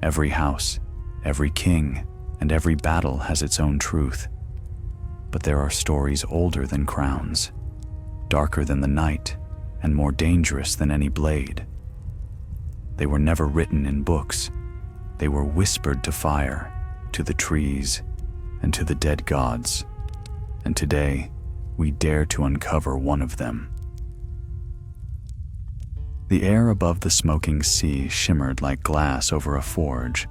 Every house, every king, and every battle has its own truth. But there are stories older than crowns, darker than the night, and more dangerous than any blade. They were never written in books. They were whispered to fire, to the trees, and to the dead gods. And today, we dare to uncover one of them. The air above the smoking sea shimmered like glass over a forge.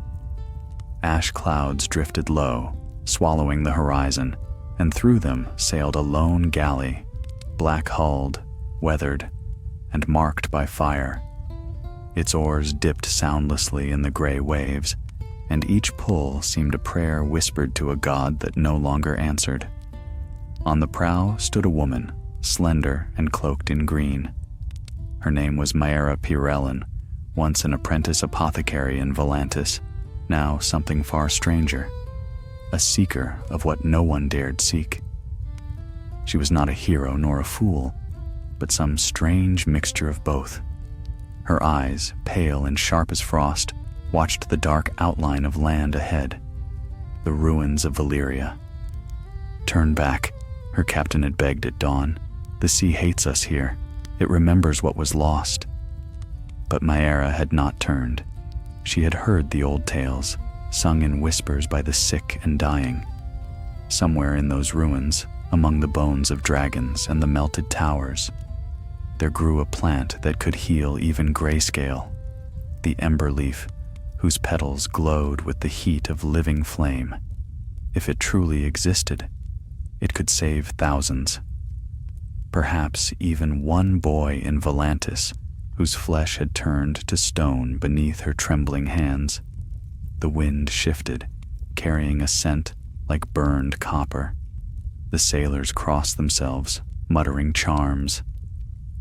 Ash clouds drifted low, swallowing the horizon, and through them sailed a lone galley, black-hulled, weathered, and marked by fire. Its oars dipped soundlessly in the gray waves, and each pull seemed a prayer whispered to a god that no longer answered. On the prow stood a woman, slender and cloaked in green. Her name was Pyromancers, once an apprentice apothecary in Volantis, now something far stranger, a seeker of what no one dared seek. She was not a hero nor a fool, but some strange mixture of both. Her eyes, pale and sharp as frost, watched the dark outline of land ahead, the ruins of Valyria. "Turn back," her captain had begged at dawn. "The sea hates us here. It remembers what was lost." But Maera had not turned. She had heard the old tales, sung in whispers by the sick and dying. Somewhere in those ruins, among the bones of dragons and the melted towers, there grew a plant that could heal even grayscale, the ember leaf, whose petals glowed with the heat of living flame. If it truly existed, it could save thousands. Perhaps even one boy in Volantis, whose flesh had turned to stone beneath her trembling hands. The wind shifted, carrying a scent like burned copper. The sailors crossed themselves, muttering charms.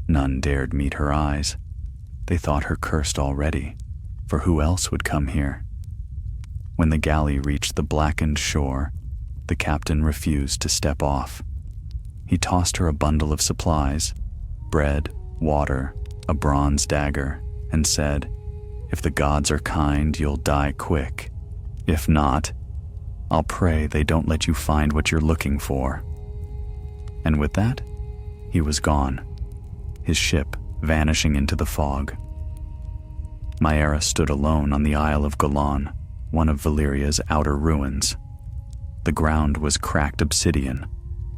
None dared meet her eyes. They thought her cursed already, for who else would come here? When the galley reached the blackened shore, the captain refused to step off. He tossed her a bundle of supplies, bread, water, a bronze dagger, and said, "If the gods are kind, you'll die quick. If not, I'll pray they don't let you find what you're looking for." And with that, he was gone, his ship vanishing into the fog. Maera stood alone on the Isle of Golan, one of Valyria's outer ruins. The ground was cracked obsidian,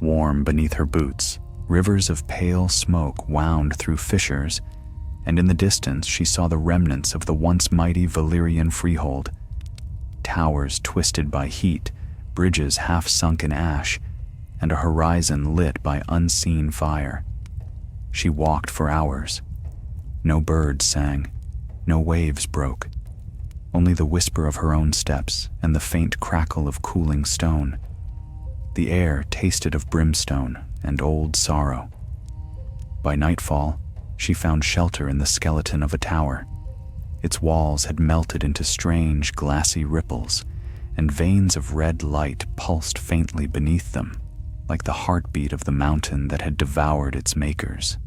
warm beneath her boots. Rivers of pale smoke wound through fissures, and in the distance she saw the remnants of the once mighty Valyrian freehold. Towers twisted by heat, bridges half sunk in ash, and a horizon lit by unseen fire. She walked for hours. No birds sang, no waves broke, only the whisper of her own steps and the faint crackle of cooling stone. The air tasted of brimstone and old sorrow. By nightfall, she found shelter in the skeleton of a tower. Its walls had melted into strange glassy ripples, and veins of red light pulsed faintly beneath them, like the heartbeat of the mountain that had devoured its makers.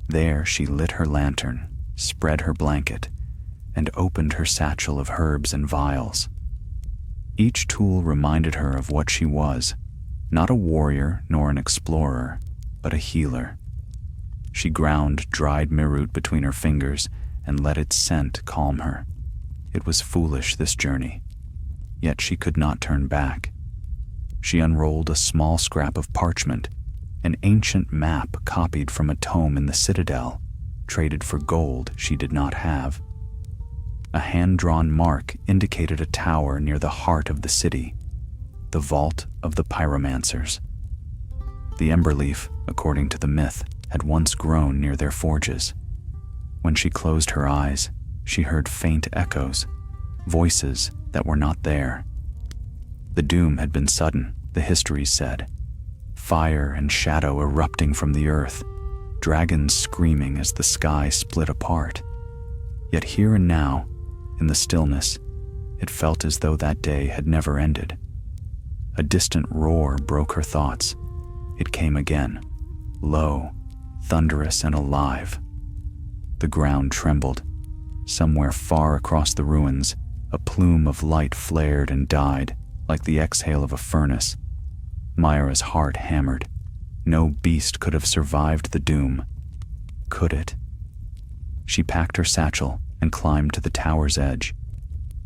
There she lit her lantern, spread her blanket, and opened her satchel of herbs and vials. Each tool reminded her of what she was, not a warrior nor an explorer, but a healer. She ground dried mirut between her fingers and let its scent calm her. It was foolish, this journey, yet she could not turn back. She unrolled a small scrap of parchment, an ancient map copied from a tome in the citadel, traded for gold she did not have. A hand-drawn mark indicated a tower near the heart of the city, the vault of the pyromancers. The emberleaf, according to the myth, had once grown near their forges. When she closed her eyes, she heard faint echoes, voices that were not there. The doom had been sudden, the histories said. Fire and shadow erupting from the earth, dragons screaming as the sky split apart. Yet here and now, in the stillness, it felt as though that day had never ended. A distant roar broke her thoughts. It came again, low, thunderous and alive. The ground trembled. Somewhere far across the ruins, A plume of light flared and died, like the exhale of a furnace. Myra's heart hammered. No beast could have survived the doom. Could it? She packed her satchel and climbed to the tower's edge.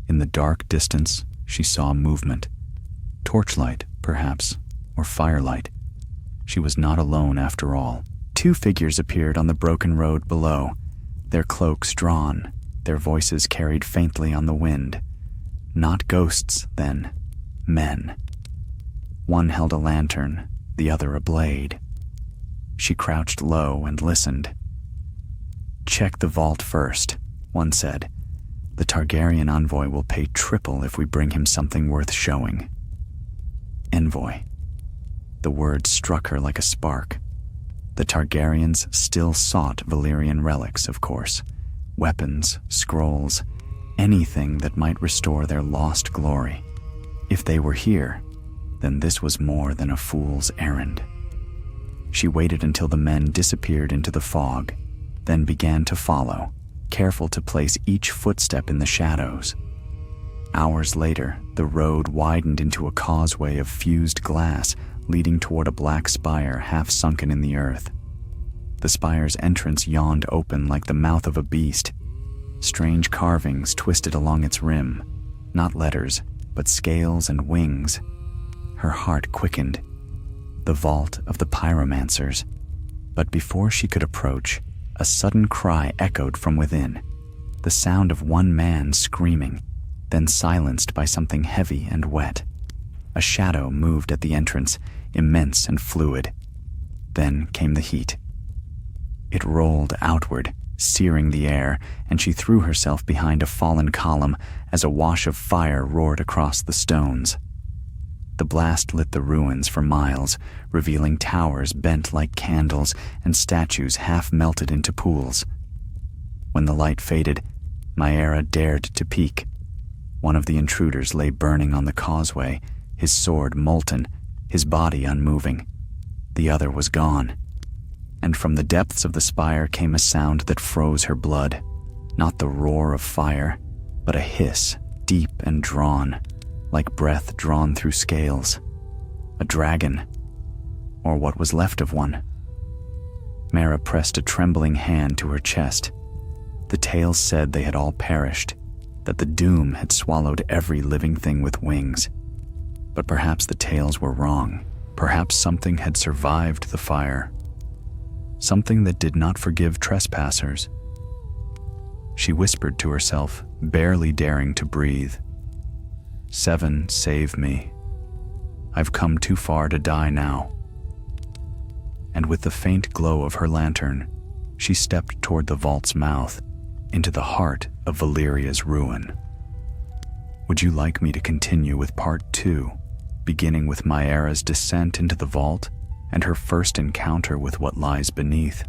In the dark distance, she saw movement. Torchlight, perhaps, or firelight. She was not alone after all. 2 figures appeared on the broken road below, their cloaks drawn, their voices carried faintly on the wind. Not ghosts, then. Men. One held a lantern, the other a blade. She crouched low and listened. "Check the vault first," one said. "The Targaryen envoy will pay triple if we bring him something worth showing." Envoy. The word struck her like a spark. The Targaryens still sought Valyrian relics, of course. Weapons, scrolls, anything that might restore their lost glory. If they were here, then this was more than a fool's errand. She waited until the men disappeared into the fog, then began to follow, careful to place each footstep in the shadows. Hours later, the road widened into a causeway of fused glass leading toward a black spire half sunken in the earth. The spire's entrance yawned open like the mouth of a beast. Strange carvings twisted along its rim, not letters, but scales and wings. Her heart quickened. The vault of the pyromancers. But before she could approach, a sudden cry echoed from within, the sound of one man screaming, then silenced by something heavy and wet. A shadow moved at the entrance, immense and fluid. Then came the heat. It rolled outward, searing the air, and she threw herself behind a fallen column as a wash of fire roared across the stones. The blast lit the ruins for miles, revealing towers bent like candles and statues half melted into pools. When the light faded, Myra dared to peek. One of the intruders lay burning on the causeway, his sword molten, his body unmoving. The other was gone. And from the depths of the spire came a sound that froze her blood. Not the roar of fire, but a hiss, deep and drawn, like breath drawn through scales. A dragon, or what was left of one. Mara pressed a trembling hand to her chest. The tales said they had all perished, that the doom had swallowed every living thing with wings. But perhaps the tales were wrong. Perhaps something had survived the fire. Something that did not forgive trespassers. She whispered to herself, barely daring to breathe. 7, save me. I've come too far to die now. And with the faint glow of her lantern, she stepped toward the vault's mouth, into the heart of Valyria's ruin. Would you like me to continue with part 2, beginning with Myra's descent into the vault and her first encounter with what lies beneath?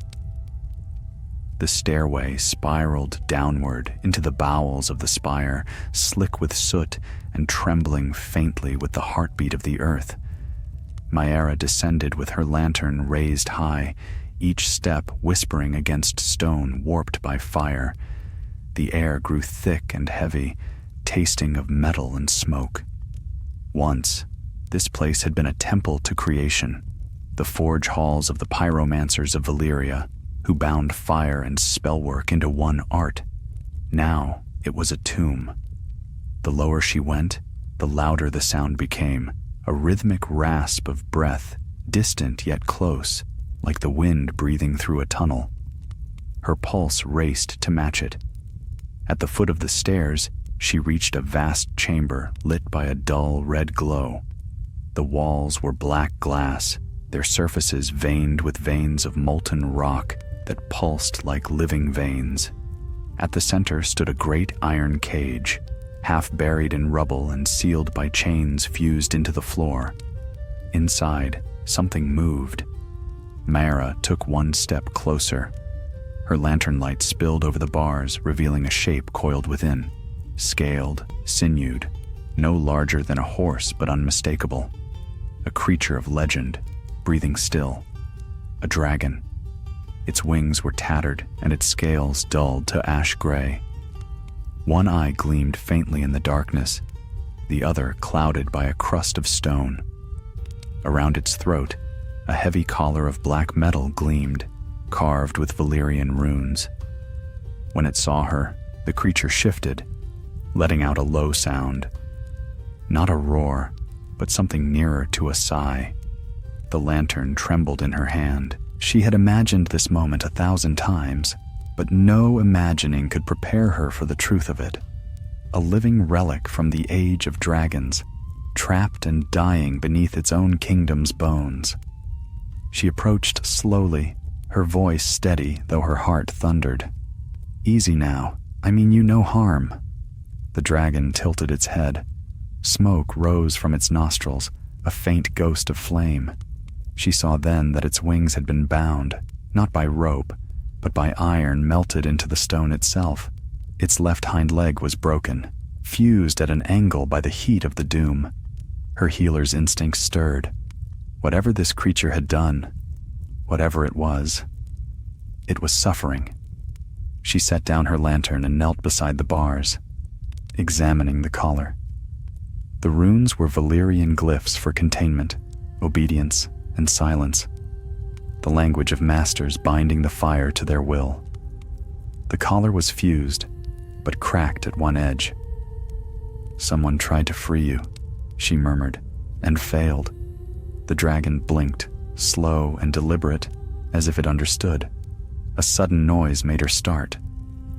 The stairway spiraled downward into the bowels of the spire, slick with soot and trembling faintly with the heartbeat of the earth. Myra descended with her lantern raised high, each step whispering against stone warped by fire. The air grew thick and heavy, tasting of metal and smoke. Once, this place had been a temple to creation, the forge halls of the pyromancers of Valyria, who bound fire and spellwork into one art. Now it was a tomb. The lower she went, the louder the sound became, a rhythmic rasp of breath, distant yet close, like the wind breathing through a tunnel. Her pulse raced to match it. At the foot of the stairs, she reached a vast chamber lit by a dull red glow. The walls were black glass, their surfaces veined with veins of molten rock that pulsed like living veins. At the center stood a great iron cage, half buried in rubble and sealed by chains fused into the floor. Inside, something moved. Myra took one step closer. Her lantern light spilled over the bars, revealing a shape coiled within, scaled, sinewed, no larger than a horse but unmistakable. A creature of legend, breathing still. A dragon. Its wings were tattered and its scales dulled to ash gray. One eye gleamed faintly in the darkness, the other clouded by a crust of stone. Around its throat, a heavy collar of black metal gleamed, carved with Valyrian runes. When it saw her, the creature shifted, letting out a low sound. Not a roar, but something nearer to a sigh. The lantern trembled in her hand. She had imagined this moment 1,000 times, but no imagining could prepare her for the truth of it. A living relic from the age of dragons, trapped and dying beneath its own kingdom's bones. She approached slowly, her voice steady though her heart thundered. "Easy now, I mean you no harm." The dragon tilted its head. Smoke rose from its nostrils, a faint ghost of flame. She saw then that its wings had been bound, not by rope, but by iron melted into the stone itself. Its left hind leg was broken, fused at an angle by the heat of the doom. Her healer's instincts stirred. Whatever this creature had done, whatever it was suffering. She set down her lantern and knelt beside the bars, examining the collar. The runes were Valyrian glyphs for containment, obedience, and silence, the language of masters binding the fire to their will. The collar was fused, but cracked at one edge. "Someone tried to free you," she murmured, and failed. The dragon blinked, slow and deliberate, as if it understood. A sudden noise made her start.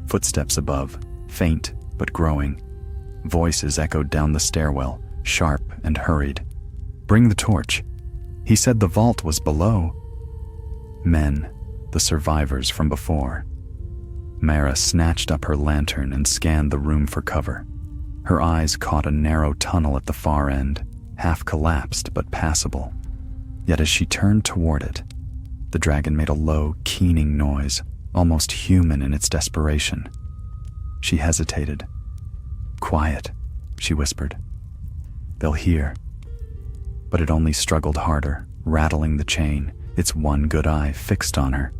Footsteps above, faint but growing. Voices echoed down the stairwell, sharp and hurried. "Bring the torch. He said the vault was below." Men, the survivors from before. Mara snatched up her lantern and scanned the room for cover. Her eyes caught a narrow tunnel at the far end, half collapsed but passable. Yet as she turned toward it, the dragon made a low, keening noise, almost human in its desperation. She hesitated. "Quiet," she whispered. "They'll hear." But it only struggled harder, rattling the chain, its one good eye fixed on her.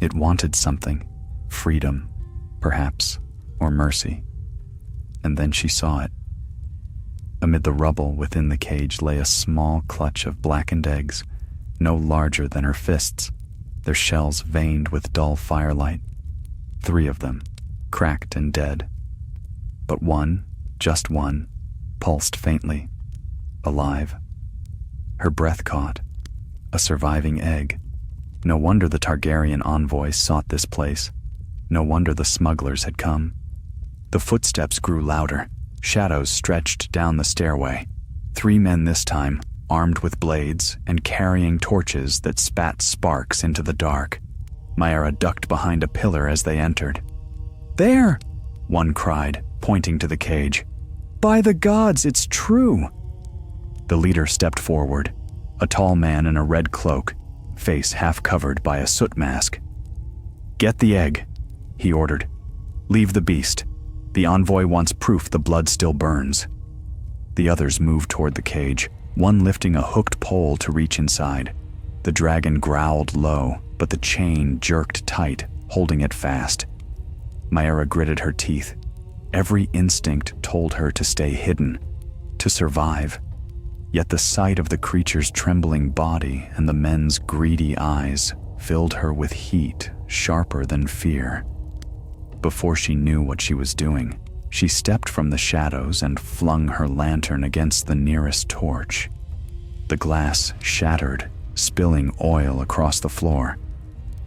It wanted something, freedom, perhaps, or mercy. And then she saw it. Amid the rubble within the cage lay a small clutch of blackened eggs, no larger than her fists, their shells veined with dull firelight. 3 of them, cracked and dead. But one, just one, pulsed faintly, alive. Her breath caught. A surviving egg. No wonder the Targaryen envoy sought this place. No wonder the smugglers had come. The footsteps grew louder. Shadows stretched down the stairway. 3 men this time, armed with blades and carrying torches that spat sparks into the dark. Mara ducked behind a pillar as they entered. "There!" one cried, pointing to the cage. "By the gods, it's true!" The leader stepped forward, a tall man in a red cloak, face half covered by a soot mask. "Get the egg," he ordered. "Leave the beast. The envoy wants proof the blood still burns." The others moved toward the cage, one lifting a hooked pole to reach inside. The dragon growled low, but the chain jerked tight, holding it fast. Mara gritted her teeth. Every instinct told her to stay hidden, to survive. Yet the sight of the creature's trembling body and the men's greedy eyes filled her with heat sharper than fear. Before she knew what she was doing, she stepped from the shadows and flung her lantern against the nearest torch. The glass shattered, spilling oil across the floor.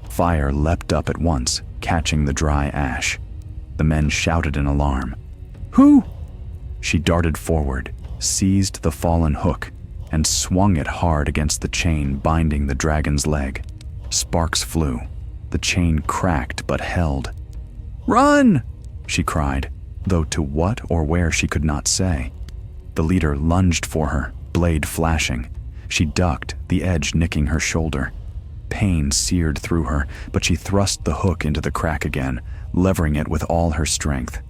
Fire leapt up at once, catching the dry ash. The men shouted in alarm. "Who?" She darted forward, seized the fallen hook, and swung it hard against the chain binding the dragon's leg. Sparks flew. The chain cracked but held. "Run!" she cried, though to what or where she could not say. The leader lunged for her, blade flashing. She ducked, the edge nicking her shoulder. Pain seared through her, but she thrust the hook into the crack again, levering it with all her strength.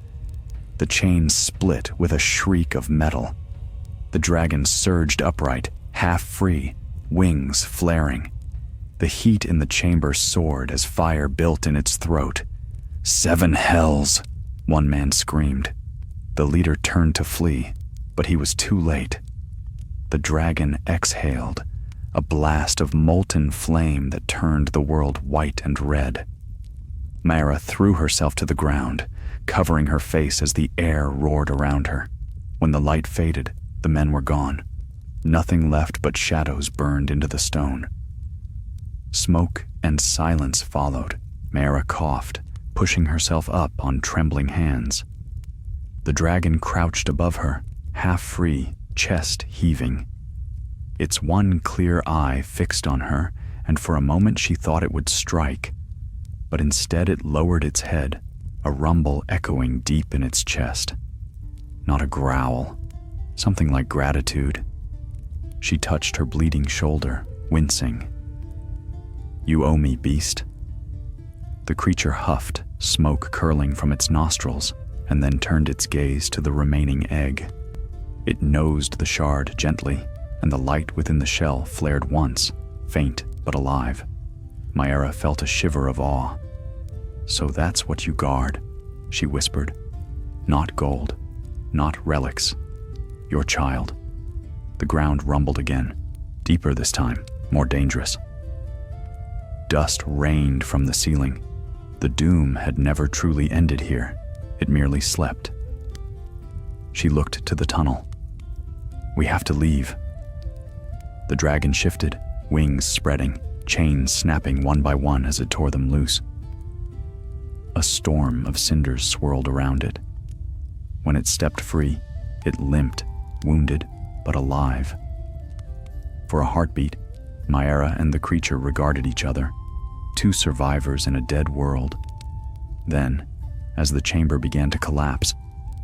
The chain split with a shriek of metal. The dragon surged upright, half free, wings flaring. The heat in the chamber soared as fire built in its throat. "7 hells!" One man screamed. The leader turned to flee, but he was too late. The dragon exhaled, a blast of molten flame that turned the world white and red. Maera threw herself to the ground, covering her face as the air roared around her. When the light faded, the men were gone. Nothing left but shadows burned into the stone. Smoke and silence followed. Maera coughed, pushing herself up on trembling hands. The dragon crouched above her, half free, chest heaving. Its one clear eye fixed on her, and for a moment she thought it would strike. But instead it lowered its head, a rumble echoing deep in its chest. Not a growl, something like gratitude. She touched her bleeding shoulder, wincing. "You owe me, beast." The creature huffed, smoke curling from its nostrils, and then turned its gaze to the remaining egg. It nosed the shard gently, and the light within the shell flared once, faint but alive. Maera felt a shiver of awe. "So that's what you guard," she whispered. "Not gold, not relics. Your child." The ground rumbled again, deeper this time, more dangerous. Dust rained from the ceiling. The doom had never truly ended here. It merely slept. She looked to the tunnel. "We have to leave." The dragon shifted, wings spreading, chains snapping one by one as it tore them loose. A storm of cinders swirled around it. When it stepped free, it limped, wounded but alive. For a heartbeat, Maera and the creature regarded each other, two survivors in a dead world. Then, as the chamber began to collapse,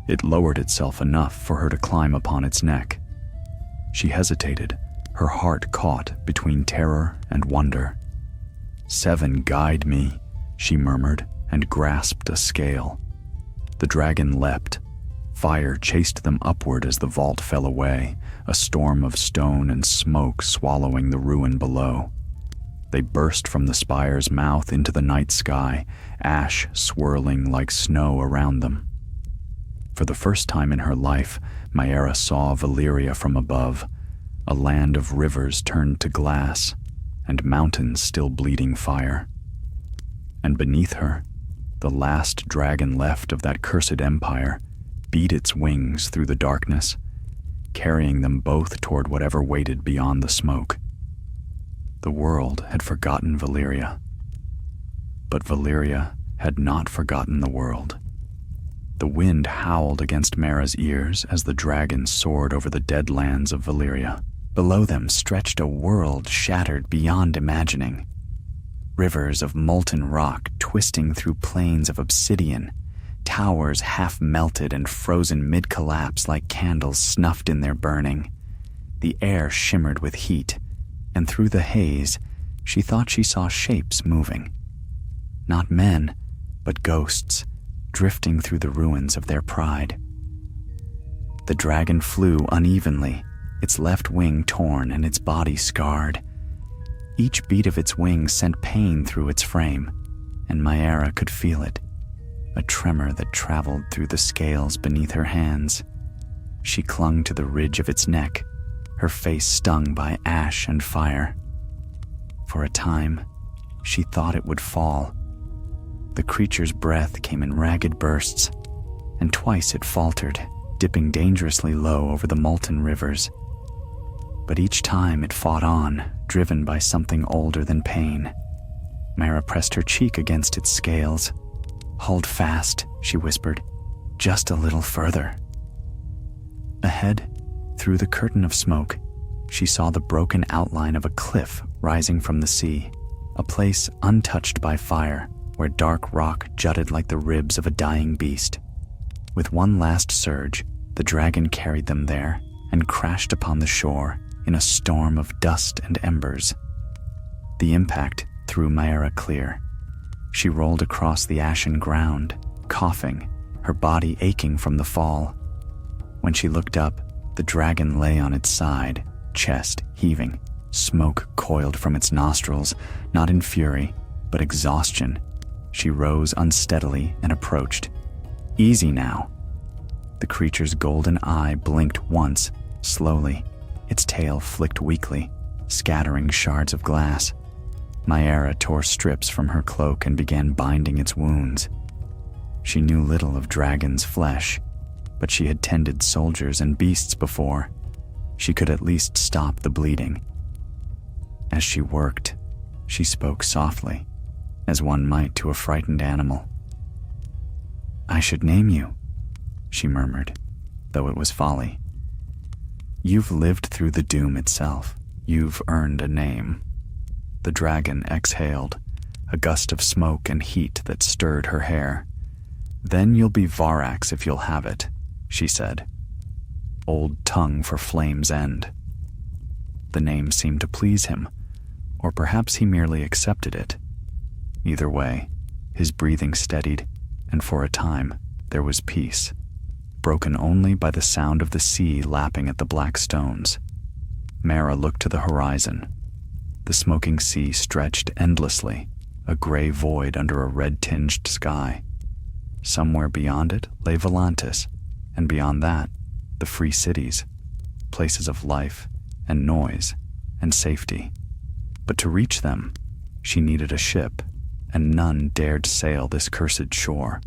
it lowered itself enough for her to climb upon its neck. She hesitated, her heart caught between terror and wonder. "Seven guide me," she murmured, and grasped a scale. The dragon leapt. Fire chased them upward as the vault fell away, a storm of stone and smoke swallowing the ruin below. They burst from the spire's mouth into the night sky, ash swirling like snow around them. For the first time in her life, Maera saw Valyria from above, a land of rivers turned to glass, and mountains still bleeding fire. And beneath her, the last dragon left of that cursed empire beat its wings through the darkness, carrying them both toward whatever waited beyond the smoke. The world had forgotten Valyria, but Valyria had not forgotten the world. The wind howled against Maera's ears as the dragon soared over the dead lands of Valyria. Below them stretched a world shattered beyond imagining. Rivers of molten rock twisting through plains of obsidian, towers half melted and frozen mid-collapse like candles snuffed in their burning. The air shimmered with heat, and through the haze, she thought she saw shapes moving. Not men, but ghosts, drifting through the ruins of their pride. The dragon flew unevenly, its left wing torn and its body scarred. Each beat of its wings sent pain through its frame, and Maera could feel it, a tremor that traveled through the scales beneath her hands. She clung to the ridge of its neck, her face stung by ash and fire. For a time, she thought it would fall. The creature's breath came in ragged bursts, and twice it faltered, dipping dangerously low over the molten rivers. But each time it fought on, driven by something older than pain. Maera pressed her cheek against its scales. "Hold fast," she whispered. "Just a little further." Ahead, through the curtain of smoke, she saw the broken outline of a cliff rising from the sea, a place untouched by fire, where dark rock jutted like the ribs of a dying beast. With one last surge, the dragon carried them there and crashed upon the shore in a storm of dust and embers. The impact threw Maera clear. She rolled across the ashen ground, coughing, her body aching from the fall. When she looked up, the dragon lay on its side, chest heaving. Smoke coiled from its nostrils, not in fury, but exhaustion. She rose unsteadily and approached. Easy now." The creature's golden eye blinked once, slowly. Its tail flicked weakly, scattering shards of glass. Nyara tore strips from her cloak and began binding its wounds. She knew little of dragon's flesh, but she had tended soldiers and beasts before. She could at least stop the bleeding. As she worked, she spoke softly, as one might to a frightened animal. "I should name you," she murmured, though it was folly. "You've lived through the doom itself. You've earned a name." The dragon exhaled, a gust of smoke and heat that stirred her hair. "Then you'll be Varax if you'll have it," she said. Old tongue for flame's end. The name seemed to please him, or perhaps he merely accepted it. Either way, his breathing steadied, and for a time there was peace, broken only by the sound of the sea lapping at the black stones. Mara looked to the horizon. The smoking sea stretched endlessly, a gray void under a red-tinged sky. Somewhere beyond it lay Volantis, and beyond that, the free cities, places of life and noise and safety. But to reach them, she needed a ship, and none dared sail this cursed shore.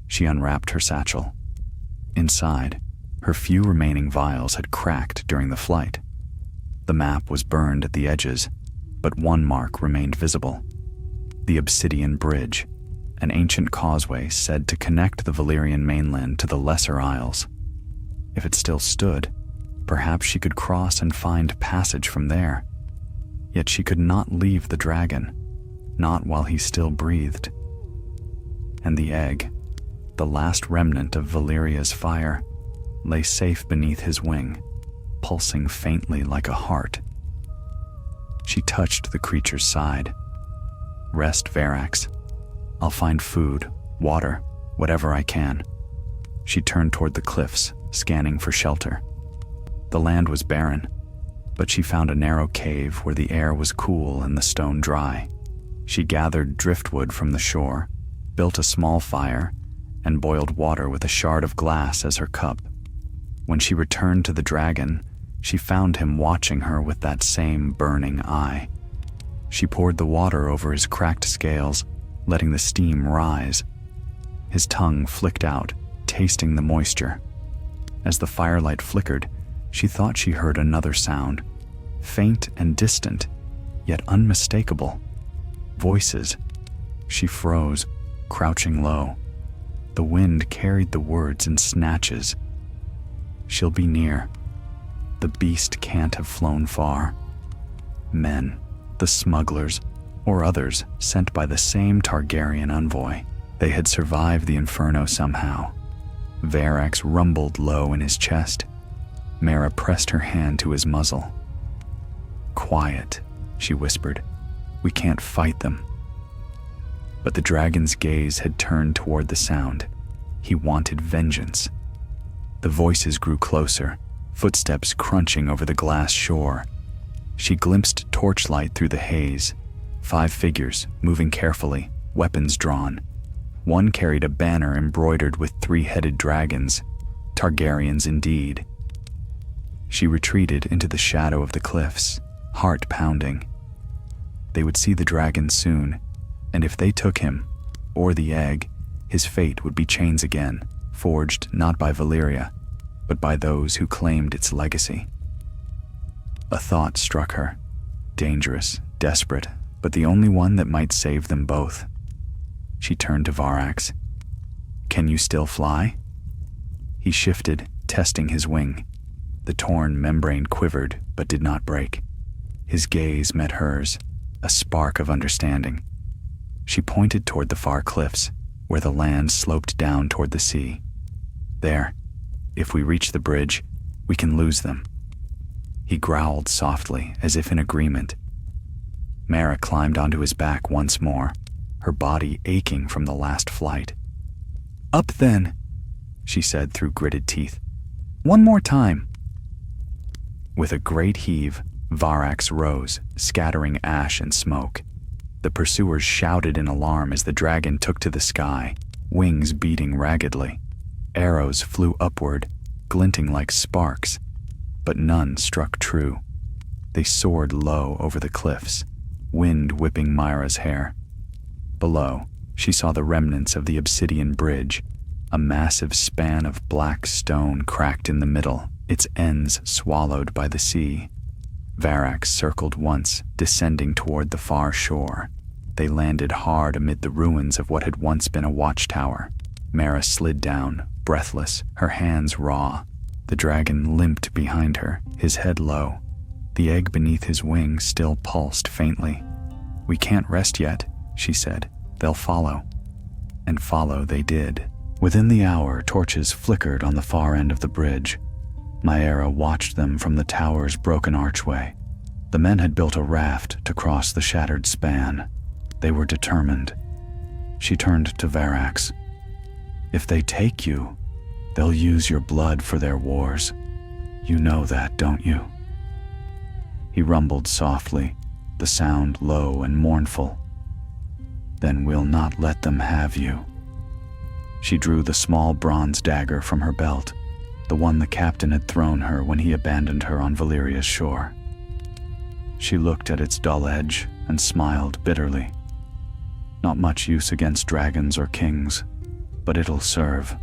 She unwrapped her satchel. Inside, her few remaining vials had cracked during the flight. The map was burned at the edges, but one mark remained visible: the Obsidian Bridge, an ancient causeway said to connect the Valyrian mainland to the Lesser Isles. If it still stood, perhaps she could cross and find passage from there. Yet she could not leave the dragon, not while he still breathed. And the egg, the last remnant of Valyria's fire, lay safe beneath his wing, pulsing faintly like a heart. She touched the creature's side. "Rest, Varax. I'll find food, water, whatever I can." She turned toward the cliffs, scanning for shelter. The land was barren, but she found a narrow cave where the air was cool and the stone dry. She gathered driftwood from the shore, built a small fire, and boiled water with a shard of glass as her cup. When she returned to the dragon, she found him watching her with that same burning eye. She poured the water over his cracked scales, letting the steam rise. His tongue flicked out, tasting the moisture. As the firelight flickered, she thought she heard another sound, faint and distant, yet unmistakable. Voices. She froze, crouching low. The wind carried the words in snatches. "She'll be near. The beast can't have flown far." Men, the smugglers, or others sent by the same Targaryen envoy. They had survived the inferno somehow. Varax rumbled low in his chest. Mara pressed her hand to his muzzle. "Quiet," she whispered. "We can't fight them." But the dragon's gaze had turned toward the sound. He wanted vengeance. The voices grew closer, footsteps crunching over the glass shore. She glimpsed torchlight through the haze. 5 figures, moving carefully, weapons drawn. One carried a banner embroidered with 3-headed dragons. Targaryens indeed. She retreated into the shadow of the cliffs, heart pounding. They would see the dragon soon, and if they took him, or the egg, his fate would be chains again, forged not by Valyria, but by those who claimed its legacy. A thought struck her, dangerous, desperate, but the only one that might save them both. She turned to Varax. "Can you still fly?" He shifted, testing his wing. The torn membrane quivered, but did not break. His gaze met hers, a spark of understanding. She pointed toward the far cliffs, where the land sloped down toward the sea. "There. If we reach the bridge, we can lose them." He growled softly, as if in agreement. Mara climbed onto his back once more, her body aching from the last flight. "Up then," she said through gritted teeth. "One more time." With a great heave, Varax rose, scattering ash and smoke. The pursuers shouted in alarm as the dragon took to the sky, wings beating raggedly. Arrows flew upward, glinting like sparks, but none struck true. They soared low over the cliffs, wind whipping Myra's hair. Below, she saw the remnants of the obsidian bridge, a massive span of black stone cracked in the middle, its ends swallowed by the sea. Varax circled once, descending toward the far shore. They landed hard amid the ruins of what had once been a watchtower. Mara slid down, breathless, her hands raw. The dragon limped behind her, his head low. The egg beneath his wing still pulsed faintly. "We can't rest yet," she said. "They'll follow." And follow they did. Within the hour, torches flickered on the far end of the bridge. Myra watched them from the tower's broken archway. The men had built a raft to cross the shattered span. They were determined. She turned to Varax. "If they take you, they'll use your blood for their wars. You know that, don't you?" He rumbled softly, the sound low and mournful. "Then we'll not let them have you." She drew the small bronze dagger from her belt, the one the captain had thrown her when he abandoned her on Valyria's shore. She looked at its dull edge and smiled bitterly. "Not much use against dragons or kings, but it'll serve."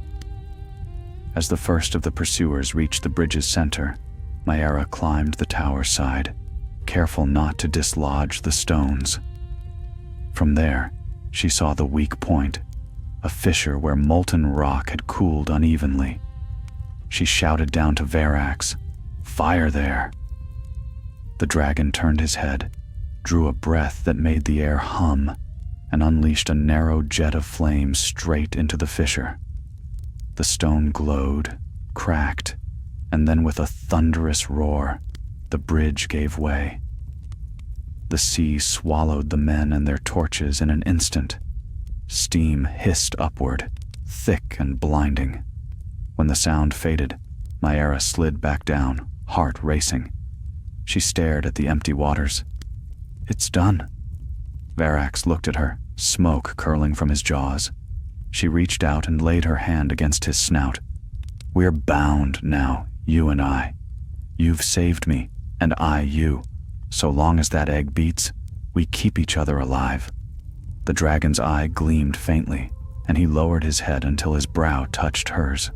As the first of the pursuers reached the bridge's center, Myra climbed the tower side, careful not to dislodge the stones. From there, she saw the weak point, a fissure where molten rock had cooled unevenly. She shouted down to Varax, "Fire there!" The dragon turned his head, drew a breath that made the air hum, and unleashed a narrow jet of flame straight into the fissure. The stone glowed, cracked, and then with a thunderous roar, the bridge gave way. The sea swallowed the men and their torches in an instant. Steam hissed upward, thick and blinding. When the sound faded, Myra slid back down, heart racing. She stared at the empty waters. "It's done." Varax looked at her, smoke curling from his jaws. She reached out and laid her hand against his snout. "We're bound now, you and I. You've saved me, and I you. So long as that egg beats, we keep each other alive." The dragon's eye gleamed faintly, and he lowered his head until his brow touched hers.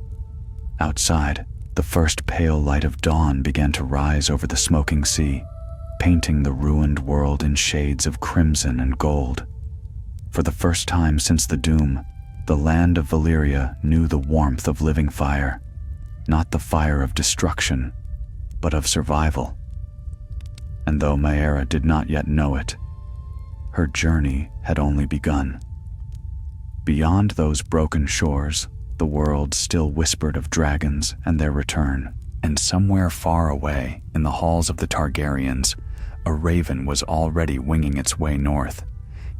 Outside, the first pale light of dawn began to rise over the smoking sea, painting the ruined world in shades of crimson and gold. For the first time since the doom, the land of Valyria knew the warmth of living fire, not the fire of destruction, but of survival. And though Myra did not yet know it, her journey had only begun. Beyond those broken shores, the world still whispered of dragons and their return, and somewhere far away, in the halls of the Targaryens, a raven was already winging its way north,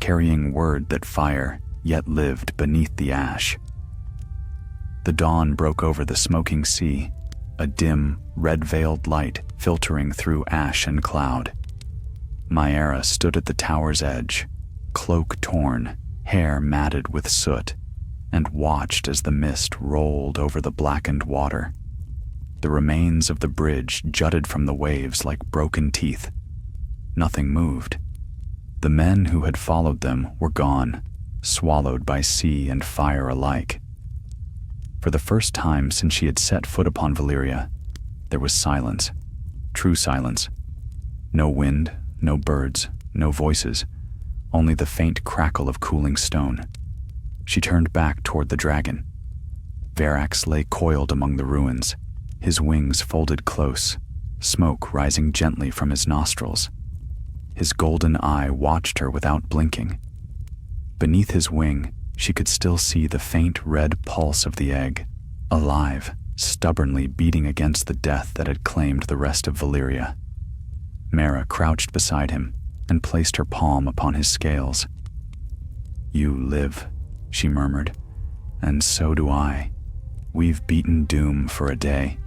carrying word that fire yet lived beneath the ash. The dawn broke over the smoking sea, a dim, red-veiled light filtering through ash and cloud. Myra stood at the tower's edge, cloak torn, hair matted with soot, and watched as the mist rolled over the blackened water. The remains of the bridge jutted from the waves like broken teeth. Nothing moved. The men who had followed them were gone, swallowed by sea and fire alike. For the first time since she had set foot upon Valyria, there was silence, true silence. No wind, no birds, no voices, only the faint crackle of cooling stone. She turned back toward the dragon. Varax lay coiled among the ruins, his wings folded close, smoke rising gently from his nostrils. His golden eye watched her without blinking. Beneath his wing, she could still see the faint red pulse of the egg, alive, stubbornly beating against the death that had claimed the rest of Valyria. Mara crouched beside him and placed her palm upon his scales. "You live," she murmured, "and so do I. We've beaten doom for a day."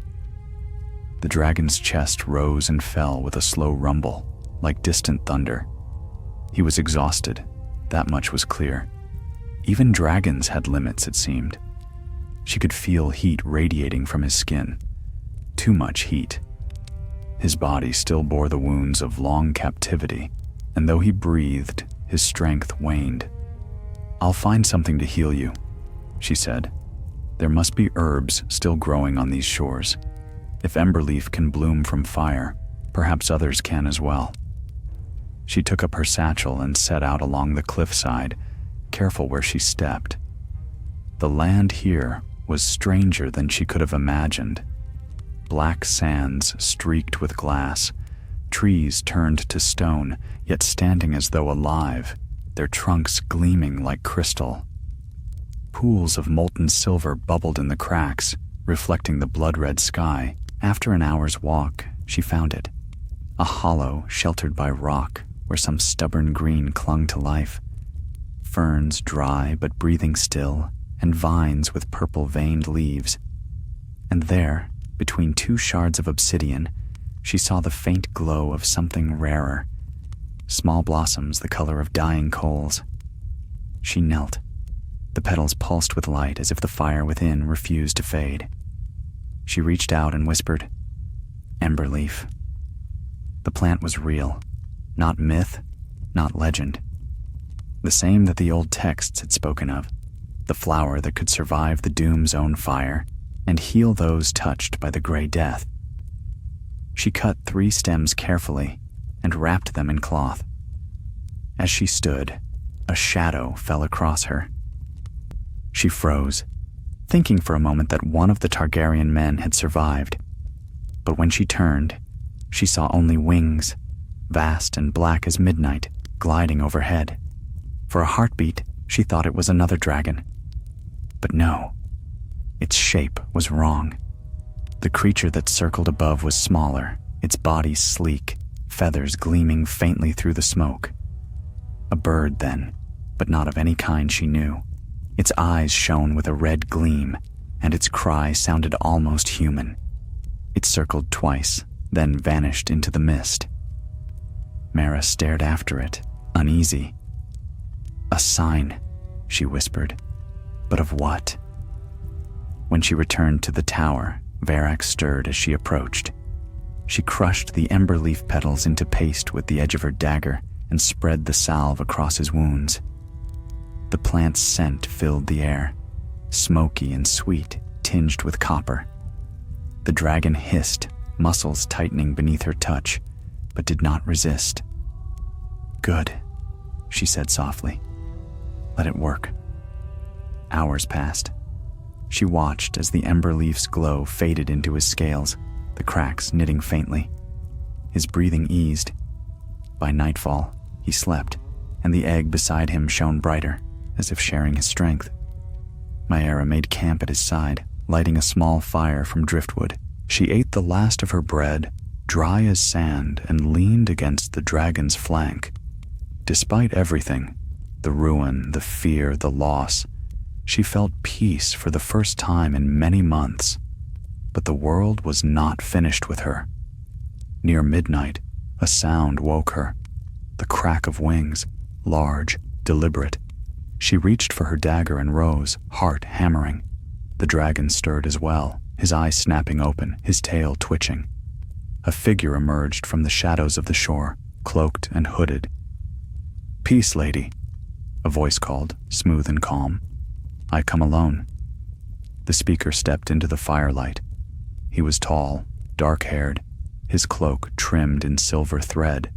The dragon's chest rose and fell with a slow rumble, like distant thunder. He was exhausted, that much was clear. Even dragons had limits, it seemed. She could feel heat radiating from his skin. Too much heat. His body still bore the wounds of long captivity, and though he breathed, his strength waned. "I'll find something to heal you," she said. "There must be herbs still growing on these shores. If emberleaf can bloom from fire, perhaps others can as well." She took up her satchel and set out along the cliffside, careful where she stepped. The land here was stranger than she could have imagined. Black sands streaked with glass, trees turned to stone, yet standing as though alive, their trunks gleaming like crystal. Pools of molten silver bubbled in the cracks, reflecting the blood-red sky. After an hour's walk, she found it. A hollow sheltered by rock where some stubborn green clung to life. Ferns dry but breathing still, and vines with purple-veined leaves. And there, between two shards of obsidian, she saw the faint glow of something rarer, small blossoms the color of dying coals. She knelt. The petals pulsed with light as if the fire within refused to fade. She reached out and whispered, "Emberleaf." The plant was real, not myth, not legend. The same that the old texts had spoken of, the flower that could survive the doom's own fire and heal those touched by the gray death. She cut 3 stems carefully and wrapped them in cloth. As she stood, a shadow fell across her. She froze, thinking for a moment that one of the Targaryen men had survived. But when she turned, she saw only wings, vast and black as midnight, gliding overhead. For a heartbeat, she thought it was another dragon. But no, its shape was wrong. The creature that circled above was smaller, its body sleek, feathers gleaming faintly through the smoke. A bird, then, but not of any kind she knew. Its eyes shone with a red gleam, and its cry sounded almost human. It circled twice, then vanished into the mist. Mara stared after it, uneasy. "A sign," she whispered. "But of what?" When she returned to the tower, Varax stirred as she approached. She crushed the emberleaf petals into paste with the edge of her dagger and spread the salve across his wounds. The plant's scent filled the air, smoky and sweet, tinged with copper. The dragon hissed, muscles tightening beneath her touch, but did not resist. "Good," she said softly. "Let it work." Hours passed. She watched as the emberleaf's glow faded into his scales, the cracks knitting faintly. His breathing eased. By nightfall, he slept, and the egg beside him shone brighter, as if sharing his strength. Maera made camp at his side, lighting a small fire from driftwood. She ate the last of her bread, dry as sand, and leaned against the dragon's flank. Despite everything, the ruin, the fear, the loss, she felt peace for the first time in many months. But the world was not finished with her. Near midnight, a sound woke her. The crack of wings, large, deliberate. She reached for her dagger and rose, heart hammering. The dragon stirred as well, his eyes snapping open, his tail twitching. A figure emerged from the shadows of the shore, cloaked and hooded. "Peace, lady," a voice called, smooth and calm. "I come alone." The speaker stepped into the firelight. He was tall, dark-haired, his cloak trimmed in silver thread.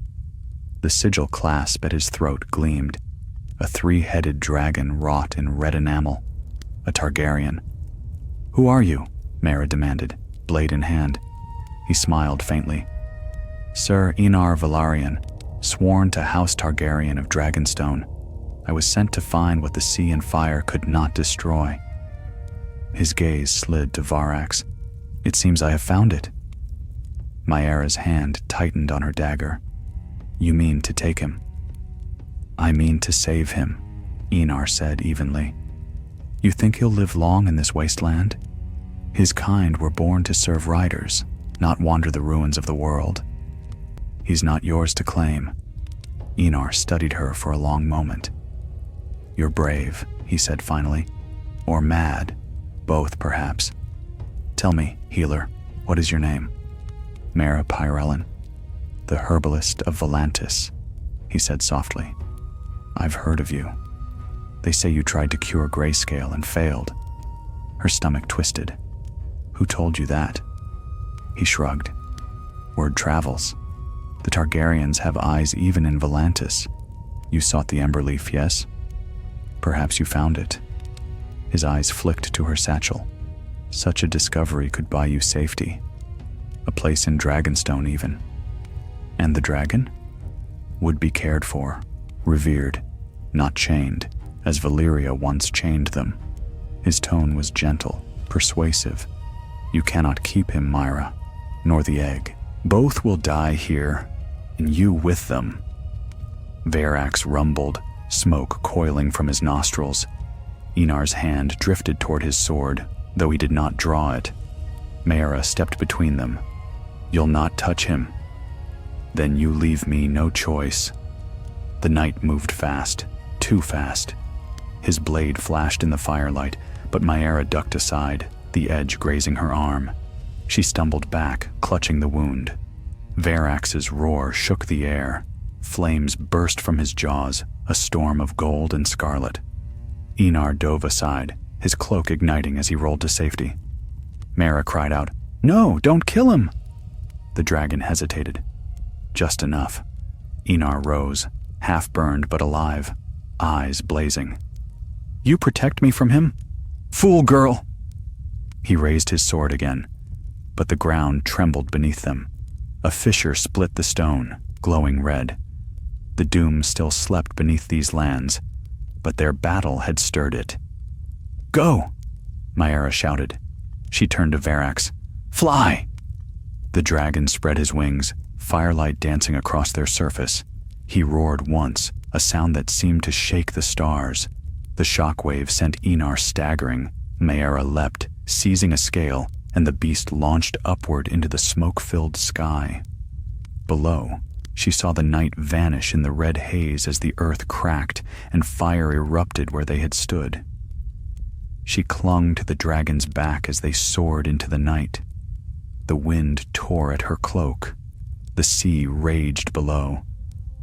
The sigil clasp at his throat gleamed, a 3-headed dragon wrought in red enamel, a Targaryen. "Who are you?" Mara demanded, blade in hand. He smiled faintly. "Sir Enar Velaryon, sworn to House Targaryen of Dragonstone. I was sent to find what the sea and fire could not destroy." His gaze slid to Varax. "It seems I have found it." Maera's hand tightened on her dagger. "You mean to take him?" "I mean to save him," Enar said evenly. "You think he'll live long in this wasteland? His kind were born to serve riders, not wander the ruins of the world. He's not yours to claim." Enar studied her for a long moment. "You're brave," he said finally. Or mad. Both, perhaps. Tell me, healer, what is your name? Mara Pyrellin, the Herbalist of Volantis, he said softly. I've heard of you. They say you tried to cure grayscale and failed. Her stomach twisted. Who told you that? He shrugged. Word travels. The Targaryens have eyes even in Volantis. You sought the Ember Leaf, yes? Perhaps you found it. His eyes flicked to her satchel. Such a discovery could buy you safety. A place in Dragonstone, even. And the dragon? Would be cared for, revered, not chained, as Valyria once chained them. His tone was gentle, persuasive. You cannot keep him, Myra, nor the egg. Both will die here, and you with them. Varax rumbled, smoke coiling from his nostrils. Enar's hand drifted toward his sword, though he did not draw it. Mayra stepped between them. You'll not touch him. Then you leave me no choice. The knight moved fast, too fast. His blade flashed in the firelight, but Mayra ducked aside, the edge grazing her arm. She stumbled back, clutching the wound. Varax's roar shook the air. Flames burst from his jaws, a storm of gold and scarlet. Enar dove aside, his cloak igniting as he rolled to safety. Mara cried out, "No, don't kill him!" The dragon hesitated. Just enough. Enar rose, half-burned but alive, eyes blazing. "You protect me from him? Fool girl!" He raised his sword again, but the ground trembled beneath them. A fissure split the stone, glowing red. The doom still slept beneath these lands, but their battle had stirred it. "Go!" Mayra shouted. She turned to Varax. "Fly!" The dragon spread his wings, firelight dancing across their surface. He roared once, a sound that seemed to shake the stars. The shockwave sent Enar staggering. Mayra leapt, seizing a scale, and the beast launched upward into the smoke-filled sky. Below, she saw the night vanish in the red haze as the earth cracked and fire erupted where they had stood. She clung to the dragon's back as they soared into the night. The wind tore at her cloak. The sea raged below,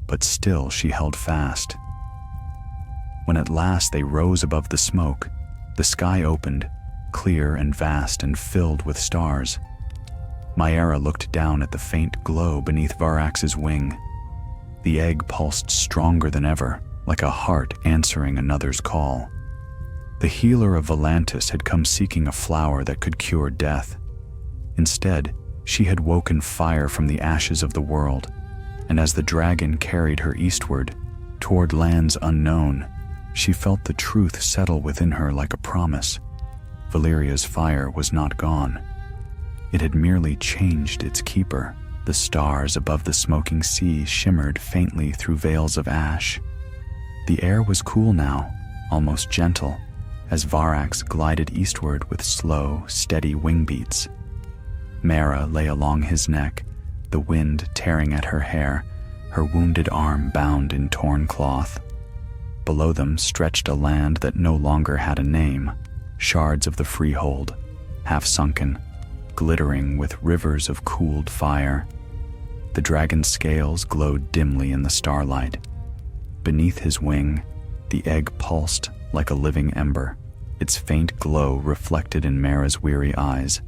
but still she held fast. When at last they rose above the smoke, the sky opened, clear and vast and filled with stars. Mayra looked down at the faint glow beneath Varax's wing. The egg pulsed stronger than ever, like a heart answering another's call. The healer of Volantis had come seeking a flower that could cure death. Instead, she had woken fire from the ashes of the world, and as the dragon carried her eastward, toward lands unknown, she felt the truth settle within her like a promise. Valyria's fire was not gone. It had merely changed its keeper. The stars above the smoking sea shimmered faintly through veils of ash. The air was cool now, almost gentle, as Varax glided eastward with slow, steady wing beats. Mara lay along his neck, the wind tearing at her hair, her wounded arm bound in torn cloth. Below them stretched a land that no longer had a name, shards of the freehold, half-sunken, glittering with rivers of cooled fire. The dragon's scales glowed dimly in the starlight. Beneath his wing, the egg pulsed like a living ember, its faint glow reflected in Mara's weary eyes.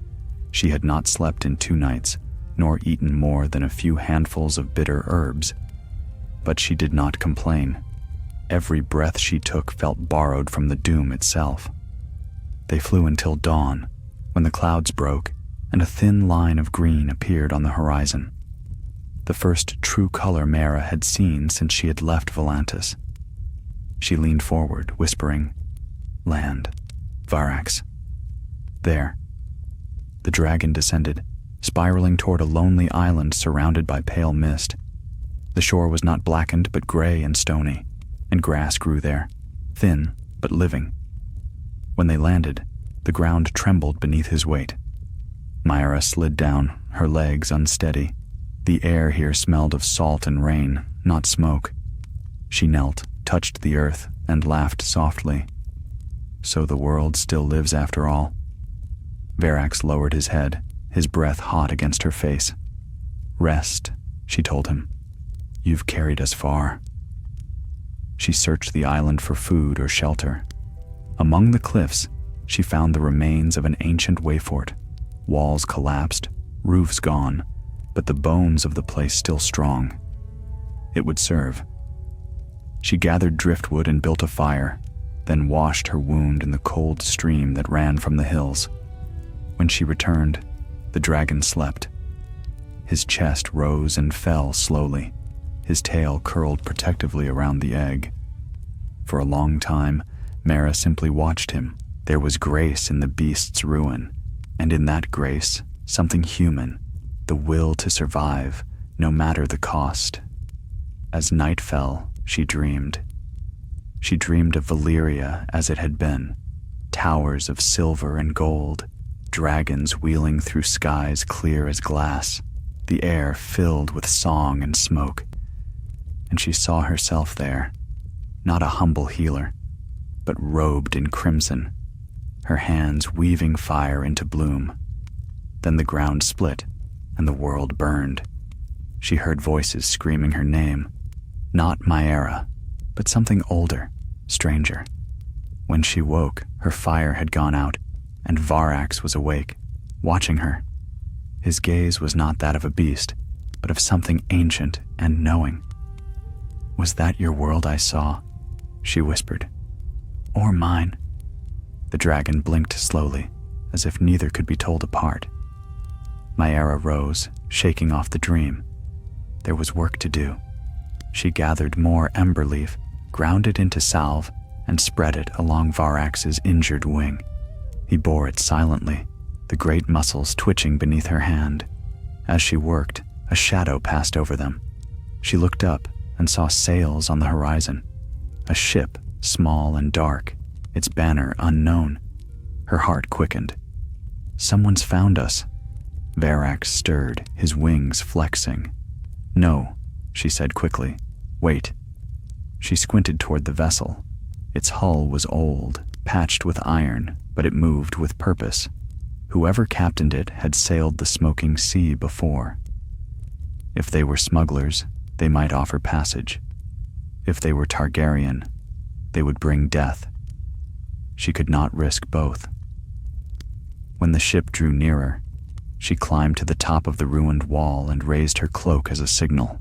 She had not slept in 2 nights, nor eaten more than a few handfuls of bitter herbs. But she did not complain. Every breath she took felt borrowed from the doom itself. They flew until dawn, when the clouds broke and a thin line of green appeared on the horizon. The first true color Mara had seen since she had left Volantis. She leaned forward, whispering, "Land, Varax." There. The dragon descended, spiraling toward a lonely island surrounded by pale mist. The shore was not blackened but gray and stony, and grass grew there, thin but living. When they landed, the ground trembled beneath his weight. Mayra slid down, her legs unsteady. The air here smelled of salt and rain, not smoke. She knelt, touched the earth, and laughed softly. So the world still lives after all? Varax lowered his head, his breath hot against her face. Rest, she told him. You've carried us far. She searched the island for food or shelter. Among the cliffs, she found the remains of an ancient wayfort. Walls collapsed, roofs gone, but the bones of the place still strong. It would serve. She gathered driftwood and built a fire, then washed her wound in the cold stream that ran from the hills. When she returned, the dragon slept. His chest rose and fell slowly, his tail curled protectively around the egg. For a long time, Mara simply watched him. There was grace in the beast's ruin, and in that grace, something human, the will to survive, no matter the cost. As night fell, she dreamed. She dreamed of Valyria as it had been, towers of silver and gold, dragons wheeling through skies clear as glass, the air filled with song and smoke. And she saw herself there, not a humble healer, but robed in crimson, her hands weaving fire into bloom. Then the ground split, and the world burned. She heard voices screaming her name, not Myara, but something older, stranger. When she woke, her fire had gone out, and Varax was awake, watching her. His gaze was not that of a beast, but of something ancient and knowing. Was that your world I saw? She whispered. Or mine? The dragon blinked slowly, as if neither could be told apart. Myara rose, shaking off the dream. There was work to do. She gathered more ember leaf, ground it into salve, and spread it along Varax's injured wing. He bore it silently, the great muscles twitching beneath her hand. As she worked, a shadow passed over them. She looked up and saw sails on the horizon. A ship, small and dark, its banner unknown. Her heart quickened. Someone's found us. Varax stirred, his wings flexing. No, she said quickly. Wait. She squinted toward the vessel. Its hull was old, patched with iron, but it moved with purpose. Whoever captained it had sailed the smoking sea before. If they were smugglers, they might offer passage. If they were Targaryen, they would bring death. She could not risk both. When the ship drew nearer, she climbed to the top of the ruined wall and raised her cloak as a signal.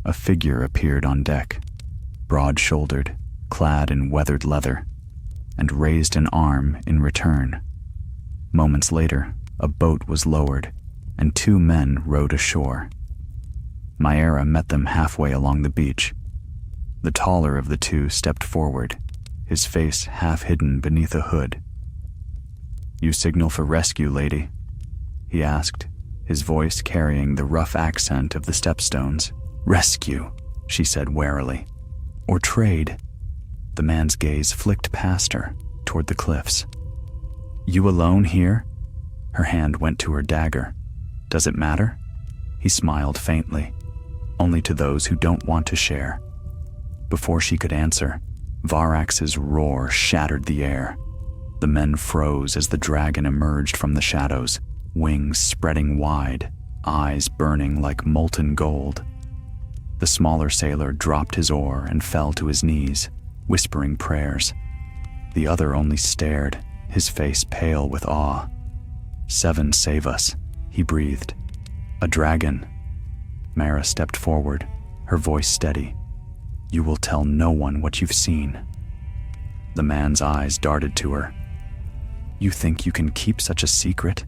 A figure appeared on deck, broad-shouldered, clad in weathered leather, and raised an arm in return. Moments later, a boat was lowered, and two men rowed ashore. Myara met them halfway along the beach. The taller of the two stepped forward, his face half hidden beneath a hood. You signal for rescue, lady? He asked, his voice carrying the rough accent of the stepstones. Rescue, she said warily. Or trade? The man's gaze flicked past her, toward the cliffs. You alone here? Her hand went to her dagger. Does it matter? He smiled faintly. Only to those who don't want to share. Before she could answer, Varax's roar shattered the air. The men froze as the dragon emerged from the shadows, wings spreading wide, eyes burning like molten gold. The smaller sailor dropped his oar and fell to his knees, whispering prayers. The other only stared, his face pale with awe. Seven save us, he breathed. A dragon. Mara stepped forward, her voice steady. You will tell no one what you've seen. The man's eyes darted to her. You think you can keep such a secret?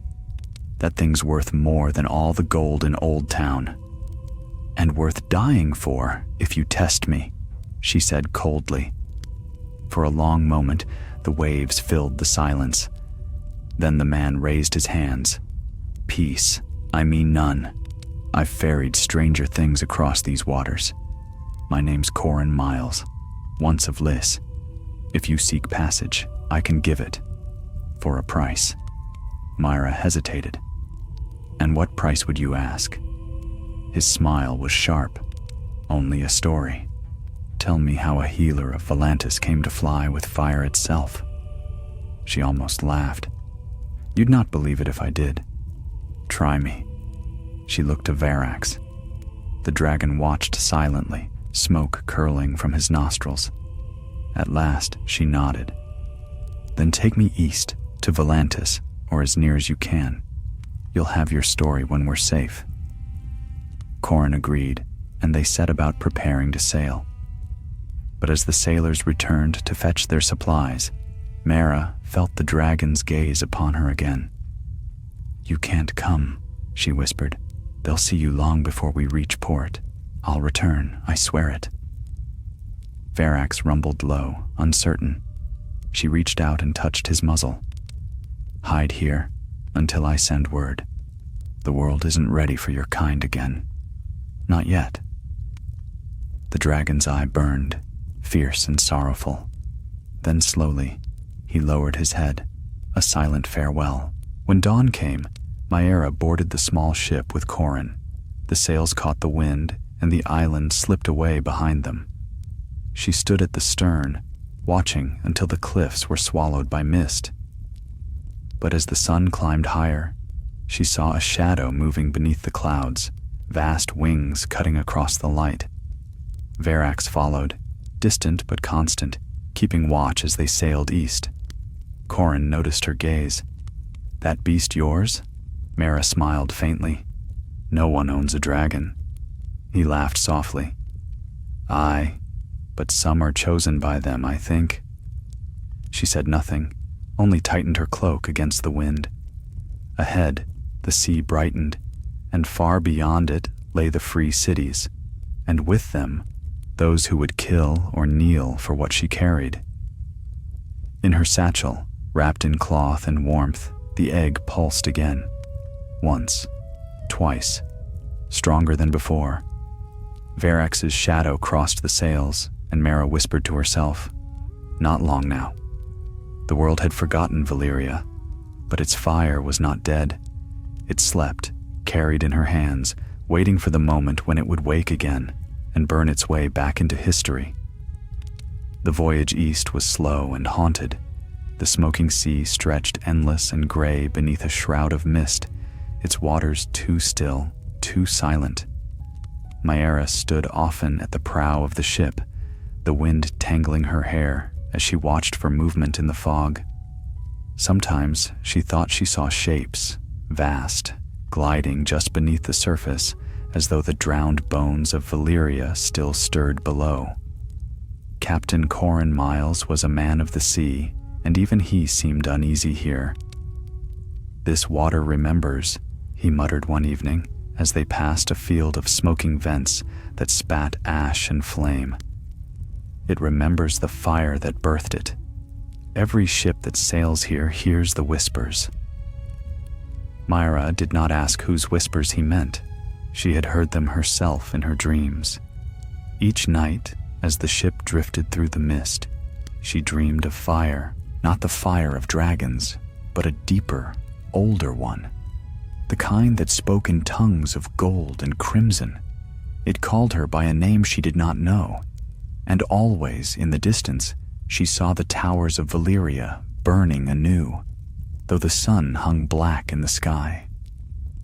That thing's worth more than all the gold in Old Town. And worth dying for if you test me, she said coldly. For a long moment, the waves filled the silence. Then the man raised his hands. Peace, I mean none. I've ferried stranger things across these waters. My name's Corin Miles, once of Lys. If you seek passage, I can give it. For a price. Myra hesitated. And what price would you ask? His smile was sharp. Only a story. Tell me how a healer of Volantis came to fly with fire itself. She almost laughed. "You'd not believe it if I did. Try me." She looked to Varax. The dragon watched silently, smoke curling from his nostrils. At last, she nodded. "Then take me east, to Volantis, or as near as you can. You'll have your story when we're safe." Corin agreed, and they set about preparing to sail. But as the sailors returned to fetch their supplies, Mara felt the dragon's gaze upon her again. "You can't come," she whispered. "They'll see you long before we reach port. I'll return, I swear it." Varax rumbled low, uncertain. She reached out and touched his muzzle. "Hide here, until I send word. The world isn't ready for your kind again. Not yet." The dragon's eye burned, fierce and sorrowful. Then slowly, he lowered his head, a silent farewell. When dawn came, Maera boarded the small ship with Corin. The sails caught the wind, and the island slipped away behind them. She stood at the stern, watching until the cliffs were swallowed by mist. But as the sun climbed higher, she saw a shadow moving beneath the clouds, vast wings cutting across the light. Varax followed, distant but constant, keeping watch as they sailed east. Corin noticed her gaze. "That beast yours?" Mara smiled faintly. "No one owns a dragon." He laughed softly. "Aye, but some are chosen by them, I think." She said nothing, only tightened her cloak against the wind. Ahead, the sea brightened, and far beyond it lay the free cities, and with them, those who would kill or kneel for what she carried. In her satchel, wrapped in cloth and warmth, the egg pulsed again. Once, twice, stronger than before. Varax's shadow crossed the sails, and Mara whispered to herself, "Not long now." The world had forgotten Valyria, but its fire was not dead. It slept, carried in her hands, waiting for the moment when it would wake again and burn its way back into history. The voyage east was slow and haunted. The smoking sea stretched endless and gray beneath a shroud of mist, its waters too still, too silent. Maera stood often at the prow of the ship, the wind tangling her hair as she watched for movement in the fog. Sometimes she thought she saw shapes, vast, gliding just beneath the surface, as though the drowned bones of Valyria still stirred below. Captain Corin Miles was a man of the sea, and even he seemed uneasy here. "This water remembers," he muttered one evening, as they passed a field of smoking vents that spat ash and flame. "It remembers the fire that birthed it. Every ship that sails here hears the whispers." Myra did not ask whose whispers he meant. She had heard them herself in her dreams. Each night, as the ship drifted through the mist, she dreamed of fire, not the fire of dragons, but a deeper, older one. The kind that spoke in tongues of gold and crimson. It called her by a name she did not know, and always, in the distance, she saw the towers of Valyria burning anew, though the sun hung black in the sky.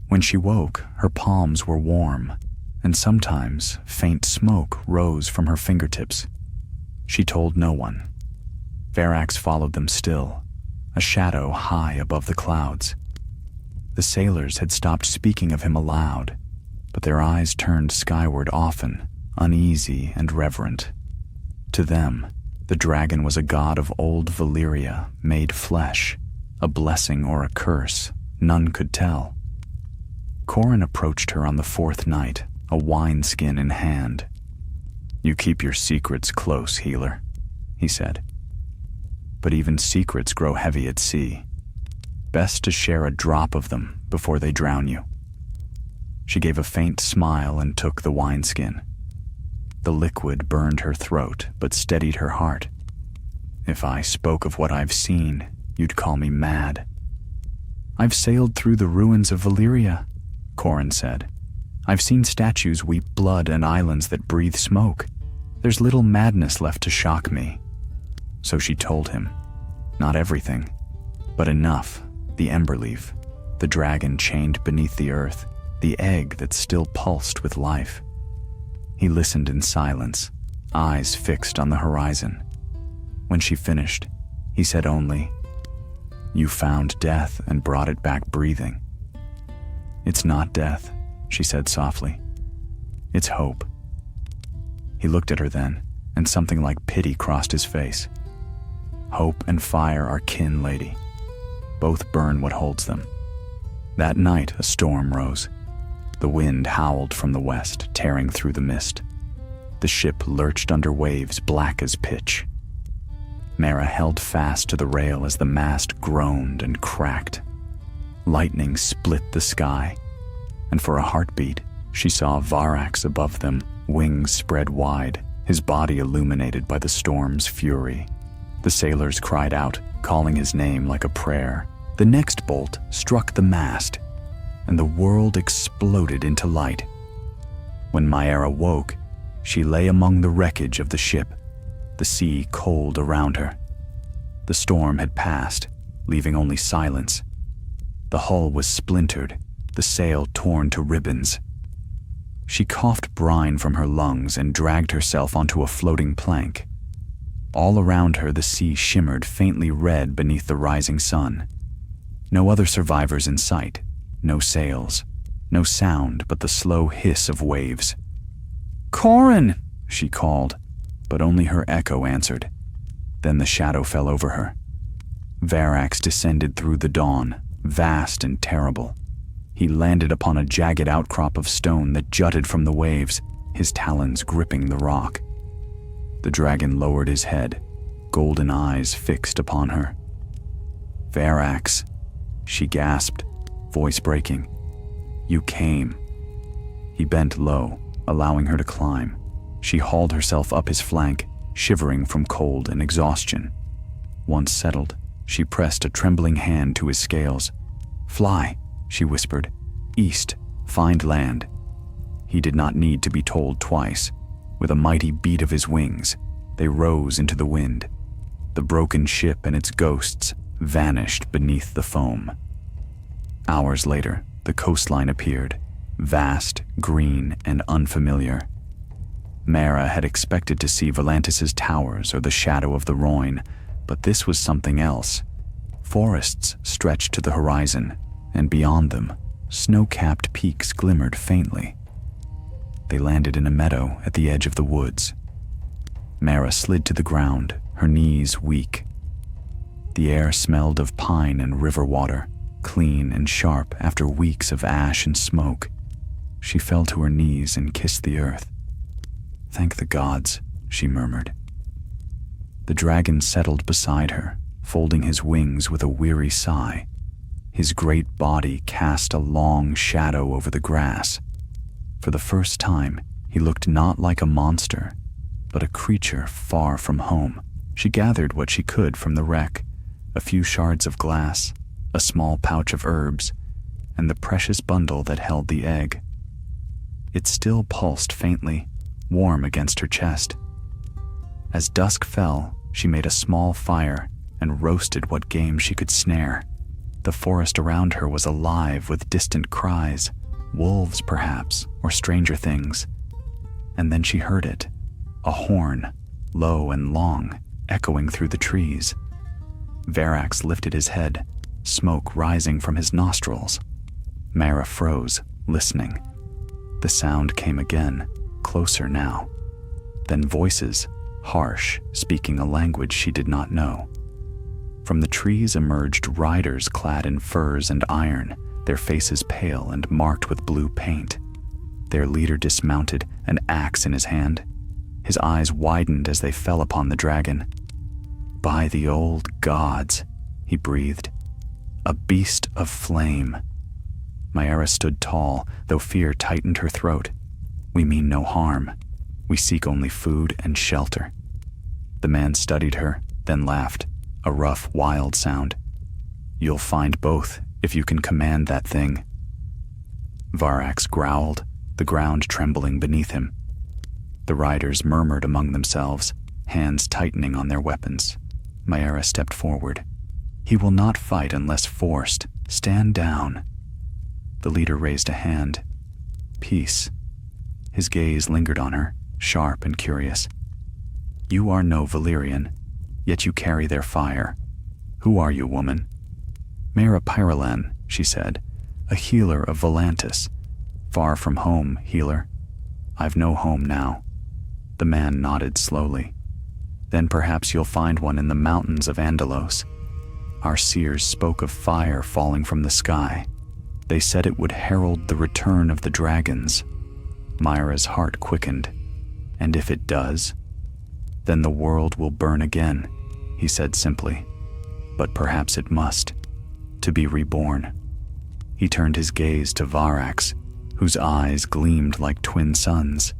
When she woke, her palms were warm, and sometimes faint smoke rose from her fingertips. She told no one. Varax followed them still, a shadow high above the clouds. The sailors had stopped speaking of him aloud, but their eyes turned skyward often, uneasy and reverent. To them, the dragon was a god of old Valyria made flesh, a blessing or a curse, none could tell. Corin approached her on the fourth night, a wineskin in hand. "You keep your secrets close, healer," he said. "But even secrets grow heavy at sea. Best to share a drop of them before they drown you." She gave a faint smile and took the wineskin. The liquid burned her throat but steadied her heart. "If I spoke of what I've seen, you'd call me mad." "I've sailed through the ruins of Valyria," Corin said. "I've seen statues weep blood and islands that breathe smoke. There's little madness left to shock me." So she told him. Not everything, But enough. The ember leaf, the dragon chained beneath the earth, the egg that still pulsed with life. He listened in silence, eyes fixed on the horizon. When she finished, he said only, "You found death and brought it back breathing." "It's not death," she said softly. "It's hope." He looked at her then, and something like pity crossed his face. "Hope and fire are kin, lady. Both burn what holds them." That night a storm rose. The wind howled from the west, tearing through the mist. The ship lurched under waves black as pitch. Mara held fast to the rail as the mast groaned and cracked. Lightning split the sky, and for a heartbeat, she saw Varax above them, wings spread wide, his body illuminated by the storm's fury. The sailors cried out, calling his name like a prayer. The next bolt struck the mast, and the world exploded into light. When Mara woke, she lay among the wreckage of the ship, the sea cold around her. The storm had passed, leaving only silence. The hull was splintered, the sail torn to ribbons. She coughed brine from her lungs and dragged herself onto a floating plank. All around her the sea shimmered faintly red beneath the rising sun. No other survivors in sight, no sails, no sound but the slow hiss of waves. "Corin!" she called, but only her echo answered. Then the shadow fell over her. Varax descended through the dawn, vast and terrible. He landed upon a jagged outcrop of stone that jutted from the waves, his talons gripping the rock. The dragon lowered his head, golden eyes fixed upon her. "Varax," she gasped, voice breaking. "You came." He bent low, allowing her to climb. She hauled herself up his flank, shivering from cold and exhaustion. Once settled, she pressed a trembling hand to his scales. "Fly," she whispered. "East, find land." He did not need to be told twice. With a mighty beat of his wings, they rose into the wind. The broken ship and its ghosts vanished beneath the foam. Hours later, the coastline appeared, vast, green, and unfamiliar. Mara had expected to see Volantis's towers or the shadow of the Rhoyne, but this was something else. Forests stretched to the horizon, and beyond them, snow-capped peaks glimmered faintly. They landed in a meadow at the edge of the woods. Mara slid to the ground, her knees weak. The air smelled of pine and river water, clean and sharp after weeks of ash and smoke. She fell to her knees and kissed the earth. "Thank the gods," she murmured. The dragon settled beside her, folding his wings with a weary sigh. His great body cast a long shadow over the grass. For the first time, he looked not like a monster, but a creature far from home. She gathered what she could from the wreck, a few shards of glass, a small pouch of herbs, and the precious bundle that held the egg. It still pulsed faintly, warm against her chest. As dusk fell, she made a small fire and roasted what game she could snare. The forest around her was alive with distant cries, wolves perhaps, or stranger things. And then she heard it, a horn, low and long, echoing through the trees. Varax lifted his head, smoke rising from his nostrils. Mara froze, listening. The sound came again, closer now. Then voices, harsh, speaking a language she did not know. From the trees emerged riders clad in furs and iron, their faces pale and marked with blue paint. Their leader dismounted, an axe in his hand. His eyes widened as they fell upon the dragon. "By the old gods," he breathed. "A beast of flame." Mara stood tall, though fear tightened her throat. "We mean no harm. We seek only food and shelter." The man studied her, then laughed, a rough, wild sound. "You'll find both if you can command that thing." Varax growled, the ground trembling beneath him. The riders murmured among themselves, hands tightening on their weapons. Mara stepped forward. He will not fight unless forced. Stand down." The leader raised a hand. "Peace." His gaze lingered on her, sharp and curious. "You are no Valyrian, yet you carry their fire. Who are you, woman?" "Mera Pyrolan," she said, "a healer of Volantis. Far from home, healer. I've no home now." The man nodded slowly. "Then perhaps you'll find one in the mountains of Andelos. Our seers spoke of fire falling from the sky. They said it would herald the return of the dragons." Myra's heart quickened. "And if it does, then the world will burn again," he said simply. "But perhaps it must, to be reborn." He turned his gaze to Varax, whose eyes gleamed like twin suns.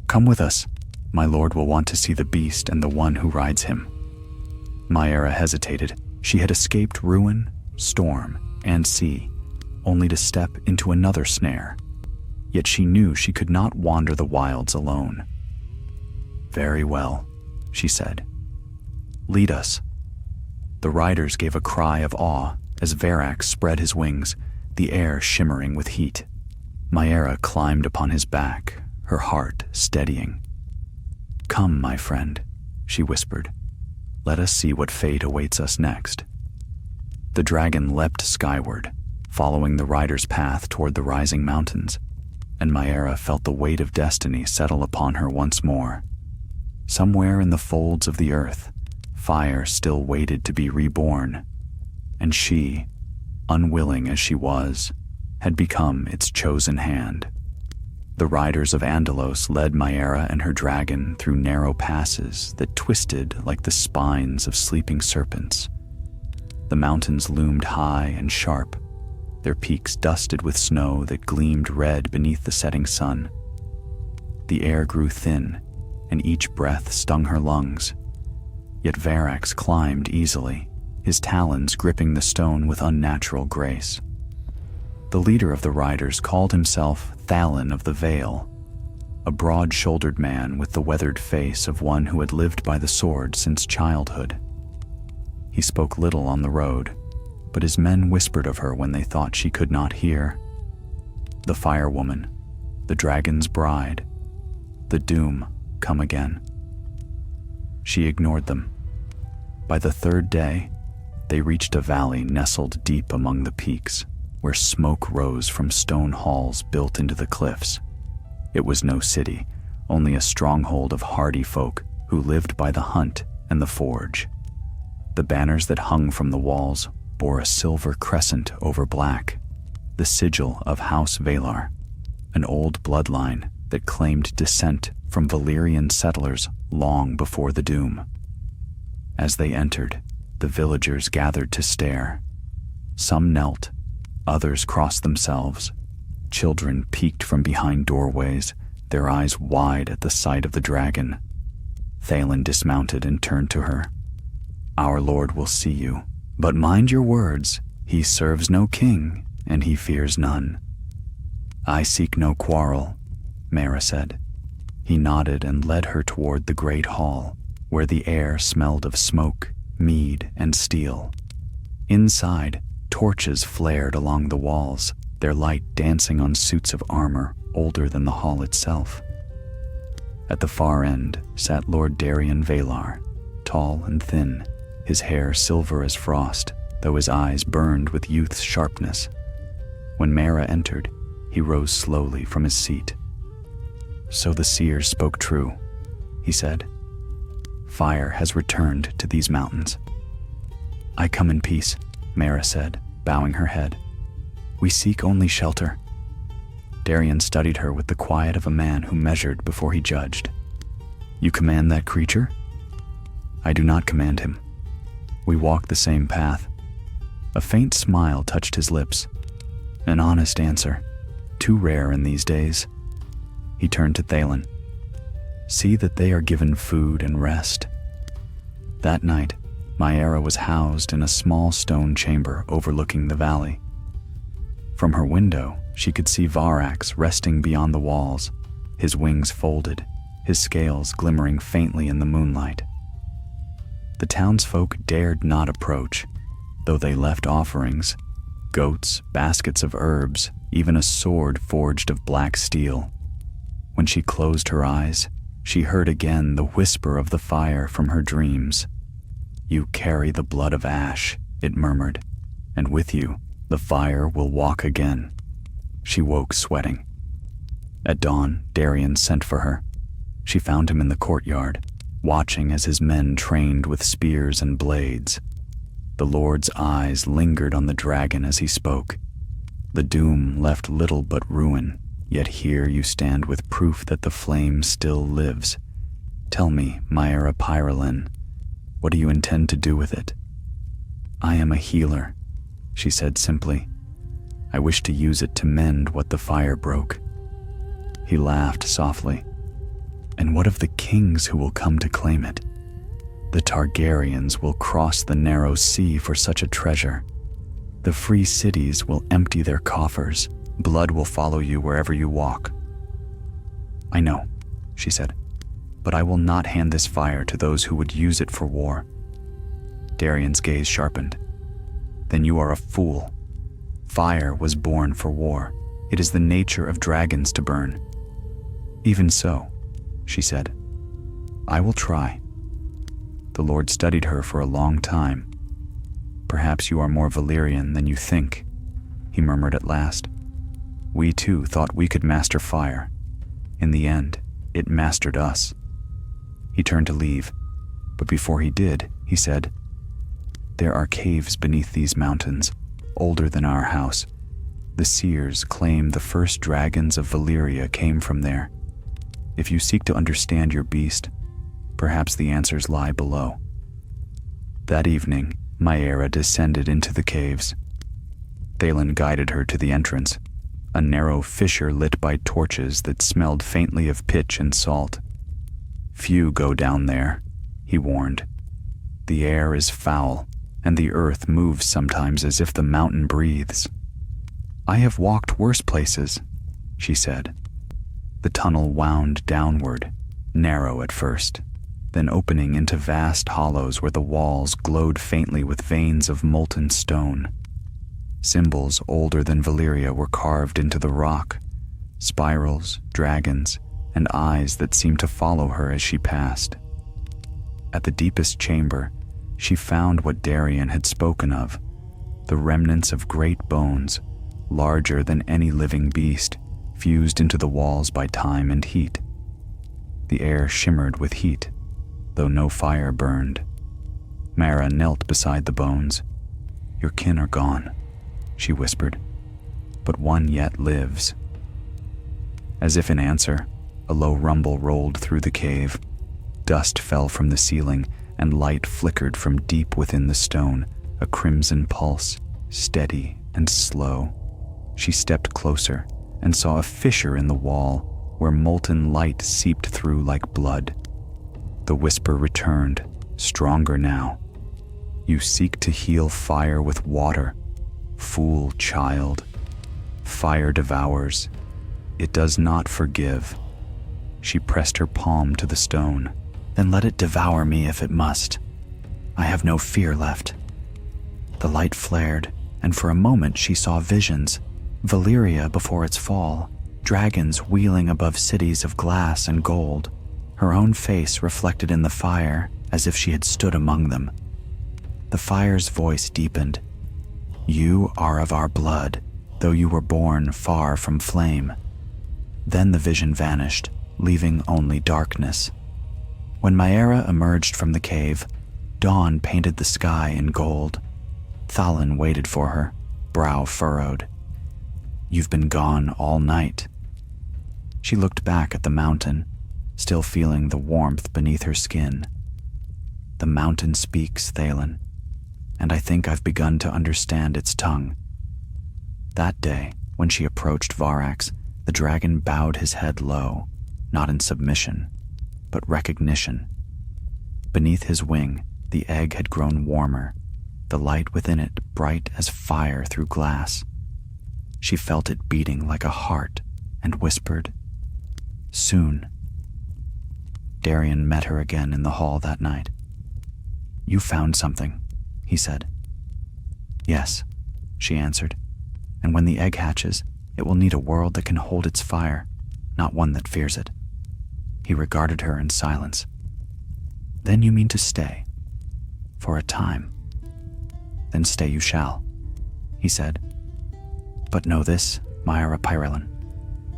"Come with us. My lord will want to see the beast and the one who rides him." Myra hesitated. She had escaped ruin, storm, and sea, only to step into another snare. Yet she knew she could not wander the wilds alone. "Very well," she said. "Lead us." The riders gave a cry of awe as Varax spread his wings, the air shimmering with heat. Myra climbed upon his back, her heart steadying. "Come, my friend," she whispered. "Let us see what fate awaits us next." The dragon leapt skyward, following the rider's path toward the rising mountains, and Myra felt the weight of destiny settle upon her once more. Somewhere in the folds of the earth, fire still waited to be reborn, and she, unwilling as she was, had become its chosen hand. The riders of Andelos led Myra and her dragon through narrow passes that twisted like the spines of sleeping serpents. The mountains loomed high and sharp, their peaks dusted with snow that gleamed red beneath the setting sun. The air grew thin, and each breath stung her lungs. Yet Varax climbed easily, his talons gripping the stone with unnatural grace. The leader of the riders called himself Thalin of the Vale, a broad-shouldered man with the weathered face of one who had lived by the sword since childhood. He spoke little on the road, but his men whispered of her when they thought she could not hear. The Fire Woman, the dragon's bride, the doom come again. She ignored them. By the third day, they reached a valley nestled deep among the peaks, where smoke rose from stone halls built into the cliffs. It was no city, only a stronghold of hardy folk who lived by the hunt and the forge. The banners that hung from the walls bore a silver crescent over black, the sigil of House Valar, an old bloodline that claimed descent from Valyrian settlers long before the Doom. As they entered, the villagers gathered to stare. Some knelt, others crossed themselves. Children peeked from behind doorways, their eyes wide at the sight of the dragon. Thalin dismounted and turned to her. "Our lord will see you, but mind your words. He serves no king, and he fears none." "I seek no quarrel," Myra said. He nodded and led her toward the great hall, where the air smelled of smoke, mead, and steel. Inside, torches flared along the walls, their light dancing on suits of armor older than the hall itself. At the far end sat Lord Darien Valar, tall and thin, his hair silver as frost, though his eyes burned with youth's sharpness. When Myra entered, he rose slowly from his seat. "So the seers spoke true," he said. "Fire has returned to these mountains." "I come in peace," Myra said, bowing her head. "We seek only shelter." Darien studied her with the quiet of a man who measured before he judged. "You command that creature?" "I do not command him. We walk the same path." A faint smile touched his lips. An honest answer, too rare in these days. He turned to Thalin. "See that they are given food and rest." That night, Myra was housed in a small stone chamber overlooking the valley. From her window, she could see Varax resting beyond the walls, his wings folded, his scales glimmering faintly in the moonlight. The townsfolk dared not approach, though they left offerings, goats, baskets of herbs, even a sword forged of black steel. When she closed her eyes, she heard again the whisper of the fire from her dreams. "You carry the blood of ash," it murmured, "and with you, the fire will walk again." She woke sweating. At dawn, Darien sent for her. She found him in the courtyard, watching as his men trained with spears and blades. The Lord's eyes lingered on the dragon as he spoke. "The doom left little but ruin, yet here you stand with proof that the flame still lives. Tell me, Myra Pyralin, what do you intend to do with it?" "I am a healer," she said simply. "I wish to use it to mend what the fire broke." He laughed softly. "And what of the kings who will come to claim it? The Targaryens will cross the narrow sea for such a treasure. The free cities will empty their coffers. Blood will follow you wherever you walk." "I know," she said, "but I will not hand this fire to those who would use it for war." Darien's gaze sharpened. "Then you are a fool. Fire was born for war. It is the nature of dragons to burn." "Even so," she said, "I will try." The Lord studied her for a long time. "Perhaps you are more Valyrian than you think," he murmured at last. "We too thought we could master fire. In the end, it mastered us." He turned to leave, but before he did, he said, "There are caves beneath these mountains, older than our house. The seers claim the first dragons of Valyria came from there. If you seek to understand your beast, perhaps the answers lie below." That evening, Myra descended into the caves. Thalen guided her to the entrance, a narrow fissure lit by torches that smelled faintly of pitch and salt. "Few go down there," he warned. "The air is foul, and the earth moves sometimes as if the mountain breathes." "I have walked worse places," she said. The tunnel wound downward, narrow at first, then opening into vast hollows where the walls glowed faintly with veins of molten stone. Symbols older than Valyria were carved into the rock, spirals, dragons, and eyes that seemed to follow her as she passed. At the deepest chamber, she found what Darien had spoken of, the remnants of great bones, larger than any living beast, fused into the walls by time and heat. The air shimmered with heat, though no fire burned. Mara knelt beside the bones. "Your kin are gone," she whispered, "but one yet lives." As if in answer, a low rumble rolled through the cave. Dust fell from the ceiling, and light flickered from deep within the stone, a crimson pulse, steady and slow. She stepped closer and saw a fissure in the wall where molten light seeped through like blood. The whisper returned, stronger now. "You seek to heal fire with water. Fool child. Fire devours. It does not forgive." She pressed her palm to the stone. "Then let it devour me if it must. I have no fear left." The light flared, and for a moment she saw visions. Valyria before its fall, dragons wheeling above cities of glass and gold, her own face reflected in the fire as if she had stood among them. The fire's voice deepened. "You are of our blood, though you were born far from flame." Then the vision vanished, leaving only darkness. When Myra emerged from the cave, dawn painted the sky in gold. Thalen waited for her, brow furrowed. "You've been gone all night." She looked back at the mountain, still feeling the warmth beneath her skin. "The mountain speaks, Thalen, and I think I've begun to understand its tongue." That day, when she approached Varax, the dragon bowed his head low, not in submission, but recognition. Beneath his wing, the egg had grown warmer, the light within it bright as fire through glass. She felt it beating like a heart and whispered, "Soon." Darien met her again in the hall that night. "You found something," he said. Yes, she answered. And when the egg hatches, it will need a world that can hold its fire, not one that fears it. He regarded her in silence. Then you mean to stay? For a time? Then stay you shall, he said. But know this, Myra Pyrelin,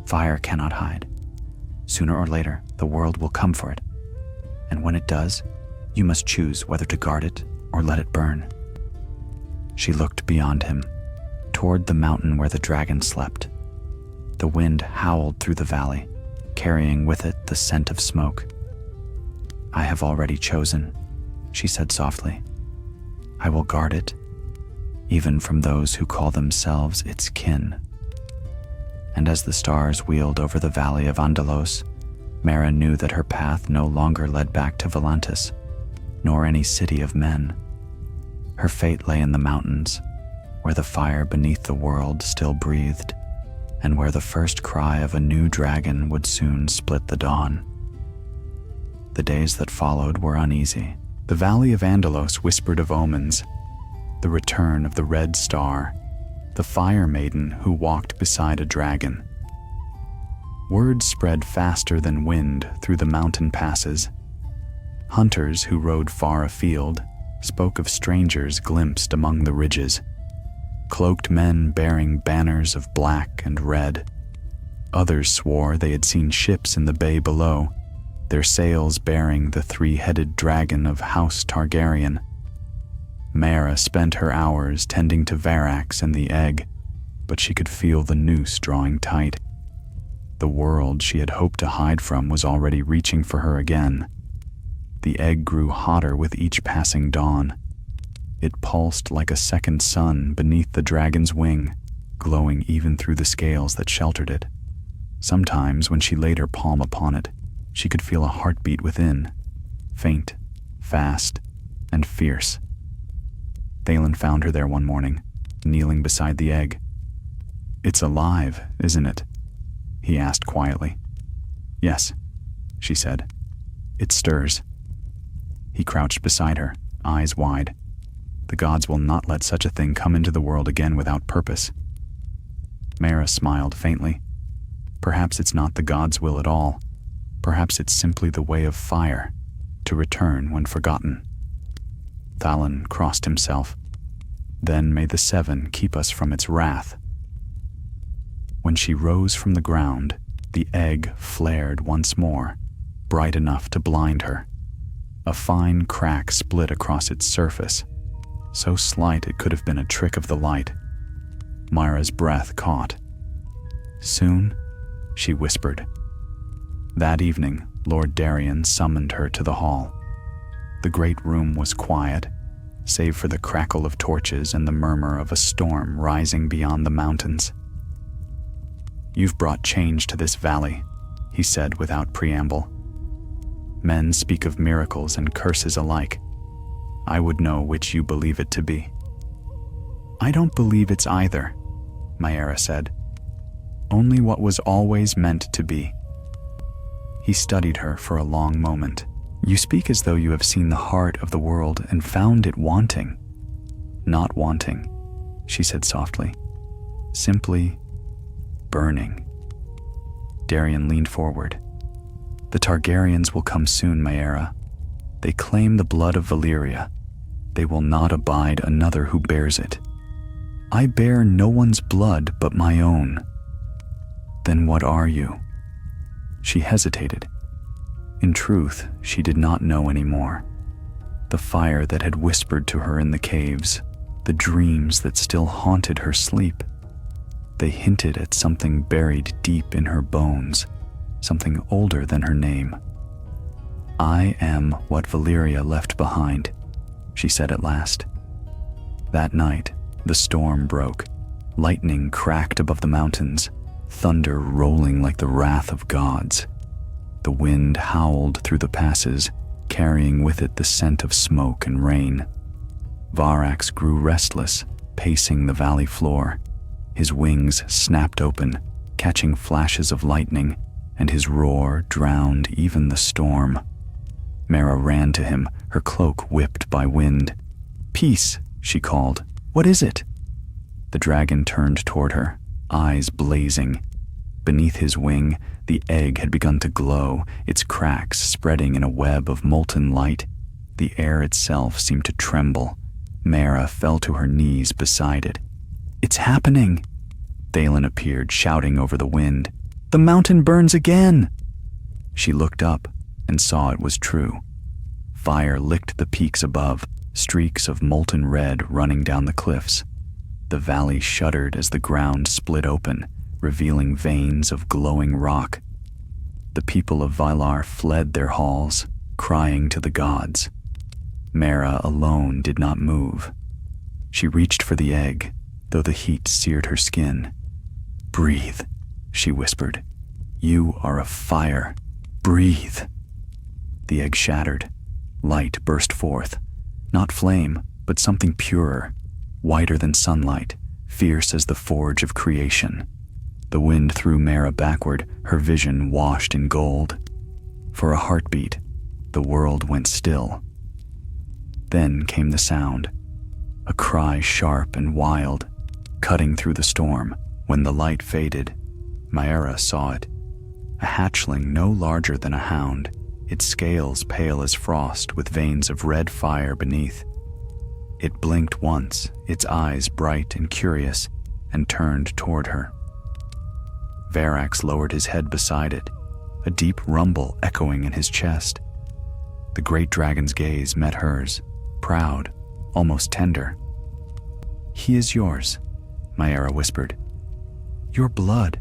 fire cannot hide. Sooner or later, the world will come for it. And when it does, you must choose whether to guard it or let it burn. She looked beyond him, toward the mountain where the dragon slept. The wind howled through the valley, carrying with it the scent of smoke. I have already chosen, she said softly. I will guard it, even from those who call themselves its kin. And as the stars wheeled over the valley of Andelos, Mara knew that her path no longer led back to Volantis, nor any city of men. Her fate lay in the mountains, where the fire beneath the world still breathed, and where the first cry of a new dragon would soon split the dawn. The days that followed were uneasy. The valley of Andelos whispered of omens, the return of the Red Star, the fire maiden who walked beside a dragon. Word spread faster than wind through the mountain passes. Hunters who rode far afield spoke of strangers glimpsed among the ridges, cloaked men bearing banners of black and red. Others swore they had seen ships in the bay below, their sails bearing the three-headed dragon of House Targaryen. Mara spent her hours tending to Varax and the egg, but she could feel the noose drawing tight. The world she had hoped to hide from was already reaching for her again. The egg grew hotter with each passing dawn. It pulsed like a second sun beneath the dragon's wing, glowing even through the scales that sheltered it. Sometimes, when she laid her palm upon it, she could feel a heartbeat within, faint, fast, and fierce. Thalen found her there one morning, kneeling beside the egg. "It's alive, isn't it?" he asked quietly. "Yes," she said. "It stirs." He crouched beside her, eyes wide. The gods will not let such a thing come into the world again without purpose. Mara smiled faintly. Perhaps it's not the gods' will at all. Perhaps it's simply the way of fire, to return when forgotten. Thalen crossed himself. Then may the Seven keep us from its wrath. When she rose from the ground, the egg flared once more, bright enough to blind her. A fine crack split across its surface, so slight it could have been a trick of the light. Myra's breath caught. "Soon?" she whispered. That evening, Lord Darien summoned her to the hall. The great room was quiet, save for the crackle of torches and the murmur of a storm rising beyond the mountains. "You've brought change to this valley," he said without preamble. "Men speak of miracles and curses alike. I would know which you believe it to be." "I don't believe it's either," Myra said. "Only what was always meant to be." He studied her for a long moment. "You speak as though you have seen the heart of the world and found it wanting." "Not wanting," she said softly. "Simply burning." Darien leaned forward. "The Targaryens will come soon, Myra. They claim the blood of Valyria. They will not abide another who bears it. I bear no one's blood but my own." "Then what are you?" She hesitated. In truth, she did not know anymore. The fire that had whispered to her in the caves, the dreams that still haunted her sleep, they hinted at something buried deep in her bones, something older than her name. "I am what Valyria left behind," she said at last. That night, the storm broke. Lightning cracked above the mountains, thunder rolling like the wrath of gods. The wind howled through the passes, carrying with it the scent of smoke and rain. Varax grew restless, pacing the valley floor. His wings snapped open, catching flashes of lightning, and his roar drowned even the storm. Mara ran to him, her cloak whipped by wind. "Peace," she called. "What is it?" The dragon turned toward her, eyes blazing. Beneath his wing, the egg had begun to glow, its cracks spreading in a web of molten light. The air itself seemed to tremble. Mara fell to her knees beside it. "It's happening!" Thalen appeared, shouting over the wind. "The mountain burns again!" She looked up and saw it was true. Fire licked the peaks above, streaks of molten red running down the cliffs. The valley shuddered as the ground split open, revealing veins of glowing rock. The people of Valyria fled their halls, crying to the gods. Mara alone did not move. She reached for the egg, though the heat seared her skin. "Breathe," she whispered. "You are a fire. Breathe." The egg shattered. Light burst forth. Not flame, but something purer, whiter than sunlight, fierce as the forge of creation. The wind threw Mara backward, her vision washed in gold. For a heartbeat, the world went still. Then came the sound, a cry sharp and wild, cutting through the storm. When the light faded, Mara saw it. A hatchling no larger than a hound, its scales pale as frost with veins of red fire beneath. It blinked once, its eyes bright and curious, and turned toward her. Varax lowered his head beside it, a deep rumble echoing in his chest. The great dragon's gaze met hers, proud, almost tender. "He is yours," Mara whispered. "Your blood."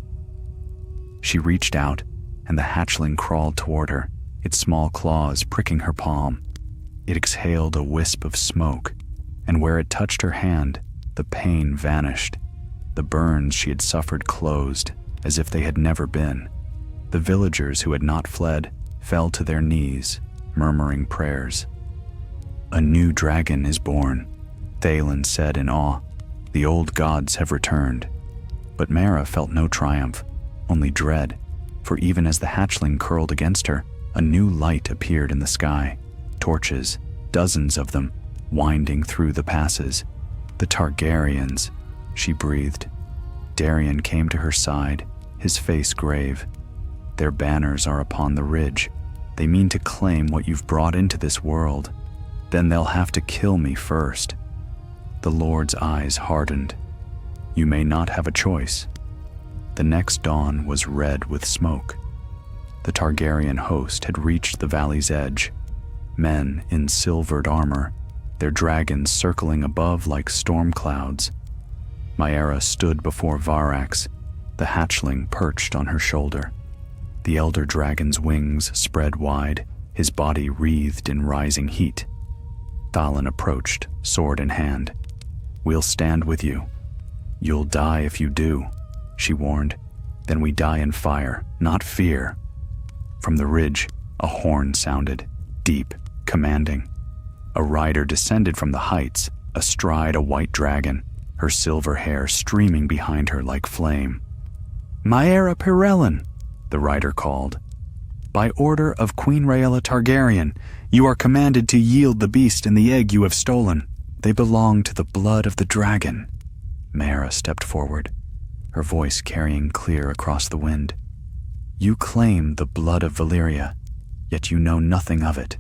She reached out, and the hatchling crawled toward her, its small claws pricking her palm. It exhaled a wisp of smoke, and where it touched her hand, the pain vanished. The burns she had suffered closed, as if they had never been. The villagers who had not fled fell to their knees, murmuring prayers. "A new dragon is born," Thalen said in awe. "The old gods have returned." But Mara felt no triumph, only dread, for even as the hatchling curled against her, a new light appeared in the sky. Torches, dozens of them, winding through the passes. "The Targaryens," she breathed. Darien came to her side, his face grave. "Their banners are upon the ridge. They mean to claim what you've brought into this world. Then they'll have to kill me first." The Lord's eyes hardened. "You may not have a choice." The next dawn was red with smoke. The Targaryen host had reached the valley's edge. Men in silvered armor, their dragons circling above like storm clouds. Mara stood before Varax, the hatchling perched on her shoulder. The elder dragon's wings spread wide, his body wreathed in rising heat. Thalen approached, sword in hand. "We'll stand with you. You'll die if you do," she warned. "Then we die in fire, not fear." From the ridge, a horn sounded, deep, commanding. A rider descended from the heights, astride a white dragon, her silver hair streaming behind her like flame. "Mara Pirellan," the rider called. "By order of Queen Rhaella Targaryen, you are commanded to yield the beast and the egg you have stolen. They belong to the blood of the dragon." Mara stepped forward, her voice carrying clear across the wind. "You claim the blood of Valyria, yet you know nothing of it.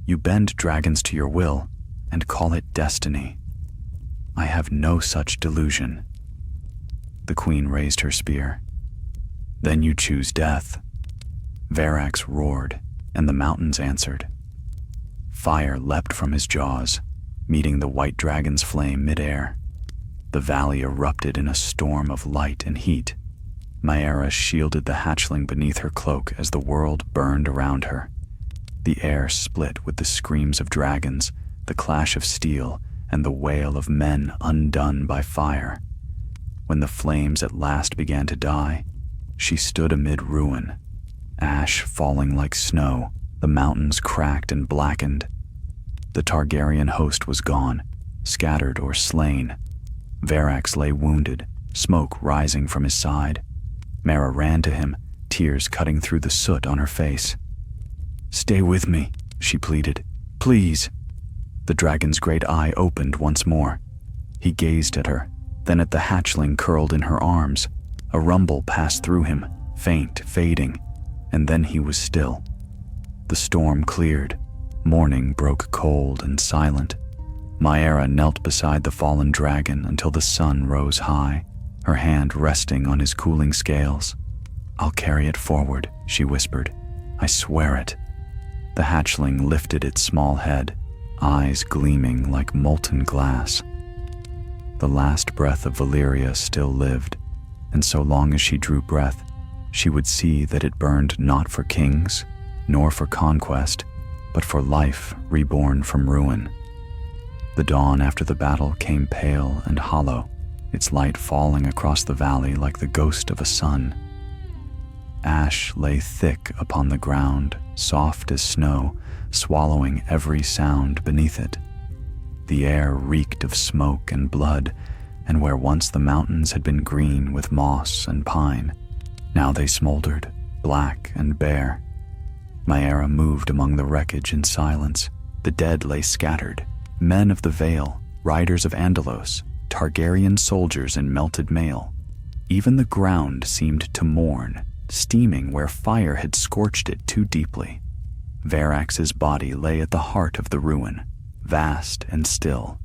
You bend dragons to your will and call it destiny. I have no such delusion." The queen raised her spear. "Then you choose death." Varax roared, and the mountains answered. Fire leapt from his jaws, meeting the white dragon's flame midair. The valley erupted in a storm of light and heat. Mara shielded the hatchling beneath her cloak as the world burned around her. The air split with the screams of dragons, the clash of steel, and the wail of men undone by fire. When the flames at last began to die, she stood amid ruin, ash falling like snow, the mountains cracked and blackened. The Targaryen host was gone, scattered or slain. Varax lay wounded, smoke rising from his side. Mara ran to him, tears cutting through the soot on her face. "Stay with me," she pleaded. "Please." The dragon's great eye opened once more. He gazed at her, Then at the hatchling curled in her arms, a rumble passed through him, faint, fading, and then he was still. The storm cleared. Morning broke cold and silent. Maera knelt beside the fallen dragon until the sun rose high, her hand resting on his cooling scales. "I'll carry it forward," she whispered. "I swear it." The hatchling lifted its small head, eyes gleaming like molten glass. The last breath of Valyria still lived, and so long as she drew breath, she would see that it burned not for kings, nor for conquest, but for life reborn from ruin. The dawn after the battle came pale and hollow, its light falling across the valley like the ghost of a sun. Ash lay thick upon the ground, soft as snow, swallowing every sound beneath it. The air reeked of smoke and blood, and where once the mountains had been green with moss and pine, now they smoldered, black and bare. Maera moved among the wreckage in silence. The dead lay scattered, men of the Vale, riders of Andelos, Targaryen soldiers in melted mail. Even the ground seemed to mourn, steaming where fire had scorched it too deeply. Varax's body lay at the heart of the ruin, vast and still.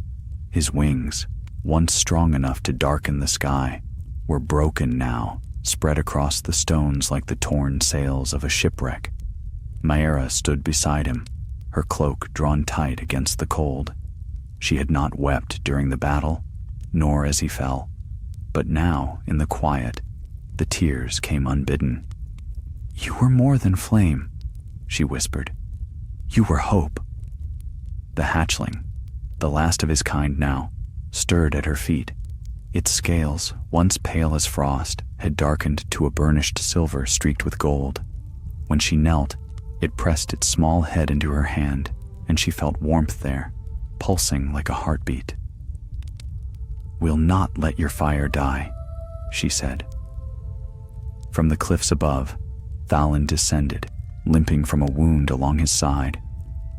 His wings, once strong enough to darken the sky, were broken now, spread across the stones like the torn sails of a shipwreck. Maera stood beside him, her cloak drawn tight against the cold. She had not wept during the battle, nor as he fell, but now, in the quiet, the tears came unbidden. "You were more than flame," she whispered. "You were hope." The hatchling, the last of his kind now, stirred at her feet. Its scales, once pale as frost, had darkened to a burnished silver streaked with gold. When she knelt, it pressed its small head into her hand, and she felt warmth there, pulsing like a heartbeat. "We'll not let your fire die," she said. From the cliffs above, Thalin descended, limping from a wound along his side.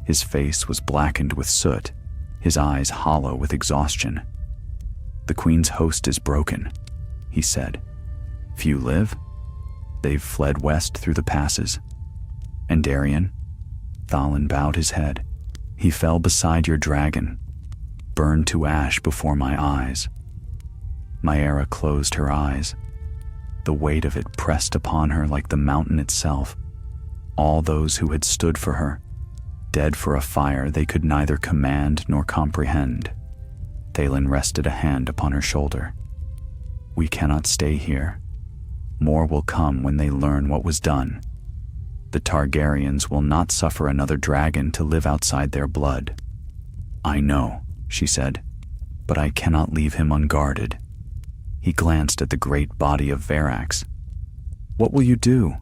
His face was blackened with soot, his eyes hollow with exhaustion. "The Queen's host is broken," he said. "Few live. They've fled west through the passes. And Darien?" Thalin bowed his head. "He fell beside your dragon, burned to ash before my eyes." Maera closed her eyes. The weight of it pressed upon her like the mountain itself. All those who had stood for her, dead for a fire they could neither command nor comprehend. Thalin rested a hand upon her shoulder. "We cannot stay here. More will come when they learn what was done. The Targaryens will not suffer another dragon to live outside their blood." "I know," she said, "but I cannot leave him unguarded." He glanced at the great body of Varax. "What will you do?"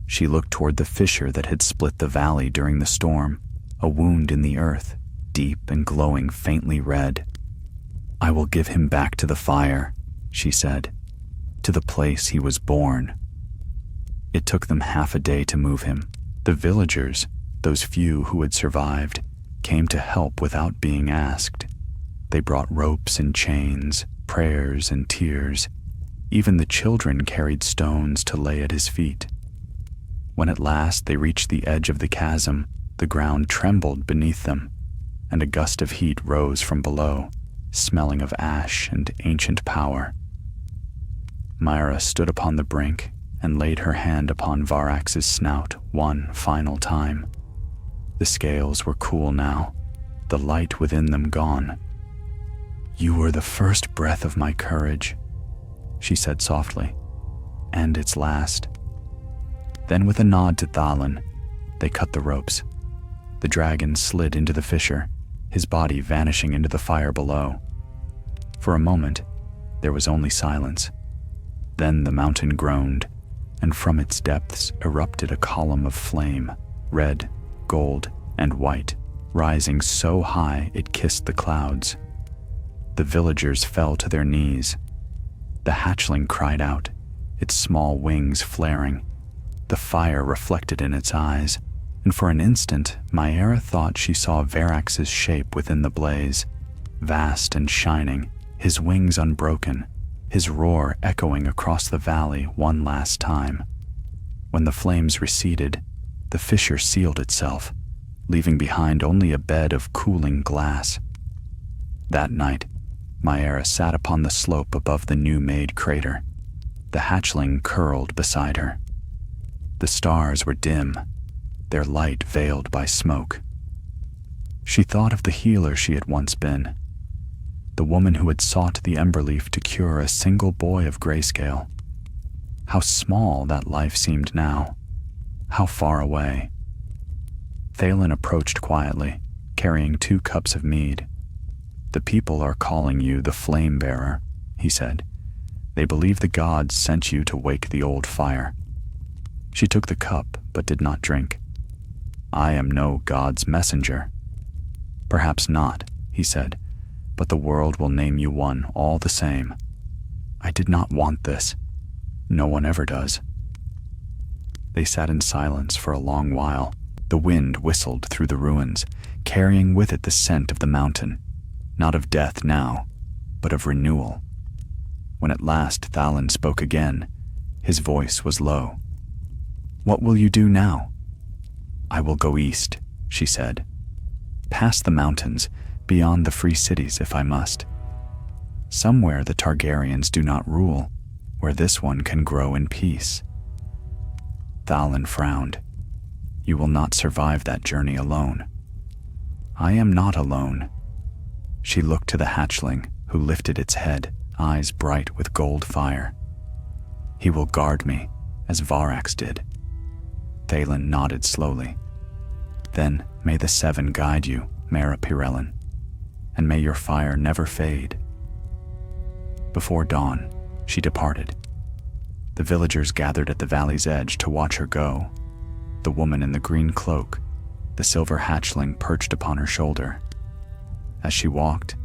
She looked toward the fissure that had split the valley during the storm, a wound in the earth, deep and glowing faintly red. "I will give him back to the fire," she said, "to the place he was born." It took them half a day to move him. The villagers, those few who had survived, came to help without being asked. They brought ropes and chains, prayers and tears. Even the children carried stones to lay at his feet. When at last they reached the edge of the chasm, the ground trembled beneath them, and a gust of heat rose from below, smelling of ash and ancient power. Maera stood upon the brink and laid her hand upon Varax's snout one final time. The scales were cool now, the light within them gone. "You were the first breath of my courage," she said softly, "and its last." Then with a nod to Thalin, they cut the ropes. The dragon slid into the fissure, his body vanishing into the fire below. For a moment, there was only silence. Then the mountain groaned, and from its depths erupted a column of flame, red, gold, and white, rising so high it kissed the clouds. The villagers fell to their knees. The hatchling cried out, its small wings flaring. The fire reflected in its eyes, and for an instant Maera thought she saw Varax's shape within the blaze, vast and shining, his wings unbroken, his roar echoing across the valley one last time. When the flames receded, the fissure sealed itself, leaving behind only a bed of cooling glass. That night, Maera sat upon the slope above the new-made crater. The hatchling curled beside her. The stars were dim, their light veiled by smoke. She thought of the healer she had once been, the woman who had sought the Emberleaf to cure a single boy of grayscale. How small that life seemed now, how far away. Thalen approached quietly, carrying 2 cups of mead. "The people are calling you the Flame Bearer," he said. "They believe the gods sent you to wake the old fire." She took the cup, but did not drink. "I am no god's messenger." "Perhaps not," he said, "but the world will name you one all the same. I did not want this. No one ever does." They sat in silence for a long while. The wind whistled through the ruins, carrying with it the scent of the mountain, not of death now, but of renewal. When at last Thalen spoke again, his voice was low. "What will you do now?" "I will go east," she said. "Past the mountains, beyond the free cities if I must. Somewhere the Targaryens do not rule, where this one can grow in peace." Thalen frowned. "You will not survive that journey alone." "I am not alone." She looked to the hatchling, who lifted its head, eyes bright with gold fire. "He will guard me, as Varax did." Thalen nodded slowly. "Then may the 7 guide you, Mera Pirelin, and may your fire never fade." Before dawn, she departed. The villagers gathered at the valley's edge to watch her go. The woman in the green cloak, the silver hatchling perched upon her shoulder. As she walked,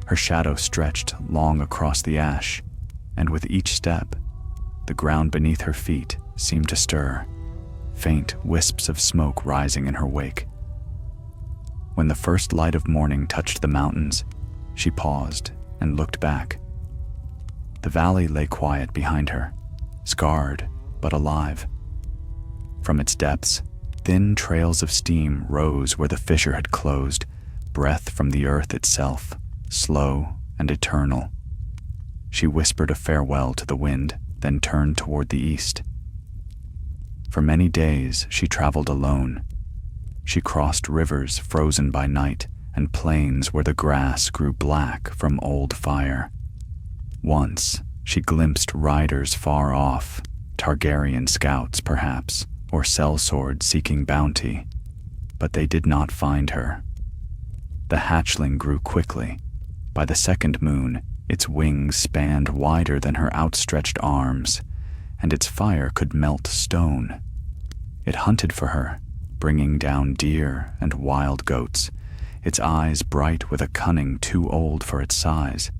her shadow stretched long across the ash, and with each step, the ground beneath her feet seemed to stir, faint wisps of smoke rising in her wake. When the first light of morning touched the mountains, she paused and looked back. The valley lay quiet behind her, scarred but alive. From its depths, thin trails of steam rose where the fissure had closed, breath from the earth itself, slow and eternal. She whispered a farewell to the wind, then turned toward the east. For many days she traveled alone. She crossed rivers frozen by night and plains where the grass grew black from old fire. Once she glimpsed riders far off, Targaryen scouts perhaps, or sellsword seeking bounty, but they did not find her. The hatchling grew quickly. By the second moon, its wings spanned wider than her outstretched arms, and its fire could melt stone. It hunted for her, bringing down deer and wild goats, its eyes bright with a cunning too old for its size.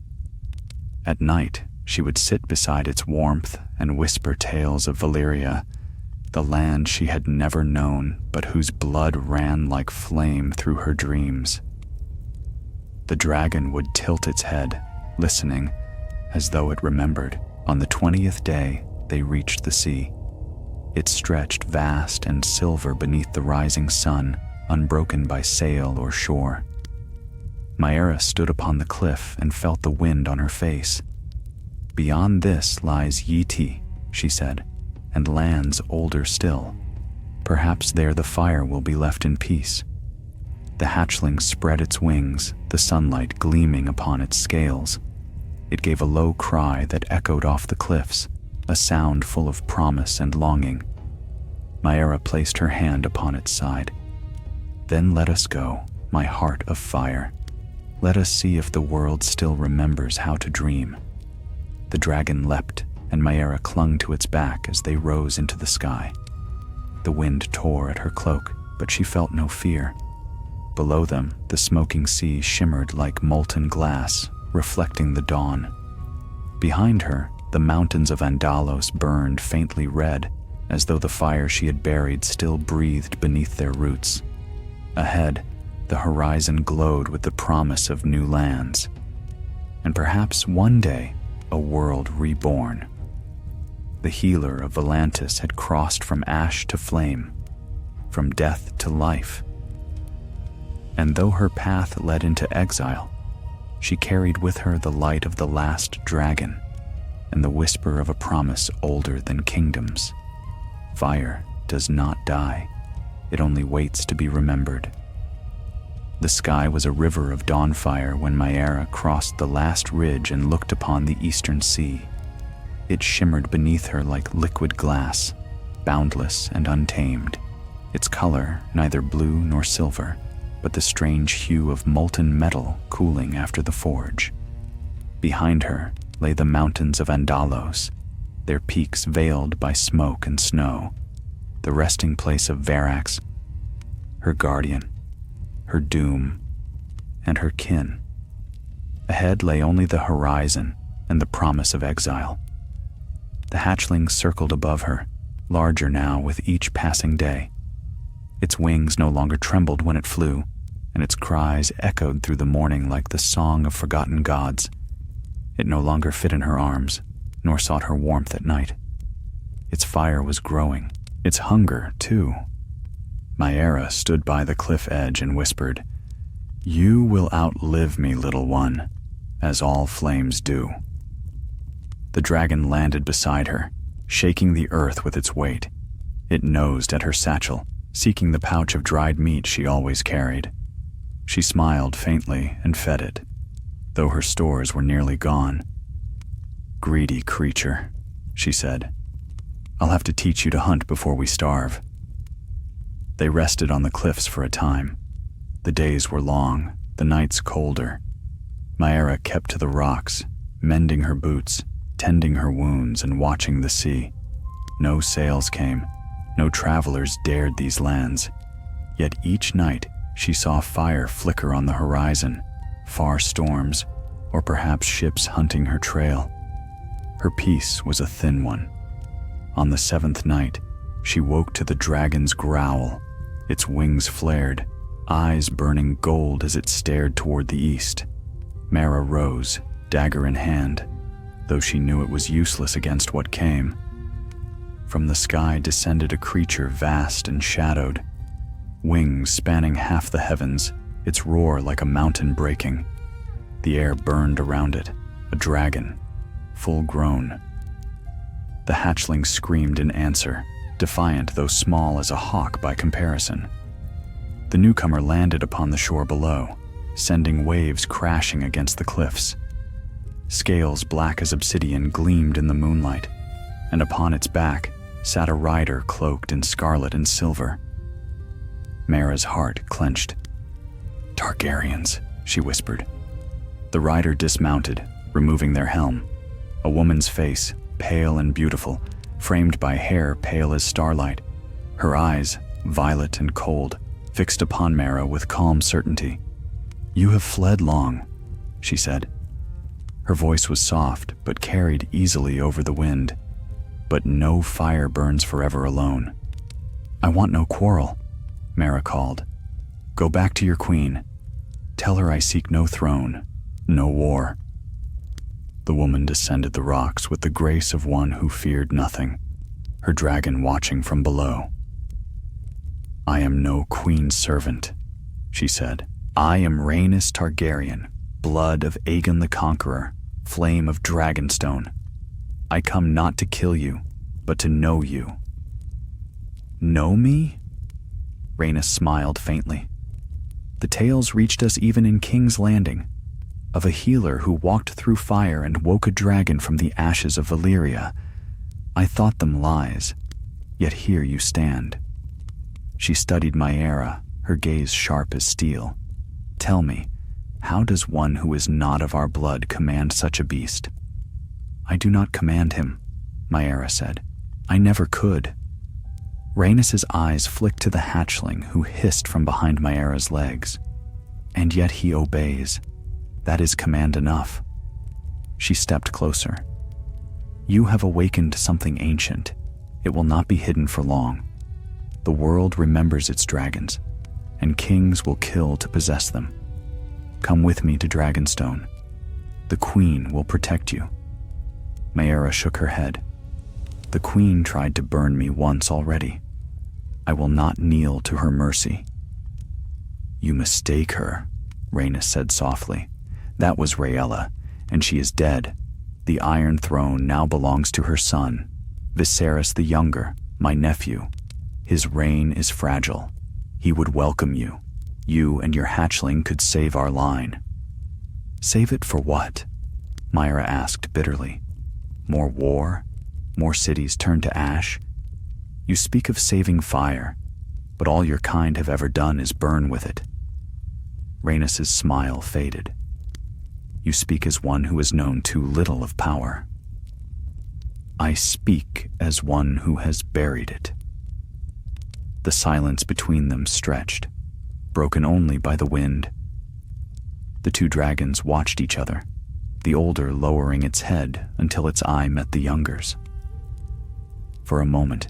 At night, she would sit beside its warmth and whisper tales of Valyria, the land she had never known but whose blood ran like flame through her dreams. The dragon would tilt its head, listening, as though it remembered. On the 20th day, they reached the sea. It stretched vast and silver beneath the rising sun, unbroken by sail or shore. Maera stood upon the cliff and felt the wind on her face. "Beyond this lies Yiti," she said, "and lands older still. Perhaps there the fire will be left in peace." The hatchling spread its wings, the sunlight gleaming upon its scales. It gave a low cry that echoed off the cliffs, a sound full of promise and longing. Maera placed her hand upon its side. "Then let us go, my heart of fire. Let us see if the world still remembers how to dream." The dragon leapt, and Maera clung to its back as they rose into the sky. The wind tore at her cloak, but she felt no fear. Below them, the smoking sea shimmered like molten glass, reflecting the dawn. Behind her, the mountains of Andelos burned faintly red, as though the fire she had buried still breathed beneath their roots. Ahead, the horizon glowed with the promise of new lands. and perhaps one day a world reborn. The healer of Volantis had crossed from ash to flame, from death to life. And though her path led into exile, she carried with her the light of the last dragon and the whisper of a promise older than kingdoms. Fire does not die. It only waits to be remembered. The sky was a river of dawn fire when Maera crossed the last ridge and looked upon the eastern sea. It shimmered beneath her like liquid glass, boundless and untamed, its color neither blue nor silver, but the strange hue of molten metal cooling after the forge. Behind her lay the mountains of Andelos, their peaks veiled by smoke and snow, the resting place of Varax, her guardian, her doom, and her kin. Ahead lay only the horizon and the promise of exile. The hatchling circled above her, larger now with each passing day. Its wings no longer trembled when it flew, and its cries echoed through the morning like the song of forgotten gods. It no longer fit in her arms, nor sought her warmth at night. Its fire was growing, its hunger too. Maera stood by the cliff edge and whispered, "You will outlive me, little one, as all flames do." The dragon landed beside her, shaking the earth with its weight. It nosed at her satchel, seeking the pouch of dried meat she always carried. She smiled faintly and fed it, though her stores were nearly gone. "Greedy creature," she said. "I'll have to teach you to hunt before we starve." They rested on the cliffs for a time. The days were long, the nights colder. Maera kept to the rocks, mending her boots, tending her wounds, and watching the sea. No sails came, no travelers dared these lands. Yet each night she saw fire flicker on the horizon, far storms, or perhaps ships hunting her trail. Her peace was a thin one. On the 7th night, she woke to the dragon's growl. Its wings flared, eyes burning gold as it stared toward the east. Maera rose, dagger in hand, though she knew it was useless against what came. From the sky descended a creature vast and shadowed, wings spanning half the heavens, its roar like a mountain breaking. The air burned around it, a dragon, full grown. The hatchling screamed in answer, defiant though small as a hawk by comparison. The newcomer landed upon the shore below, sending waves crashing against the cliffs. Scales black as obsidian gleamed in the moonlight, and upon its back sat a rider cloaked in scarlet and silver. Maera's heart clenched. "Targaryens," she whispered. The rider dismounted, removing their helm. A woman's face, pale and beautiful, framed by hair pale as starlight. Her eyes, violet and cold, fixed upon Maera with calm certainty. "You have fled long," she said. Her voice was soft, but carried easily over the wind. But no fire burns forever alone. "I want no quarrel," Maera called. "Go back to your queen. Tell her I seek no throne, no war." The woman descended the rocks with the grace of one who feared nothing, her dragon watching from below. "I am no queen's servant," she said. "I am Rhaenys Targaryen, blood of Aegon the Conqueror, flame of Dragonstone. I come not to kill you, but to know you." "Know me?" Rhaenys smiled faintly. "The tales reached us even in King's Landing, of a healer who walked through fire and woke a dragon from the ashes of Valyria. I thought them lies, yet here you stand." She studied Maera, her gaze sharp as steel. "Tell me, how does one who is not of our blood command such a beast?" "I do not command him," Maera said. "I never could." Rhaenys's eyes flicked to the hatchling who hissed from behind Maera's legs. "And yet he obeys. That is command enough." She stepped closer. "You have awakened something ancient. It will not be hidden for long. The world remembers its dragons, and kings will kill to possess them. Come with me to Dragonstone. The Queen will protect you." Mayara shook her head. "The Queen tried to burn me once already. I will not kneel to her mercy." "You mistake her," Rhaenys said softly. "That was Rhaella, and she is dead. The Iron Throne now belongs to her son, Viserys the Younger, my nephew. His reign is fragile. He would welcome you. You and your hatchling could save our line." "Save it for what?" Mayara asked bitterly. "More war? More cities turned to ash? You speak of saving fire, but all your kind have ever done is burn with it." Rhaenys' smile faded. "You speak as one who has known too little of power." "I speak as one who has buried it." The silence between them stretched, broken only by the wind. The two dragons watched each other, the older lowering its head until its eye met the younger's. For a moment,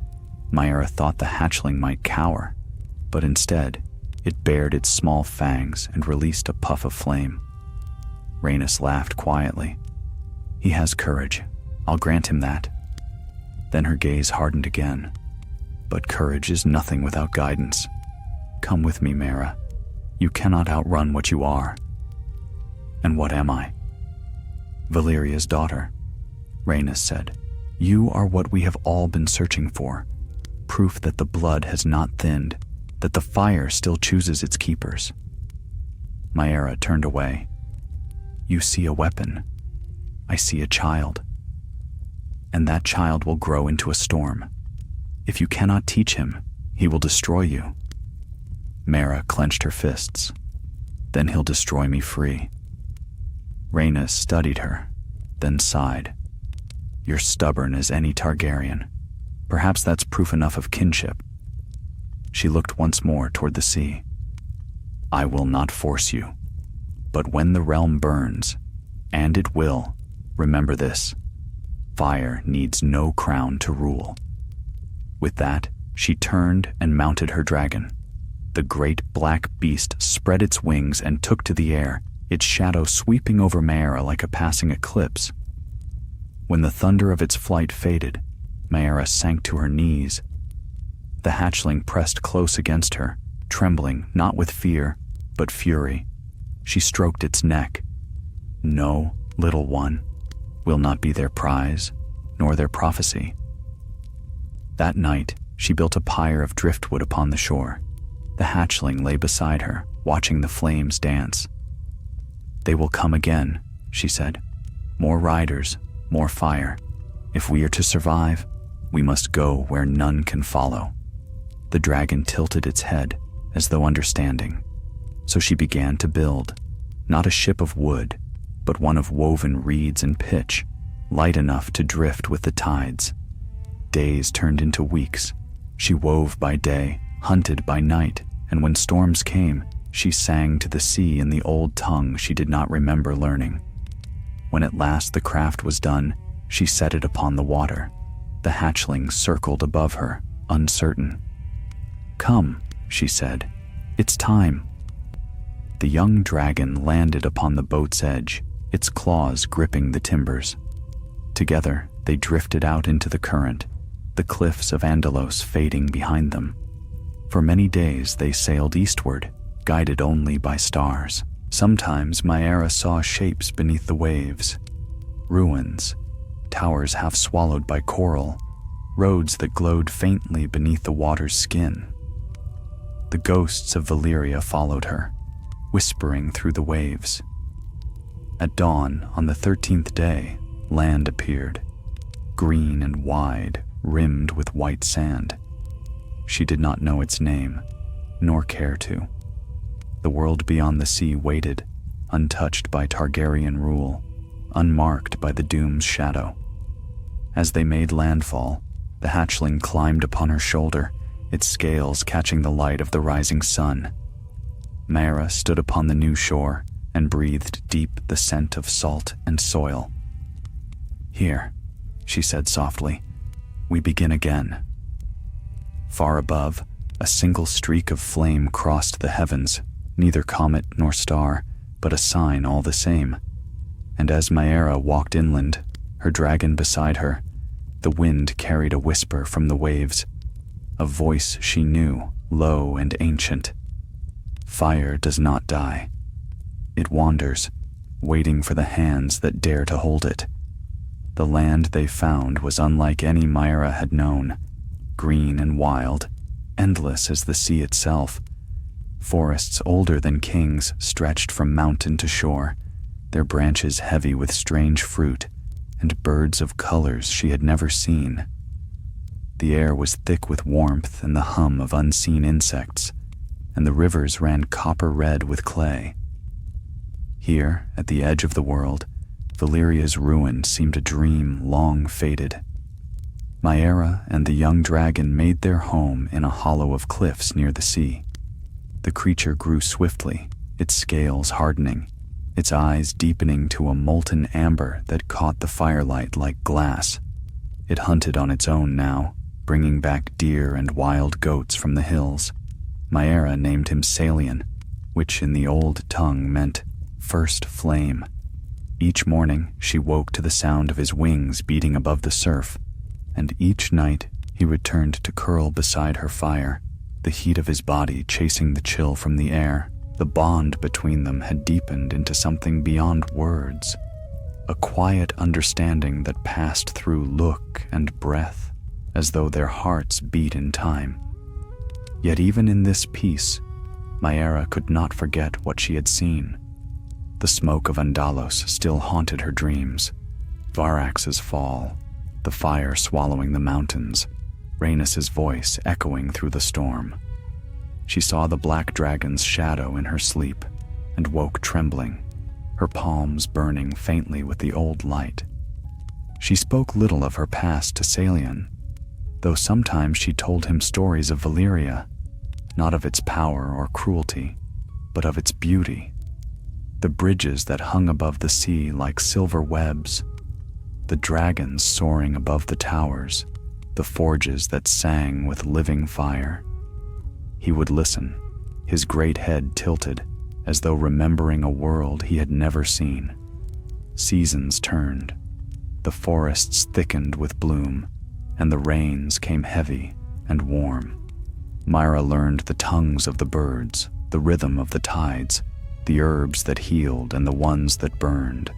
Mayara thought the hatchling might cower, but instead, it bared its small fangs and released a puff of flame. Rhaenys laughed quietly. "He has courage. I'll grant him that." Then her gaze hardened again. "But courage is nothing without guidance. Come with me, Mayara. You cannot outrun what you are." "And what am I?" "Valyria's daughter," Rhaenys said. "You are what we have all been searching for. Proof that the blood has not thinned, that the fire still chooses its keepers." Mayara turned away. "You see a weapon. I see a child. And that child will grow into a storm. If you cannot teach him, he will destroy you." Mayara clenched her fists. "Then he'll destroy me free." Rhaenys studied her, then sighed. "You're stubborn as any Targaryen. Perhaps that's proof enough of kinship." She looked once more toward the sea. "I will not force you. But when the realm burns, and it will, remember this: fire needs no crown to rule." With that, she turned and mounted her dragon. The great black beast spread its wings and took to the air, its shadow sweeping over Mayara like a passing eclipse. When the thunder of its flight faded, Mayara sank to her knees. The hatchling pressed close against her, trembling not with fear, but fury. She stroked its neck. "No, little one, will not be their prize, nor their prophecy." That night, she built a pyre of driftwood upon the shore. The hatchling lay beside her, watching the flames dance. "They will come again," she said. "More riders, more fire. If we are to survive, we must go where none can follow." The dragon tilted its head, as though understanding. So she began to build, not a ship of wood, but one of woven reeds and pitch, light enough to drift with the tides. Days turned into weeks. She wove by day, hunted by night, and when storms came, she sang to the sea in the old tongue she did not remember learning. When at last the craft was done, she set it upon the water. The hatchling circled above her, uncertain. "Come," she said. "It's time." The young dragon landed upon the boat's edge, its claws gripping the timbers. Together, they drifted out into the current, the cliffs of Andelos fading behind them. For many days they sailed eastward, guided only by stars. Sometimes Mayara saw shapes beneath the waves, ruins, towers half swallowed by coral, roads that glowed faintly beneath the water's skin. The ghosts of Valyria followed her, whispering through the waves. At dawn, on the 13th day, land appeared, green and wide, rimmed with white sand. She did not know its name, nor care to. The world beyond the sea waited, untouched by Targaryen rule, unmarked by the doom's shadow. As they made landfall, the hatchling climbed upon her shoulder, its scales catching the light of the rising sun. Mayara stood upon the new shore and breathed deep the scent of salt and soil. "Here," she said softly, "we begin again." Far above, a single streak of flame crossed the heavens, neither comet nor star, but a sign all the same. And as Maera walked inland, her dragon beside her, the wind carried a whisper from the waves, a voice she knew, low and ancient. Fire does not die. It wanders, waiting for the hands that dare to hold it. The land they found was unlike any Maera had known, green and wild, endless as the sea itself. Forests older than kings stretched from mountain to shore, their branches heavy with strange fruit, and birds of colors she had never seen. The air was thick with warmth and the hum of unseen insects, and the rivers ran copper-red with clay. Here, at the edge of the world, Valyria's ruin seemed a dream long faded. Maera and the young dragon made their home in a hollow of cliffs near the sea. The creature grew swiftly, its scales hardening, its eyes deepening to a molten amber that caught the firelight like glass. It hunted on its own now, bringing back deer and wild goats from the hills. Maera named him Salian, which in the old tongue meant first flame. Each morning she woke to the sound of his wings beating above the surf, and each night he returned to curl beside her fire, the heat of his body chasing the chill from the air. The bond between them had deepened into something beyond words, a quiet understanding that passed through look and breath, as though their hearts beat in time. Yet even in this peace, Maera could not forget what she had seen. The smoke of Andelos still haunted her dreams. Varax's fall, the fire swallowing the mountains, Rhaenys' voice echoing through the storm. She saw the black dragon's shadow in her sleep and woke trembling, her palms burning faintly with the old light. She spoke little of her past to Salian, though sometimes she told him stories of Valyria, not of its power or cruelty, but of its beauty. The bridges that hung above the sea like silver webs, the dragons soaring above the towers, the forges that sang with living fire. He would listen, his great head tilted, as though remembering a world he had never seen. Seasons turned, the forests thickened with bloom, and the rains came heavy and warm. Maera learned the tongues of the birds, the rhythm of the tides, the herbs that healed and the ones that burned.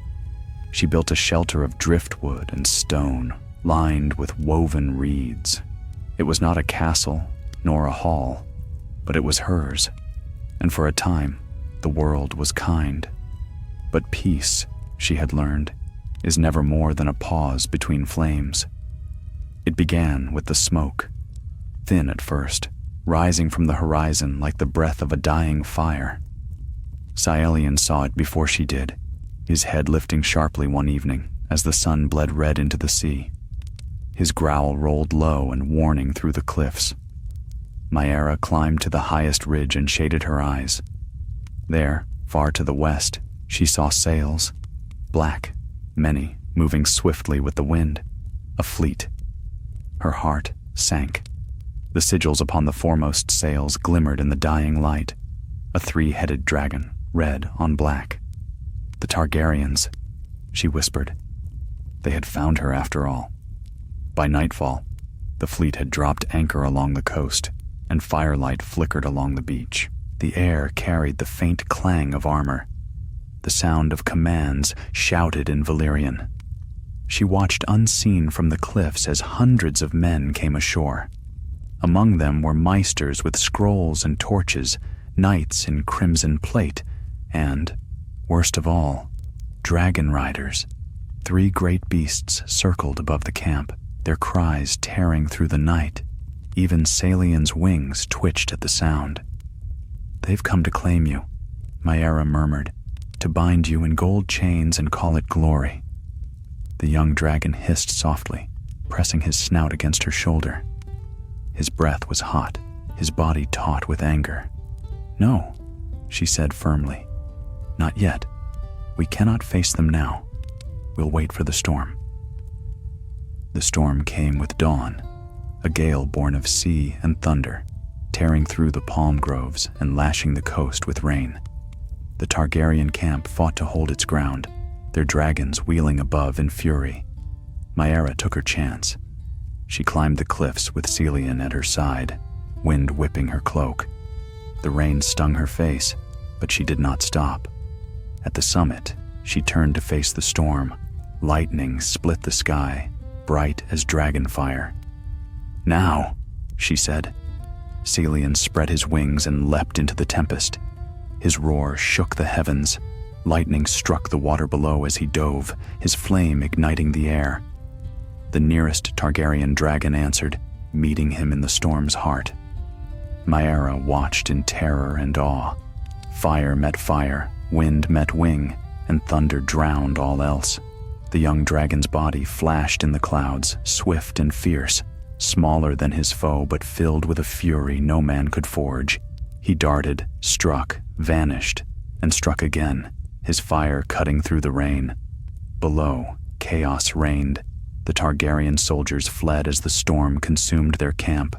She built a shelter of driftwood and stone, lined with woven reeds. It was not a castle, nor a hall, but it was hers, and for a time, the world was kind. But peace, she had learned, is never more than a pause between flames. It began with the smoke, thin at first, rising from the horizon like the breath of a dying fire. Salian saw it before she did, his head lifting sharply one evening as the sun bled red into the sea. His growl rolled low and warning through the cliffs. Maera climbed to the highest ridge and shaded her eyes. There, far to the west, she saw sails, black, many, moving swiftly with the wind, a fleet. Her heart sank. The sigils upon the foremost sails glimmered in the dying light, a three-headed dragon, red on black. The Targaryens, she whispered. They had found her after all. By nightfall, the fleet had dropped anchor along the coast, and firelight flickered along the beach. The air carried the faint clang of armor, the sound of commands shouted in Valyrian. She watched unseen from the cliffs as hundreds of men came ashore. Among them were maesters with scrolls and torches, knights in crimson plate, and, worst of all, dragon riders. 3 great beasts circled above the camp, their cries tearing through the night. Even Salian's wings twitched at the sound. "They've come to claim you," Maera murmured, "to bind you in gold chains and call it glory." The young dragon hissed softly, pressing his snout against her shoulder. His breath was hot, his body taut with anger. "No," she said firmly. "Not yet. We cannot face them now. We'll wait for the storm." The storm came with dawn, a gale born of sea and thunder, tearing through the palm groves and lashing the coast with rain. The Targaryen camp fought to hold its ground, their dragons wheeling above in fury. Maera took her chance. She climbed the cliffs with Celian at her side, wind whipping her cloak. The rain stung her face, but she did not stop. At the summit, she turned to face the storm. Lightning split the sky, bright as dragon fire. "Now," she said. Celian spread his wings and leapt into the tempest. His roar shook the heavens. Lightning struck the water below as he dove, his flame igniting the air. The nearest Targaryen dragon answered, meeting him in the storm's heart. Maera watched in terror and awe. Fire met fire, wind met wing, and thunder drowned all else. The young dragon's body flashed in the clouds, swift and fierce, smaller than his foe but filled with a fury no man could forge. He darted, struck, vanished, and struck again, his fire cutting through the rain. Below, chaos reigned. The Targaryen soldiers fled as the storm consumed their camp.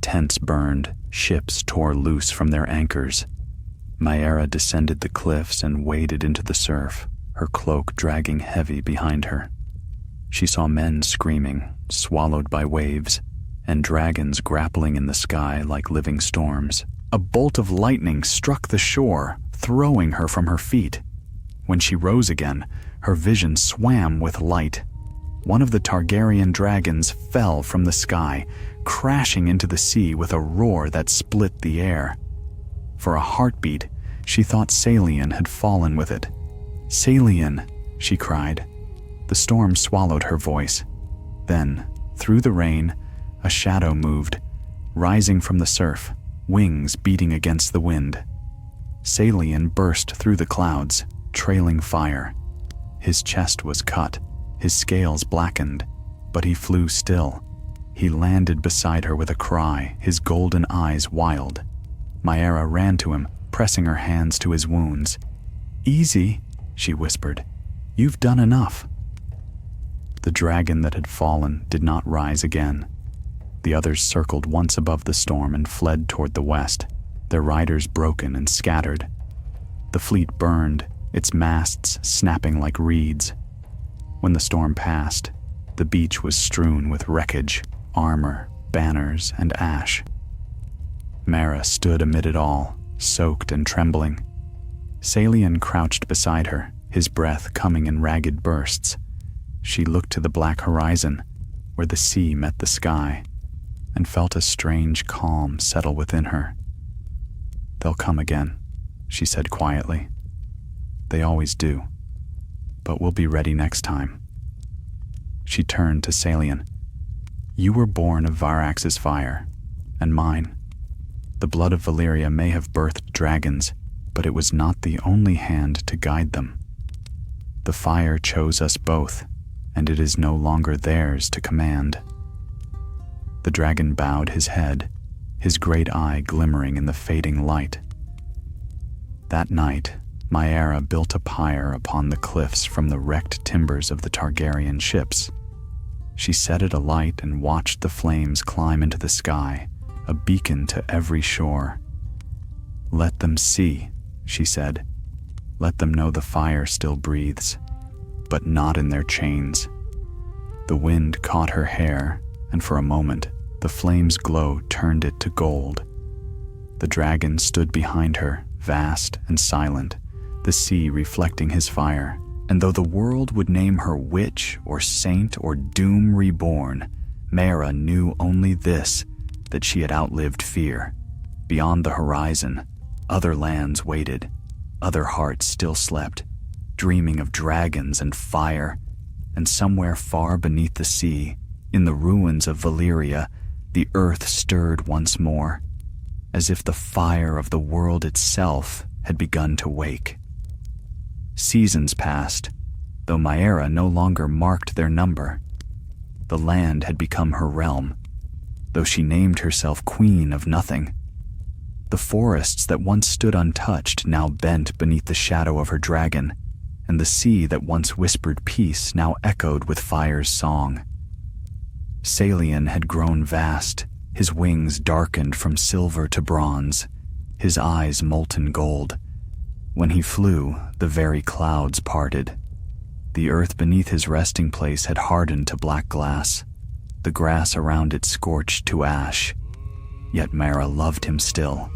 Tents burned, ships tore loose from their anchors. Maera descended the cliffs and waded into the surf, her cloak dragging heavy behind her. She saw men screaming, swallowed by waves, and dragons grappling in the sky like living storms. A bolt of lightning struck the shore, throwing her from her feet. When she rose again, her vision swam with light. One of the Targaryen dragons fell from the sky, crashing into the sea with a roar that split the air. For a heartbeat, she thought Celian had fallen with it. "Celian," she cried. The storm swallowed her voice. Then, through the rain, a shadow moved, rising from the surf, wings beating against the wind. Celian burst through the clouds, trailing fire. His chest was cut, his scales blackened, but he flew still. He landed beside her with a cry, his golden eyes wild. Maera ran to him, pressing her hands to his wounds. "Easy," she whispered. "You've done enough." The dragon that had fallen did not rise again. The others circled once above the storm and fled toward the west, their riders broken and scattered. The fleet burned, its masts snapping like reeds. When the storm passed, the beach was strewn with wreckage, armor, banners, and ash. Maera stood amid it all, soaked and trembling. Celian crouched beside her, his breath coming in ragged bursts. She looked to the black horizon, where the sea met the sky, and felt a strange calm settle within her. "They'll come again," she said quietly. "They always do. But we'll be ready next time." She turned to Celian. "You were born of Varax's fire, and mine. The blood of Valyria may have birthed dragons, but it was not the only hand to guide them. The fire chose us both, and it is no longer theirs to command." The dragon bowed his head, his great eye glimmering in the fading light. That night, Maera built a pyre upon the cliffs from the wrecked timbers of the Targaryen ships. She set it alight and watched the flames climb into the sky, a beacon to every shore. "Let them see," she said. "Let them know the fire still breathes, but not in their chains." The wind caught her hair, and for a moment, the flame's glow turned it to gold. The dragon stood behind her, vast and silent, the sea reflecting his fire. And though the world would name her witch or saint or doom reborn, Maera knew only this, that she had outlived fear. Beyond the horizon, other lands waited, other hearts still slept, dreaming of dragons and fire, and somewhere far beneath the sea, in the ruins of Valyria, the earth stirred once more, as if the fire of the world itself had begun to wake. Seasons passed, though Maera no longer marked their number. The land had become her realm, though she named herself queen of nothing. The forests that once stood untouched now bent beneath the shadow of her dragon, and the sea that once whispered peace now echoed with fire's song. Celian had grown vast, his wings darkened from silver to bronze, his eyes molten gold. When he flew, the very clouds parted. The earth beneath his resting place had hardened to black glass, the grass around it scorched to ash. Yet Mara loved him still,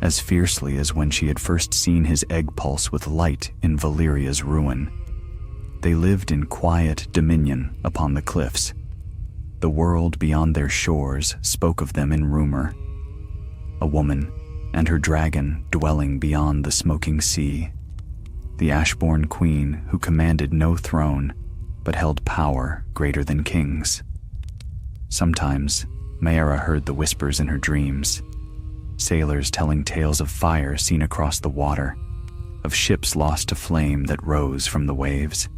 as fiercely as when she had first seen his egg pulse with light in Valyria's ruin. They lived in quiet dominion upon the cliffs. The world beyond their shores spoke of them in rumor. A woman and her dragon dwelling beyond the smoking sea. The Ashborn queen who commanded no throne, but held power greater than kings. Sometimes, Mayara heard the whispers in her dreams. Sailors telling tales of fire seen across the water, of ships lost to flame that rose from the waves.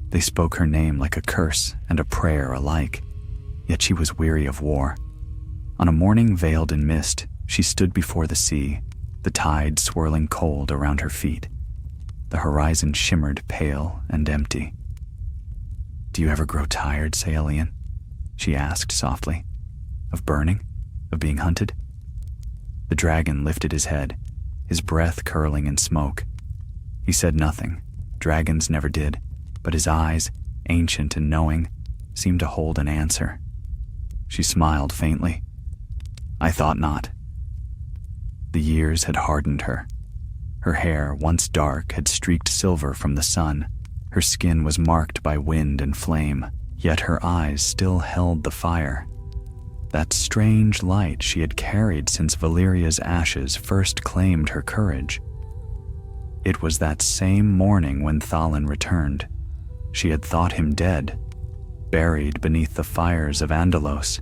They spoke her name like a curse and a prayer alike, yet she was weary of war. On a morning veiled in mist, she stood before the sea, the tide swirling cold around her feet. The horizon shimmered pale and empty. "Do you ever grow tired, Saelian?" she asked softly. "Of burning? Of being hunted?" The dragon lifted his head, his breath curling in smoke. He said nothing. Dragons never did, but his eyes, ancient and knowing, seemed to hold an answer. She smiled faintly. "I thought not." The years had hardened her. Her hair, once dark, had streaked silver from the sun. Her skin was marked by wind and flame, yet her eyes still held the fire. That strange light she had carried since Valyria's ashes first claimed her courage. It was that same morning when Thalin returned. She had thought him dead, buried beneath the fires of Andelos.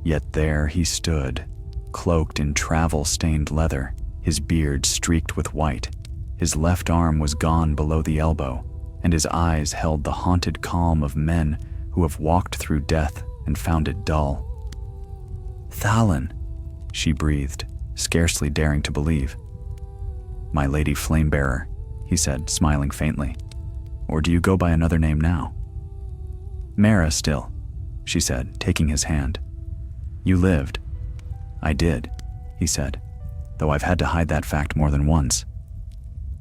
Yet there he stood, cloaked in travel-stained leather, his beard streaked with white. His left arm was gone below the elbow, and his eyes held the haunted calm of men who have walked through death and found it dull. "Thalin," she breathed, scarcely daring to believe. "My Lady Flamebearer," he said, smiling faintly. "Or do you go by another name now?" "Mara still," she said, taking his hand. "You lived." "I did," he said, "though I've had to hide that fact more than once."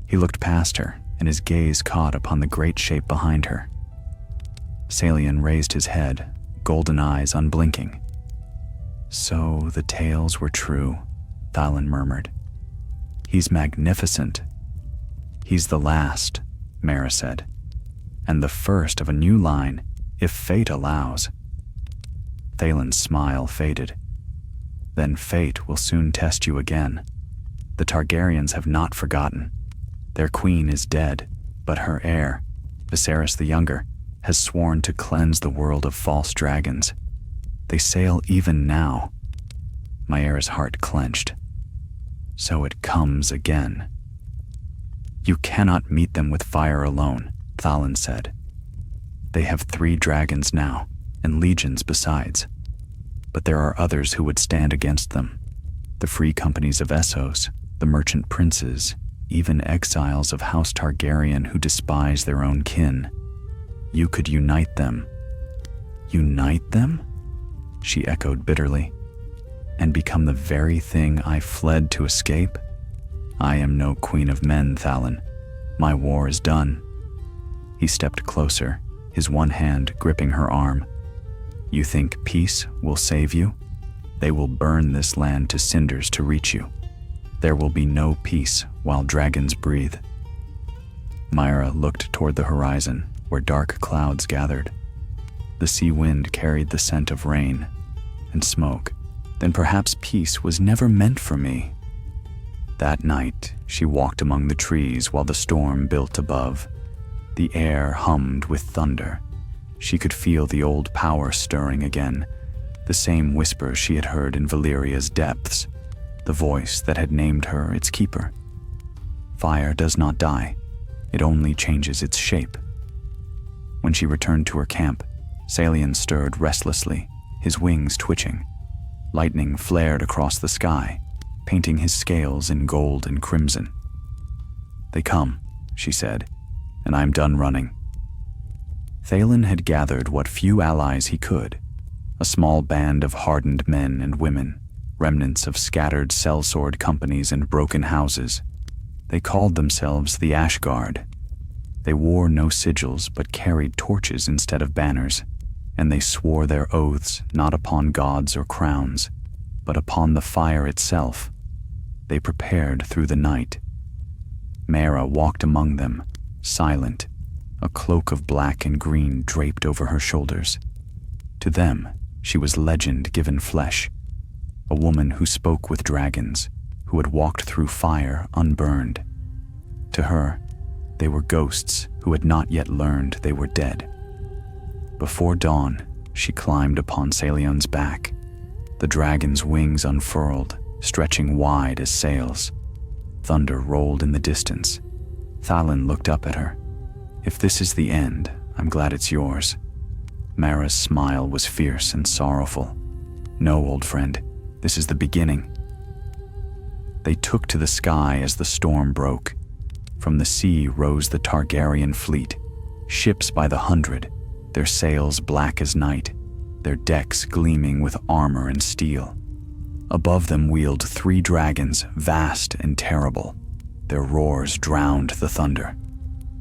He looked past her, and his gaze caught upon the great shape behind her. Saelian raised his head, golden eyes unblinking. "So the tales were true," Thalin murmured. "He's magnificent." "He's the last," Mara said, "and the first of a new line, if fate allows." Thalin's smile faded. "Then fate will soon test you again. The Targaryens have not forgotten. Their queen is dead, but her heir, Viserys the Younger, has sworn to cleanse the world of false dragons. They sail even now." Mayara's heart clenched. "So it comes again." "You cannot meet them with fire alone," Thalin said. "They have 3 dragons now, and legions besides. But there are others who would stand against them. The free companies of Essos, the merchant princes, even exiles of House Targaryen who despise their own kin. You could unite them." "Unite them?" she echoed bitterly. "And become the very thing I fled to escape? I am no queen of men, Thalin. My war is done." He stepped closer, his one hand gripping her arm. "You think peace will save you? They will burn this land to cinders to reach you. There will be no peace while dragons breathe." Myra looked toward the horizon, where dark clouds gathered. The sea wind carried the scent of rain and smoke. "Then perhaps peace was never meant for me." That night, she walked among the trees while the storm built above. The air hummed with thunder. She could feel the old power stirring again, the same whisper she had heard in Valyria's depths, the voice that had named her its keeper. Fire does not die, it only changes its shape. When she returned to her camp, Saelian stirred restlessly, his wings twitching. Lightning flared across the sky, painting his scales in gold and crimson. "They come," she said, "and I'm done running." Thalin had gathered what few allies he could, a small band of hardened men and women, remnants of scattered sellsword companies and broken houses. They called themselves the Ashguard. They wore no sigils but carried torches instead of banners, and they swore their oaths not upon gods or crowns, but upon the fire itself. They prepared through the night. Mara walked among them, silent, a cloak of black and green draped over her shoulders. To them, she was legend given flesh, a woman who spoke with dragons, who had walked through fire unburned. To her, they were ghosts who had not yet learned they were dead. Before dawn, she climbed upon Salion's back, the dragon's wings unfurled, stretching wide as sails. Thunder rolled in the distance. Thalin looked up at her. "If this is the end, I'm glad it's yours." Mara's smile was fierce and sorrowful. "No, old friend, this is the beginning." They took to the sky as the storm broke. From the sea rose the Targaryen fleet, ships by the hundred, their sails black as night, their decks gleaming with armor and steel. Above them wheeled 3 dragons, vast and terrible. Their roars drowned the thunder.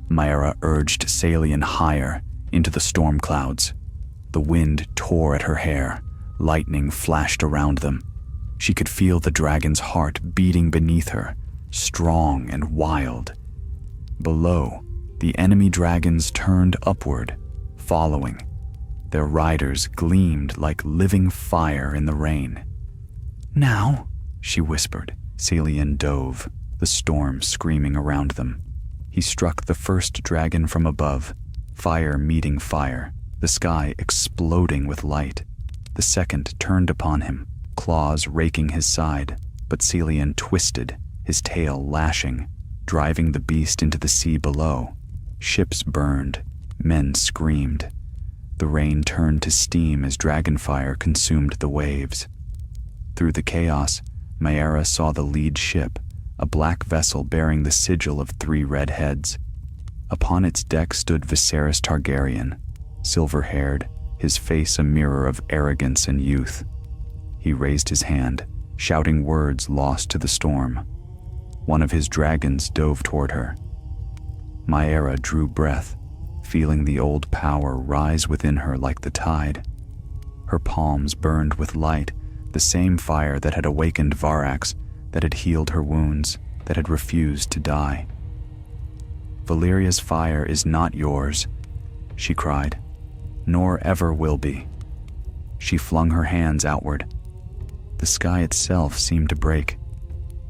Mara urged Salion higher into the storm clouds. The wind tore at her hair, lightning flashed around them. She could feel the dragon's heart beating beneath her, strong and wild. Below, the enemy dragons turned upward, following. Their riders gleamed like living fire in the rain. "Now," she whispered. Salion dove, the storm screaming around them. He struck the first dragon from above, fire meeting fire, the sky exploding with light. The second turned upon him, claws raking his side, but Salion twisted, his tail lashing, driving the beast into the sea below. Ships burned, men screamed. The rain turned to steam as dragonfire consumed the waves. Through the chaos, Mara saw the lead ship, a black vessel bearing the sigil of 3 red heads. Upon its deck stood Viserys Targaryen, silver-haired, his face a mirror of arrogance and youth. He raised his hand, shouting words lost to the storm. One of his dragons dove toward her. Mara drew breath, feeling the old power rise within her like the tide. Her palms burned with light, the same fire that had awakened Varax, that had healed her wounds, that had refused to die. "Valyria's fire is not yours," she cried, "nor ever will be." She flung her hands outward. The sky itself seemed to break.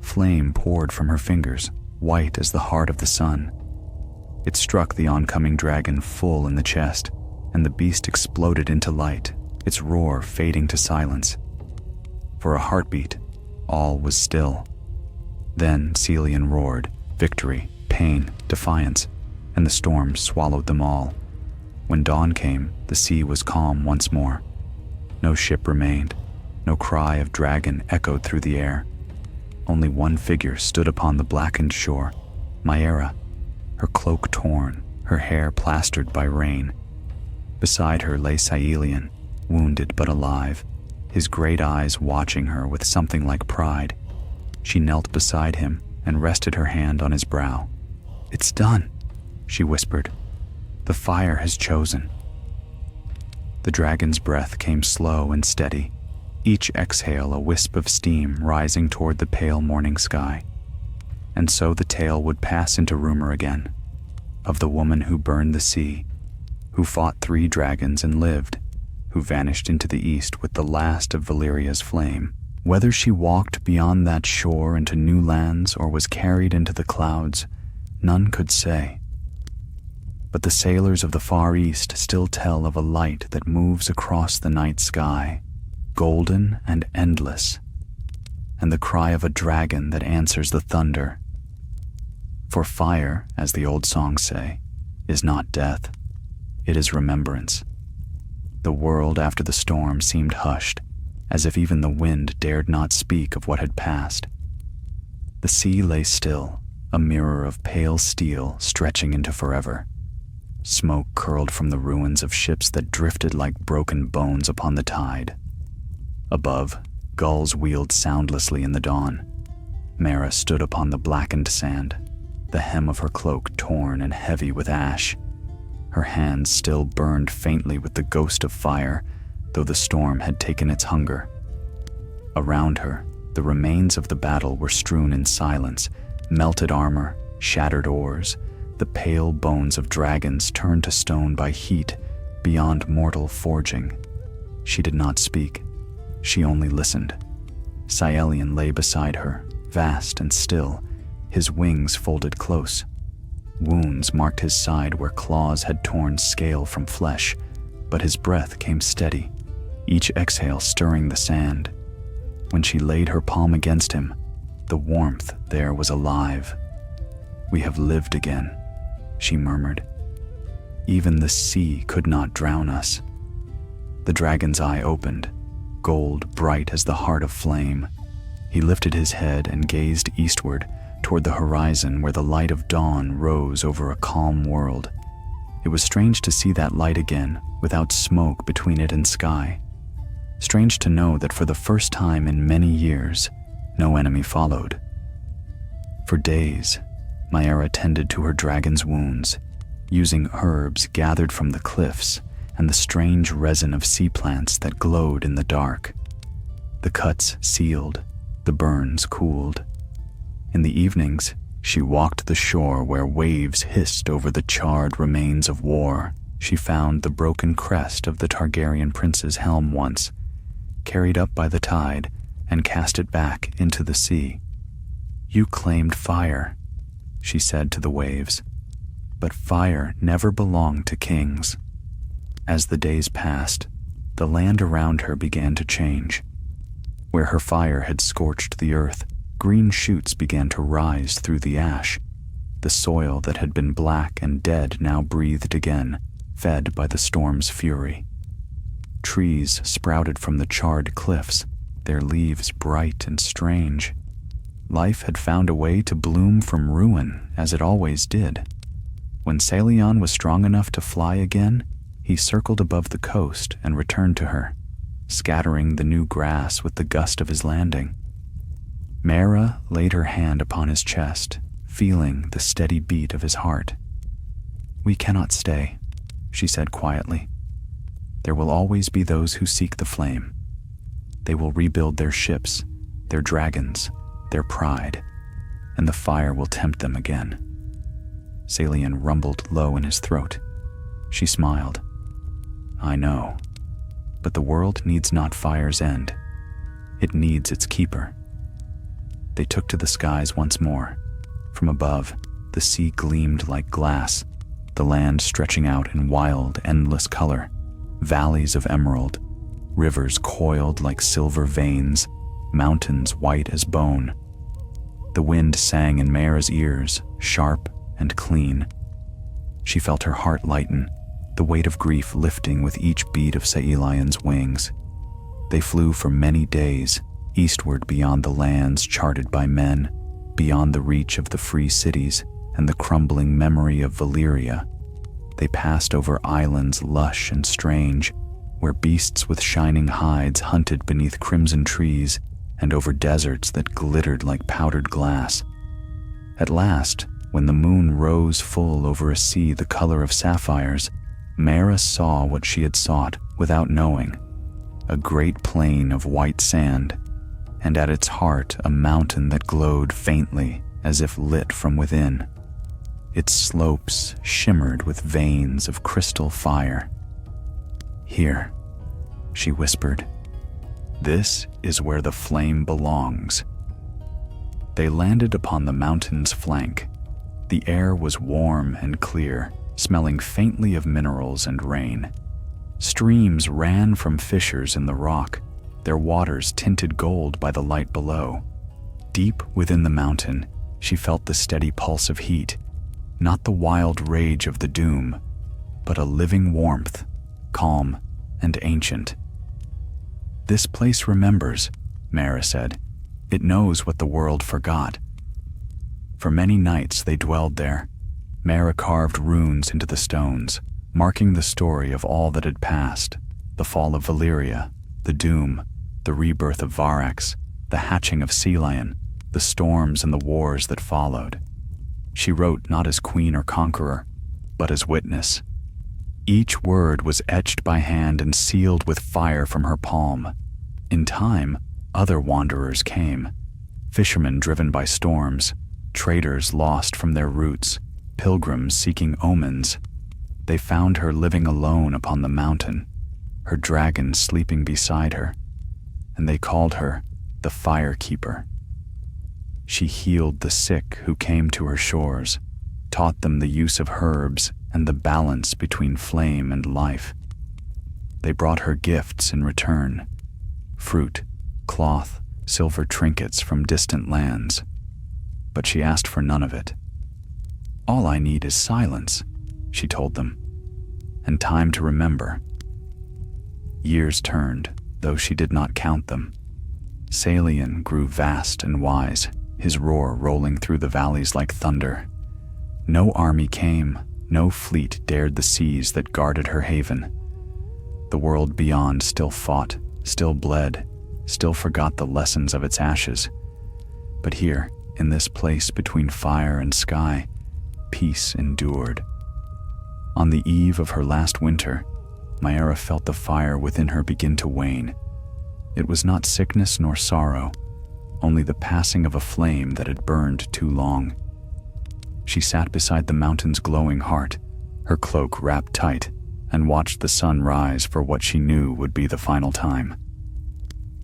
Flame poured from her fingers, white as the heart of the sun. It struck the oncoming dragon full in the chest, and the beast exploded into light, its roar fading to silence. For a heartbeat, all was still. Then Salion roared, victory, pain, defiance, and the storm swallowed them all. When dawn came, the sea was calm once more. No ship remained, no cry of dragon echoed through the air. Only one figure stood upon the blackened shore, Mara, her cloak torn, her hair plastered by rain. Beside her lay Salion, wounded but alive, his great eyes watching her with something like pride. She knelt beside him and rested her hand on his brow. "It's done," she whispered. "The fire has chosen." The dragon's breath came slow and steady, each exhale a wisp of steam rising toward the pale morning sky. And so the tale would pass into rumor again, of the woman who burned the sea, who fought 3 dragons and lived, who vanished into the east with the last of Valyria's flame. Whether she walked beyond that shore into new lands or was carried into the clouds, none could say. But the sailors of the Far East still tell of a light that moves across the night sky, golden and endless, and the cry of a dragon that answers the thunder. For fire, as the old songs say, is not death, it is remembrance. The world after the storm seemed hushed, as if even the wind dared not speak of what had passed. The sea lay still, a mirror of pale steel stretching into forever. Smoke curled from the ruins of ships that drifted like broken bones upon the tide. Above, gulls wheeled soundlessly in the dawn. Mara stood upon the blackened sand, the hem of her cloak torn and heavy with ash. Her hands still burned faintly with the ghost of fire, though the storm had taken its hunger. Around her, the remains of the battle were strewn in silence, melted armor, shattered oars, the pale bones of dragons turned to stone by heat beyond mortal forging. She did not speak. She only listened. Cielian lay beside her, vast and still, his wings folded close. Wounds marked his side where claws had torn scale from flesh, but his breath came steady, each exhale stirring the sand. When she laid her palm against him, the warmth there was alive. "We have lived again," she murmured. "Even the sea could not drown us." The dragon's eye opened, gold bright as the heart of flame. He lifted his head and gazed eastward, toward the horizon where the light of dawn rose over a calm world. It was strange to see that light again, without smoke between it and sky. Strange to know that for the first time in many years, no enemy followed. For days, Maera tended to her dragon's wounds, using herbs gathered from the cliffs and the strange resin of sea plants that glowed in the dark. The cuts sealed, the burns cooled. In the evenings, she walked the shore where waves hissed over the charred remains of war. She found the broken crest of the Targaryen prince's helm once, carried up by the tide, and cast it back into the sea. "You claimed fire," she said to the waves, "but fire never belonged to kings." As the days passed, the land around her began to change. Where her fire had scorched the earth, green shoots began to rise through the ash. The soil that had been black and dead now breathed again, fed by the storm's fury. Trees sprouted from the charred cliffs, their leaves bright and strange. Life had found a way to bloom from ruin, as it always did. When Cielian was strong enough to fly again, he circled above the coast and returned to her, scattering the new grass with the gust of his landing. Maera laid her hand upon his chest, feeling the steady beat of his heart. "We cannot stay," she said quietly. "There will always be those who seek the flame. They will rebuild their ships, their dragons, their pride, and the fire will tempt them again." Cielian rumbled low in his throat. She smiled. "I know, but the world needs not fire's end. It needs its keeper." They took to the skies once more. From above, the sea gleamed like glass, the land stretching out in wild, endless color, valleys of emerald, rivers coiled like silver veins, mountains white as bone. The wind sang in Maera's ears, sharp and clean. She felt her heart lighten, the weight of grief lifting with each beat of Cielian's wings. They flew for many days, eastward beyond the lands charted by men, beyond the reach of the free cities and the crumbling memory of Valyria. They passed over islands lush and strange, where beasts with shining hides hunted beneath crimson trees, and over deserts that glittered like powdered glass. At last, when the moon rose full over a sea the color of sapphires, Maera saw what she had sought without knowing, a great plain of white sand, and at its heart a mountain that glowed faintly as if lit from within. Its slopes shimmered with veins of crystal fire. "Here," she whispered. "This is where the flame belongs." They landed upon the mountain's flank. The air was warm and clear, smelling faintly of minerals and rain. Streams ran from fissures in the rock, their waters tinted gold by the light below. Deep within the mountain, she felt the steady pulse of heat, not the wild rage of the doom, but a living warmth, calm and ancient. "This place remembers," Maera said. "It knows what the world forgot." For many nights they dwelled there. Maera carved runes into the stones, marking the story of all that had passed, the fall of Valyria, the doom, the rebirth of Varax, the hatching of Cielian, the storms and the wars that followed. She wrote not as queen or conqueror, but as witness. Each word was etched by hand and sealed with fire from her palm. In time, other wanderers came, fishermen driven by storms, traders lost from their roots, pilgrims seeking omens. They found her living alone upon the mountain, her dragon sleeping beside her, and they called her the firekeeper. She healed the sick who came to her shores, taught them the use of herbs and the balance between flame and life. They brought her gifts in return: fruit, cloth, silver trinkets from distant lands. But she asked for none of it. "All I need is silence," she told them, "and time to remember." Years turned, though she did not count them. Salian grew vast and wise, his roar rolling through the valleys like thunder. No army came, no fleet dared the seas that guarded her haven. The world beyond still fought, still bled, still forgot the lessons of its ashes. But here, in this place between fire and sky, peace endured. On the eve of her last winter, Myara felt the fire within her begin to wane. It was not sickness nor sorrow, only the passing of a flame that had burned too long. She sat beside the mountain's glowing heart, her cloak wrapped tight, and watched the sun rise for what she knew would be the final time.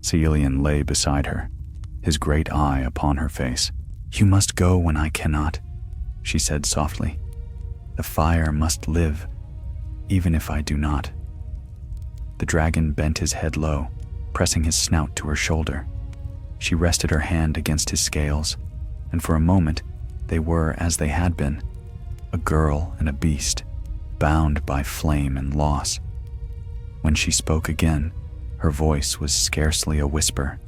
Caelian lay beside her, his great eye upon her face. "You must go when I cannot," she said softly. "The fire must live, even if I do not." The dragon bent his head low, pressing his snout to her shoulder. She rested her hand against his scales, and for a moment they were as they had been, a girl and a beast, bound by flame and loss. When she spoke again, her voice was scarcely a whisper.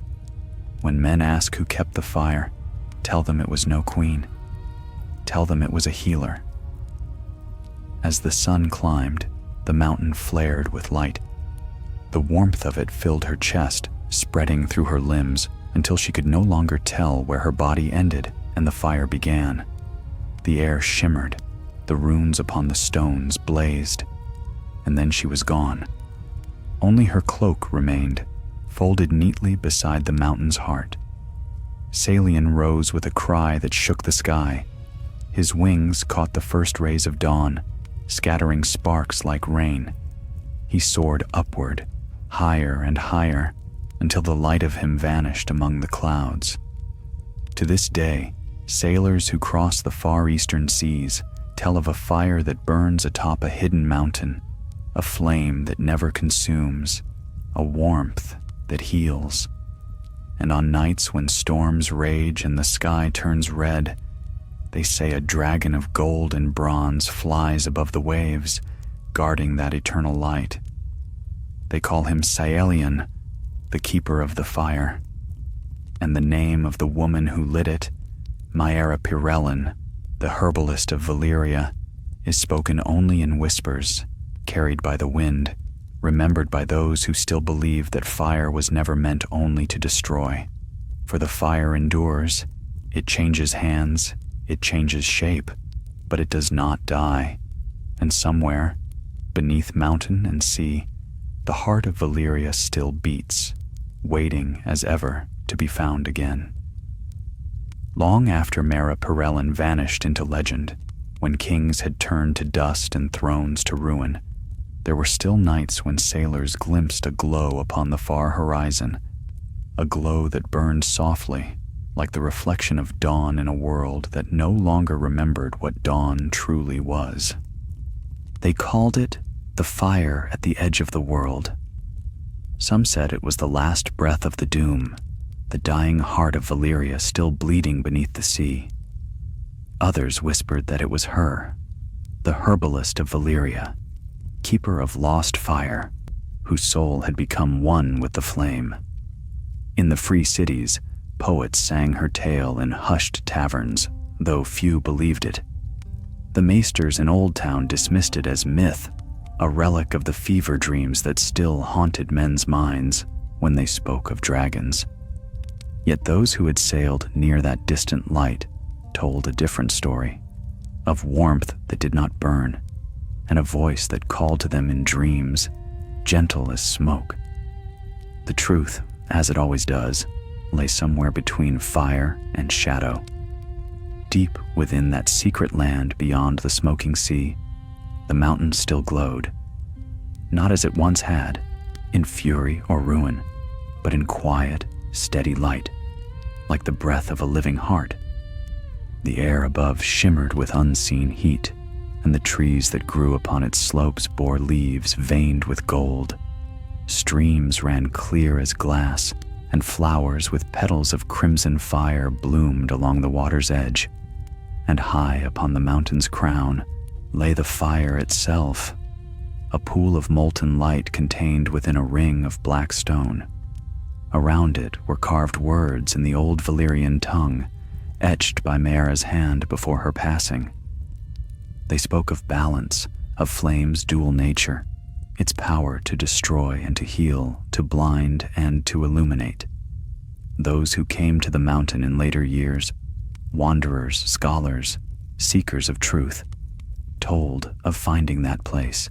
"When men ask who kept the fire, tell them it was no queen. Tell them it was a healer." As the sun climbed, the mountain flared with light. The warmth of it filled her chest, spreading through her limbs until she could no longer tell where her body ended and the fire began. The air shimmered, the runes upon the stones blazed, and then she was gone. Only her cloak remained, folded neatly beside the mountain's heart. Salian rose with a cry that shook the sky. His wings caught the first rays of dawn, scattering sparks like rain. He soared upward, higher and higher, until the light of him vanished among the clouds. To this day, sailors who cross the far eastern seas tell of a fire that burns atop a hidden mountain, a flame that never consumes, a warmth that heals. And on nights when storms rage and the sky turns red, they say a dragon of gold and bronze flies above the waves, guarding that eternal light. They call him Caelian, the keeper of the fire. And the name of the woman who lit it, Myara Pirellin, the herbalist of Valyria, is spoken only in whispers, carried by the wind, remembered by those who still believe that fire was never meant only to destroy. For the fire endures, it changes hands, it changes shape, but it does not die. And somewhere, beneath mountain and sea, the heart of Valyria still beats, waiting as ever to be found again. Long after Myara Pirellin vanished into legend, when kings had turned to dust and thrones to ruin, there were still nights when sailors glimpsed a glow upon the far horizon, a glow that burned softly, like the reflection of dawn in a world that no longer remembered what dawn truly was. They called it the fire at the edge of the world. Some said it was the last breath of the doom, the dying heart of Valyria still bleeding beneath the sea. Others whispered that it was her, the herbalist of Valyria, keeper of lost fire, whose soul had become one with the flame. In the free cities, poets sang her tale in hushed taverns, though few believed it. The maesters in Old Town dismissed it as myth, a relic of the fever dreams that still haunted men's minds when they spoke of dragons. Yet those who had sailed near that distant light told a different story. of warmth that did not burn, and a voice that called to them in dreams, gentle as smoke. The truth, as it always does, lay somewhere between fire and shadow. Deep within that secret land beyond the smoking sea, the mountain still glowed, not as it once had, in fury or ruin, but in quiet, steady light, like the breath of a living heart. The air above shimmered with unseen heat, and the trees that grew upon its slopes bore leaves veined with gold. Streams ran clear as glass, and flowers with petals of crimson fire bloomed along the water's edge. And high upon the mountain's crown lay the fire itself, a pool of molten light contained within a ring of black stone. Around it were carved words in the old Valyrian tongue, etched by Meera's hand before her passing. They spoke of balance, of flame's dual nature, its power to destroy and to heal, to blind and to illuminate. Those who came to the mountain in later years, wanderers, scholars, seekers of truth, told of finding that place.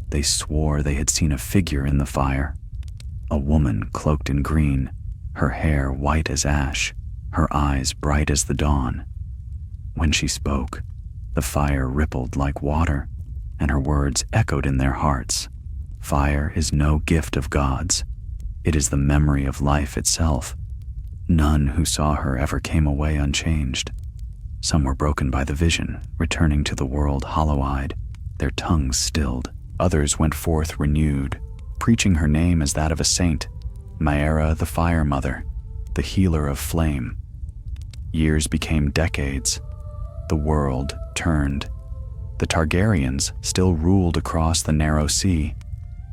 They swore they had seen a figure in the fire, a woman cloaked in green, her hair white as ash, her eyes bright as the dawn. When she spoke, the fire rippled like water, and her words echoed in their hearts. Fire is no gift of God's. It is the memory of life itself. None who saw her ever came away unchanged. Some were broken by the vision, returning to the world hollow-eyed, their tongues stilled. Others went forth renewed, preaching her name as that of a saint, Meera the Fire Mother, the healer of flame. Years became decades. The world turned. The Targaryens still ruled across the narrow sea,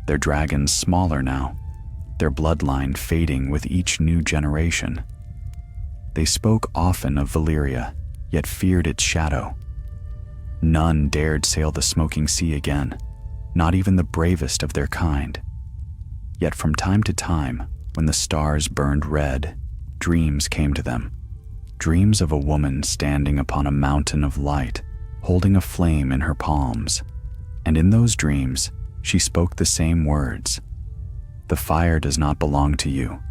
their dragons smaller now, their bloodline fading with each new generation. They spoke often of Valyria, yet feared its shadow. None dared sail the smoking sea again, not even the bravest of their kind. Yet from time to time, when the stars burned red, dreams came to them. Dreams of a woman standing upon a mountain of light, holding a flame in her palms. And in those dreams, she spoke the same words. The fire does not belong to you.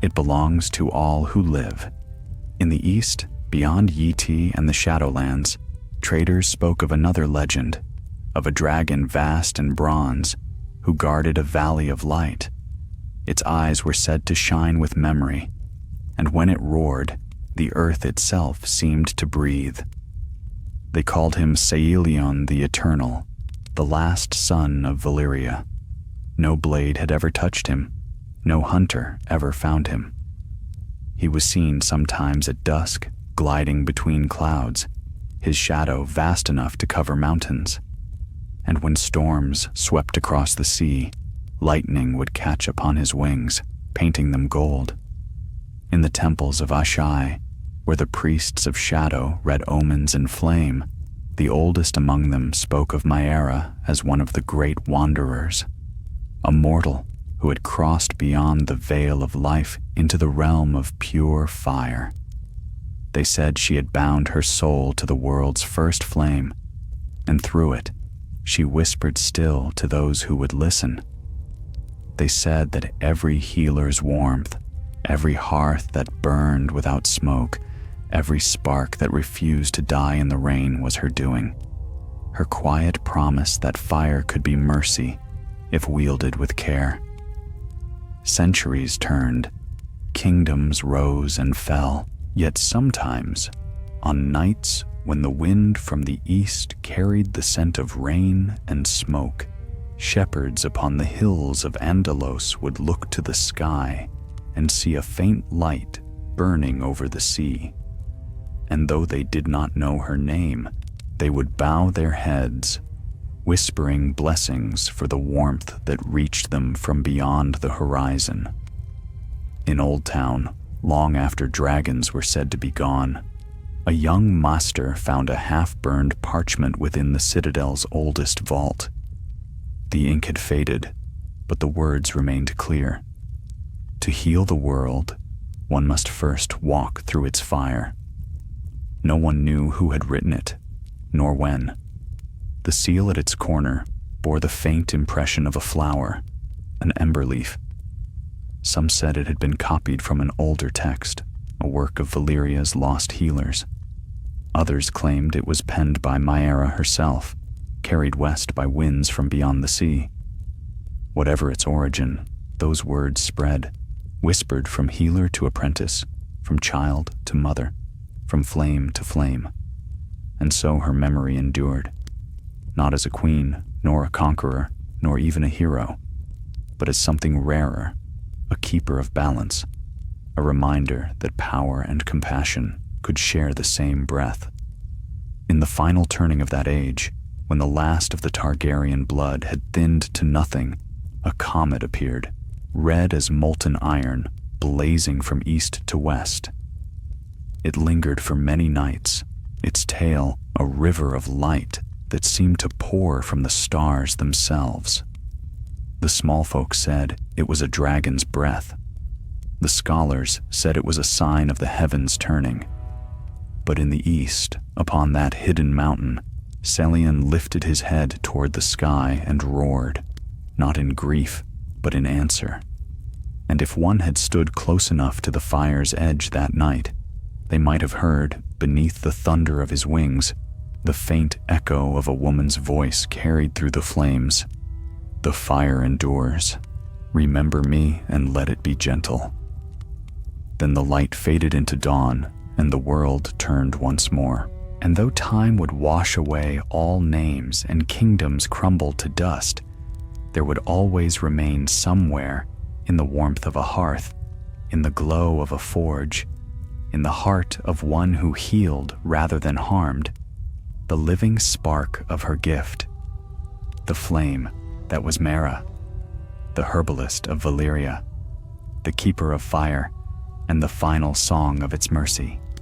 It belongs to all who live. In the east, beyond Yiti and the Shadowlands, traders spoke of another legend, of a dragon vast and bronze, who guarded a valley of light. Its eyes were said to shine with memory, and when it roared, the earth itself seemed to breathe. They called him Saelion the Eternal, the last son of Valyria. No blade had ever touched him, no hunter ever found him. He was seen sometimes at dusk, gliding between clouds, his shadow vast enough to cover mountains. And when storms swept across the sea, lightning would catch upon his wings, painting them gold. In the temples of Ashai, where the priests of shadow read omens in flame, the oldest among them spoke of Meera as one of the great wanderers, a mortal who had crossed beyond the veil of life into the realm of pure fire. They said she had bound her soul to the world's first flame, and through it, she whispered still to those who would listen. They said that every healer's warmth, every hearth that burned without smoke, every spark that refused to die in the rain was her doing. Her quiet promise that fire could be mercy if wielded with care. Centuries turned, kingdoms rose and fell, yet sometimes, on nights when the wind from the east carried the scent of rain and smoke, shepherds upon the hills of Andelos would look to the sky and see a faint light burning over the sea. And though they did not know her name, they would bow their heads, whispering blessings for the warmth that reached them from beyond the horizon. In Old Town, long after dragons were said to be gone, a young master found a half-burned parchment within the citadel's oldest vault. The ink had faded, but the words remained clear. To heal the world, one must first walk through its fire. No one knew who had written it, nor when. The seal at its corner bore the faint impression of a flower, an ember leaf. Some said it had been copied from an older text, a work of Valyria's lost healers. Others claimed it was penned by Myara herself, carried west by winds from beyond the sea. Whatever its origin, those words spread, whispered from healer to apprentice, from child to mother, from flame to flame. And so her memory endured, not as a queen, nor a conqueror, nor even a hero, but as something rarer, a keeper of balance, a reminder that power and compassion could share the same breath. In the final turning of that age, when the last of the Targaryen blood had thinned to nothing, a comet appeared, red as molten iron, blazing from east to west. It lingered for many nights, its tail a river of light that seemed to pour from the stars themselves. The small folk said it was a dragon's breath. The scholars said it was a sign of the heavens turning. But in the east, upon that hidden mountain, Celion lifted his head toward the sky and roared, not in grief, but in answer. And if one had stood close enough to the fire's edge that night, they might have heard, beneath the thunder of his wings, the faint echo of a woman's voice carried through the flames. The fire endures. Remember me and let it be gentle. Then the light faded into dawn, and the world turned once more. And though time would wash away all names and kingdoms crumble to dust, there would always remain somewhere, in the warmth of a hearth, in the glow of a forge, in the heart of one who healed rather than harmed, the living spark of her gift, the flame that was Mara, the herbalist of Valyria, the keeper of fire, and the final song of its mercy.